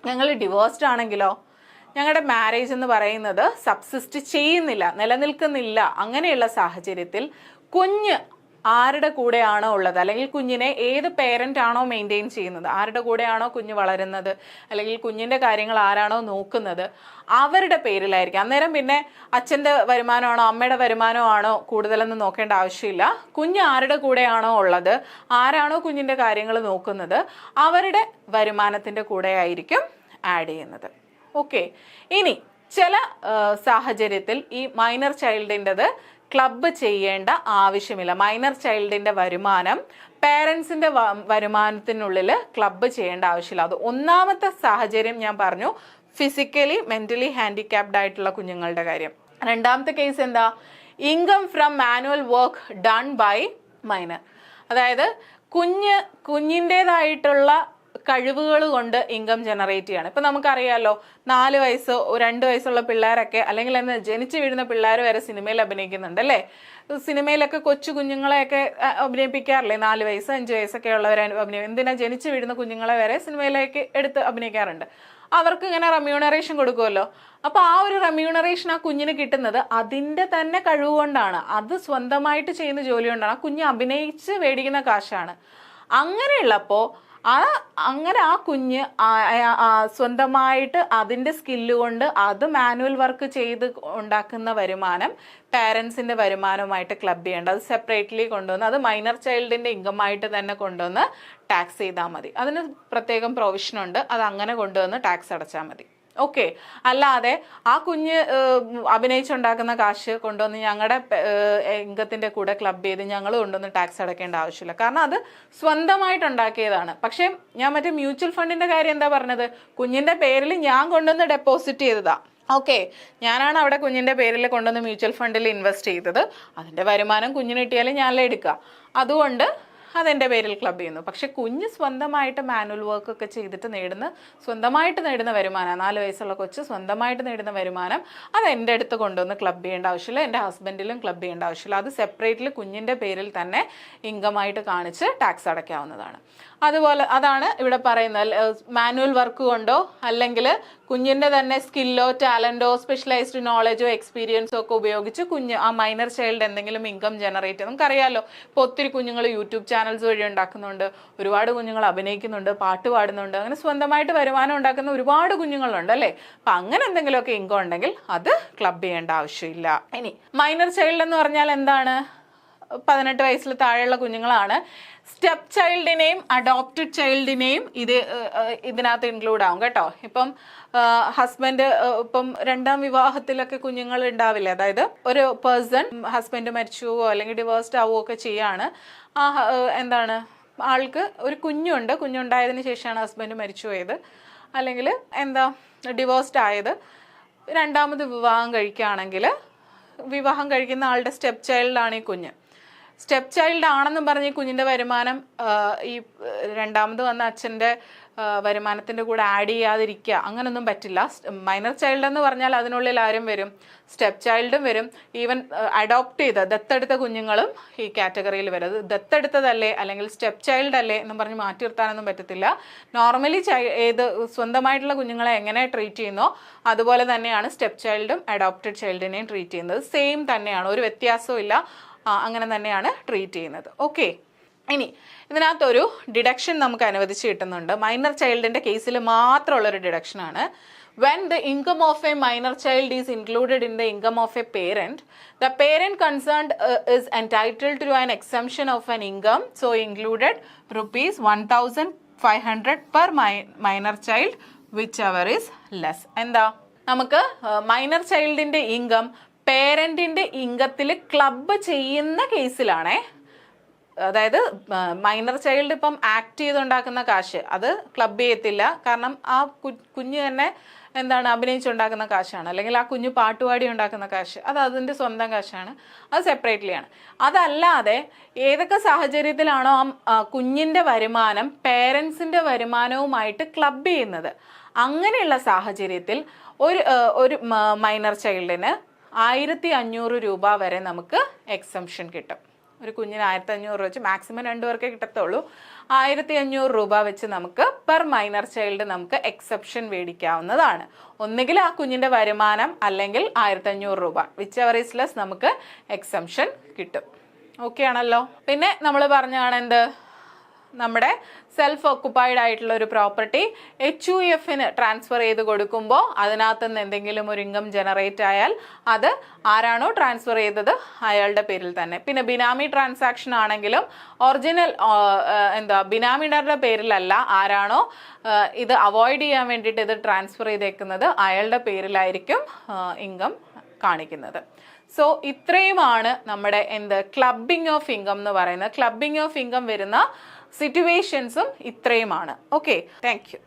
ഞങ്ങൾ ഡിവോഴ്സ്ഡ് ആണെങ്കിലോ, ഞങ്ങളുടെ മാരേജ് എന്ന് പറയുന്നത് സബ്സിസ്റ്റ് ചെയ്യുന്നില്ല, നിലനിൽക്കുന്നില്ല, അങ്ങനെയുള്ള സാഹചര്യത്തിൽ കുഞ്ഞ് ആരുടെ കൂടെയാണോ ഉള്ളത്, അല്ലെങ്കിൽ കുഞ്ഞിനെ ഏത് പേരന്റ് ആണോ മെയിൻറ്റെയിൻ ചെയ്യുന്നത്, ആരുടെ കൂടെയാണോ കുഞ്ഞ് വളരുന്നത്, അല്ലെങ്കിൽ കുഞ്ഞിന്റെ കാര്യങ്ങൾ ആരാണോ നോക്കുന്നത്, അവരുടെ പേരിലായിരിക്കും. അന്നേരം പിന്നെ അച്ഛൻ്റെ വരുമാനമാണോ അമ്മയുടെ വരുമാനമാണോ കൂടുതലെന്ന് നോക്കേണ്ട ആവശ്യമില്ല. കുഞ്ഞ് ആരുടെ കൂടെയാണോ ഉള്ളത്, ആരാണോ കുഞ്ഞിന്റെ കാര്യങ്ങൾ നോക്കുന്നത്, അവരുടെ വരുമാനത്തിന്റെ കൂടെ ആയിരിക്കും ആഡ് ചെയ്യുന്നത്. ഓക്കെ. ഇനി ചില സാഹചര്യത്തിൽ ഈ മൈനർ ചൈൽഡിൻ്റെത് ക്ലബ്ബ് ചെയ്യേണ്ട ആവശ്യമില്ല. മൈനർ ചൈൽഡിന്റെ വരുമാനം പേരൻസിന്റെ വരുമാനത്തിനുള്ളിൽ ക്ലബ്ബ് ചെയ്യേണ്ട ആവശ്യമില്ല. അത് ഒന്നാമത്തെ സാഹചര്യം ഞാൻ പറഞ്ഞു, ഫിസിക്കലി മെന്റലി ഹാൻഡിക്യാപ്ഡ് ആയിട്ടുള്ള കുഞ്ഞുങ്ങളുടെ കാര്യം. രണ്ടാമത്തെ കേസ് എന്താ? Income from manual work done by minor. അതായത് കുഞ്ഞിൻ്റെതായിട്ടുള്ള കഴിവുകൾ കൊണ്ട് ഇൻകം ജനറേറ്റ് ചെയ്യാണ്. ഇപ്പം നമുക്കറിയാമല്ലോ, 4 വയസ്സ് 2 വയസ്സുള്ള പിള്ളേരൊക്കെ, അല്ലെങ്കിൽ എന്ന് ജനിച്ചു വീഴുന്ന പിള്ളേർ വരെ സിനിമയിൽ അഭിനയിക്കുന്നുണ്ട് അല്ലേ? സിനിമയിലൊക്കെ കൊച്ചു കുഞ്ഞുങ്ങളെയൊക്കെ അഭിനയിപ്പിക്കാറില്ലേ? 4 വയസ്സ് 5 വയസ്സൊക്കെ ഉള്ളവരെ എന്തിനാ ജനിച്ചു വീഴുന്ന കുഞ്ഞുങ്ങളെ വരെ സിനിമയിലേക്ക് എടുത്ത് അഭിനയിക്കാറുണ്ട്. അവർക്ക് ഇങ്ങനെ റെമ്യൂണറേഷൻ കൊടുക്കുമല്ലോ. അപ്പോൾ ആ ഒരു റെമ്യൂണറേഷൻ ആ കുഞ്ഞിന് കിട്ടുന്നത് അതിൻ്റെ തന്നെ കഴിവ് കൊണ്ടാണ്, അത് സ്വന്തമായിട്ട് ചെയ്യുന്ന ജോലി കൊണ്ടാണ്, ആ കുഞ്ഞ് അഭിനയിച്ച് മേടിക്കുന്ന കാശാണ്. അങ്ങനെയുള്ളപ്പോൾ അങ്ങനെ ആ കുഞ്ഞ് സ്വന്തമായിട്ട് അതിൻ്റെ സ്കില്ല് കൊണ്ട് അത് മാനുവൽ വർക്ക് ചെയ്ത് ഉണ്ടാക്കുന്ന വരുമാനം പാരൻസിൻ്റെ വരുമാനവുമായിട്ട് ക്ലബ് ചെയ്യേണ്ട, അത് സെപ്പറേറ്റ്ലി കൊണ്ടുവന്ന് അത് മൈനർ ചൈൽഡിൻ്റെ ഇൻകമായിട്ട് തന്നെ കൊണ്ടുവന്ന് ടാക്സ് ചെയ്താൽ മതി. അതിന് പ്രത്യേകം പ്രൊവിഷനുണ്ട്, അത് അങ്ങനെ കൊണ്ടുവന്ന് ടാക്സ് അടച്ചാൽ മതി. ഓക്കെ. അല്ലാതെ ആ കുഞ്ഞ് അഭിനയിച്ചുണ്ടാക്കുന്ന കാശ് കൊണ്ടുവന്ന് ഞങ്ങളുടെ ഇൻകത്തിൻ്റെ കൂടെ ക്ലബ് ചെയ്ത് ഞങ്ങൾ കൊണ്ടുവന്ന് ടാക്സ് അടയ്ക്കേണ്ട ആവശ്യമില്ല. കാരണം അത് സ്വന്തമായിട്ടുണ്ടാക്കിയതാണ്. പക്ഷേ ഞാൻ മറ്റേ മ്യൂച്വൽ ഫണ്ടിൻ്റെ കാര്യം എന്താ പറഞ്ഞത്? കുഞ്ഞിൻ്റെ പേരിൽ ഞാൻ കൊണ്ടുവന്ന് ഡെപ്പോസിറ്റ് ചെയ്തതാണ്. ഓക്കെ, ഞാനാണ് അവിടെ കുഞ്ഞിൻ്റെ പേരിൽ കൊണ്ടുവന്ന് മ്യൂച്വൽ ഫണ്ടിൽ ഇൻവെസ്റ്റ് ചെയ്തത്. അതിൻ്റെ വരുമാനം കുഞ്ഞിന് കിട്ടിയാലും ഞാനല്ലേ എടുക്കുക. അതുകൊണ്ട് അതെൻ്റെ പേരിൽ ക്ലബ് ചെയ്യുന്നു. പക്ഷെ കുഞ്ഞ് സ്വന്തമായിട്ട് മാനുവൽ വർക്ക് ഒക്കെ ചെയ്തിട്ട് സ്വന്തമായിട്ട് നേടുന്ന വരുമാനം, 4 വയസ്സുള്ള കൊച്ച് സ്വന്തമായിട്ട് നേടുന്ന വരുമാനം, അത് എൻ്റെ അടുത്ത് കൊണ്ടുവന്ന് ക്ലബ് ചെയ്യേണ്ട ആവശ്യമില്ല, എൻ്റെ ഹസ്ബൻഡിലും ക്ലബ് ചെയ്യേണ്ട ആവശ്യമില്ല. അത് സെപ്പറേറ്റ്ലി കുഞ്ഞിൻ്റെ പേരിൽ തന്നെ ഇൻകമായിട്ട് കാണിച്ച് ടാക്സ് അടയ്ക്കാവുന്നതാണ്. അതുപോലെ അതാണ് ഇവിടെ പറയുന്നത്. മാനുവൽ വർക്ക് കൊണ്ടോ അല്ലെങ്കിൽ കുഞ്ഞിൻ്റെ തന്നെ സ്കില്ലോ ടാലൻറ്റോ സ്പെഷ്യലൈസ്ഡ് നോളജോ എക്സ്പീരിയൻസോ ഒക്കെ ഉപയോഗിച്ച് ആ മൈനർ ചൈൽഡ് എന്തെങ്കിലും ഇൻകം ജനറേറ്റ് ചെയ്യും. നമുക്കറിയാമല്ലോ, ഇപ്പോൾ ഒത്തിരി കുഞ്ഞുങ്ങൾ യൂട്യൂബ് ചാനൽസ് വഴി ഉണ്ടാക്കുന്നുണ്ട്, ഒരുപാട് കുഞ്ഞുങ്ങൾ അഭിനയിക്കുന്നുണ്ട്, പാട്ട് പാടുന്നുണ്ട്, അങ്ങനെ സ്വന്തമായിട്ട് വരുമാനം ഉണ്ടാക്കുന്ന ഒരുപാട് കുഞ്ഞുങ്ങളുണ്ട് അല്ലേ? അപ്പം അങ്ങനെ എന്തെങ്കിലുമൊക്കെ ഇൻകം ഉണ്ടെങ്കിൽ അത് ക്ലബ് ചെയ്യേണ്ട ആവശ്യമില്ല. ഇനി മൈനർ ചൈൽഡ് എന്ന് പറഞ്ഞാൽ എന്താണ്? 18 വയസ്സിൽ താഴെയുള്ള കുഞ്ഞുങ്ങളാണ്. സ്റ്റെപ്പ് ചൈൽഡിനെയും അഡോപ്റ്റഡ് ചൈൽഡിനെയും ഇതിനകത്ത് ഇൻക്ലൂഡ് ആവും കേട്ടോ. ഇപ്പം ഹസ്ബൻഡ് ഇപ്പം 2ാം വിവാഹത്തിലൊക്കെ കുഞ്ഞുങ്ങൾ ഉണ്ടാവില്ലേ? അതായത് ഒരു പേഴ്സൺ ഹസ്ബൻഡ് മരിച്ചുവോ അല്ലെങ്കിൽ ഡിവോഴ്സ്ഡ് ആവുകയോ ഒക്കെ ചെയ്യാണ്. ആൾക്ക് ഒരു കുഞ്ഞുണ്ടായതിനു ശേഷമാണ് ഹസ്ബൻഡ് മരിച്ചു പോയത്, അല്ലെങ്കിൽ ഡിവോഴ്സ്ഡ് ആയത്. 2ാമത് വിവാഹം കഴിക്കുകയാണെങ്കിൽ വിവാഹം കഴിക്കുന്ന ആളുടെ സ്റ്റെപ്പ് ചൈൽഡാണ് ഈ കുഞ്ഞ്. സ്റ്റെപ്പ് ചൈൽഡ് ആണെന്നും പറഞ്ഞ് ഈ കുഞ്ഞിൻ്റെ വരുമാനം ഈ 2ാമത് വന്ന അച്ഛൻ്റെ വരുമാനത്തിൻ്റെ കൂടെ ആഡ് ചെയ്യാതിരിക്കുക, അങ്ങനൊന്നും പറ്റില്ല. മൈനർ ചൈൽഡ് എന്ന് പറഞ്ഞാൽ അതിനുള്ളിൽ ആരും വരും? സ്റ്റെപ്പ് ചൈൽഡും വരും. ഈവൻ അഡോപ്റ്റ് ചെയ്ത ദത്തെടുത്ത കുഞ്ഞുങ്ങളും ഈ കാറ്റഗറിയിൽ വരും. അത് ദത്തെടുത്തതല്ലേ അല്ലെങ്കിൽ സ്റ്റെപ്പ് ചൈൽഡ് അല്ലേ എന്നും പറഞ്ഞ് മാറ്റി നിർത്താനൊന്നും പറ്റത്തില്ല. നോർമലി സ്വന്തമായിട്ടുള്ള കുഞ്ഞുങ്ങളെ എങ്ങനെ ട്രീറ്റ് ചെയ്യുന്നോ അതുപോലെ തന്നെയാണ് സ്റ്റെപ്പ് ചൈൽഡും അഡോപ്റ്റഡ് ചൈൽഡിനെയും ട്രീറ്റ് ചെയ്യുന്നത്. സെയിം തന്നെയാണ്, ഒരു വ്യത്യാസവും ഇല്ല, അങ്ങനെ തന്നെയാണ് ട്രീറ്റ് ചെയ്യുന്നത്. ഓക്കെ. ഇനി ഇതിനകത്തൊരു ഡിഡക്ഷൻ നമുക്ക് അനുവദിച്ച് കിട്ടുന്നുണ്ട്. മൈനർ ചൈൽഡിൻ്റെ കേസിൽ മാത്രമുള്ളൊരു ഡിഡക്ഷനാണ്. When the income of a minor child is included in the income of a parent, the parent concerned is entitled to an exemption of an income. So included rupees 1,500 per minor child, whichever is less. എന്താ? നമുക്ക് minor ചൈൽഡിൻ്റെ income പേരൻറ്റിൻ്റെ ഇൻകത്തിൽ club ചെയ്യുന്ന കേസിലാണേ. അതായത് minor child ഇപ്പം act ചെയ്തുണ്ടാക്കുന്ന കാശ് അത് club ചെയ്യത്തില്ല. കാരണം ആ കുഞ്ഞ് തന്നെ അഭിനയിച്ചുണ്ടാക്കുന്ന കാശാണ്, അല്ലെങ്കിൽ ആ കുഞ്ഞ് പാട്ടുപാടി ഉണ്ടാക്കുന്ന കാശ് അത് അതിൻ്റെ സ്വന്തം കാശാണ്, അത് സെപ്പറേറ്റ്ലിയാണ്. അതല്ലാതെ ഏതൊക്കെ സാഹചര്യത്തിലാണോ ആ കുഞ്ഞിൻ്റെ വരുമാനം പേരൻസിൻ്റെ വരുമാനവുമായിട്ട് ക്ലബ് ചെയ്യുന്നത്, അങ്ങനെയുള്ള സാഹചര്യത്തിൽ ഒരു മൈനർ ചൈൽഡിന് 1,500 രൂപ വരെ നമുക്ക് എക്സംഷൻ കിട്ടും. ഒരു കുഞ്ഞിന് 1,500 വെച്ച് മാക്സിമം 2 പേർക്കേ കിട്ടത്തുള്ളൂ. 1,500 രൂപ വെച്ച് നമുക്ക് പെർ മൈനർ ചൈൽഡ് നമുക്ക് എക്സെപ്ഷൻ മേടിക്കാവുന്നതാണ്. ഒന്നുകിൽ ആ കുഞ്ഞിൻ്റെ വരുമാനം അല്ലെങ്കിൽ 1,500 രൂപ, വിച്ച് എവർ ഈസ് ലെസ് നമുക്ക് എക്സംഷൻ കിട്ടും. ഓക്കെ ആണല്ലോ. പിന്നെ നമ്മൾ പറഞ്ഞാണ് എന്ത്, നമ്മുടെ സെൽഫ് ഓക്കുപ്പൈഡ് ആയിട്ടുള്ള ഒരു പ്രോപ്പർട്ടി HUF ട്രാൻസ്ഫർ ചെയ്ത് കൊടുക്കുമ്പോൾ അതിനകത്ത് നിന്ന് എന്തെങ്കിലും ഒരു ഇൻകം ജനറേറ്റ് ആയാൽ അത് ആരാണോ ട്രാൻസ്ഫർ ചെയ്തത് അയാളുടെ പേരിൽ തന്നെ. പിന്നെ ബിനാമി ട്രാൻസാക്ഷൻ ആണെങ്കിലും ഒറിജിനൽ ബിനാമിയുടെ പേരിലല്ല, ആരാണോ ഇത് അവോയ്ഡ് ചെയ്യാൻ വേണ്ടിയിട്ട് ഇത് ട്രാൻസ്ഫർ ചെയ്തേക്കുന്നത് അയാളുടെ പേരിലായിരിക്കും ഇൻകം കാണിക്കുന്നത്. സോ ഇത്രയുമാണ് നമ്മുടെ ക്ലബിംഗ് ഓഫ് ഇൻകം എന്ന് പറയുന്നത്. ക്ലബിംഗ് ഓഫ് ഇൻകം വരുന്ന സിറ്റുവേഷൻസും ഇത്രയുമാണ്. Okay, thank you.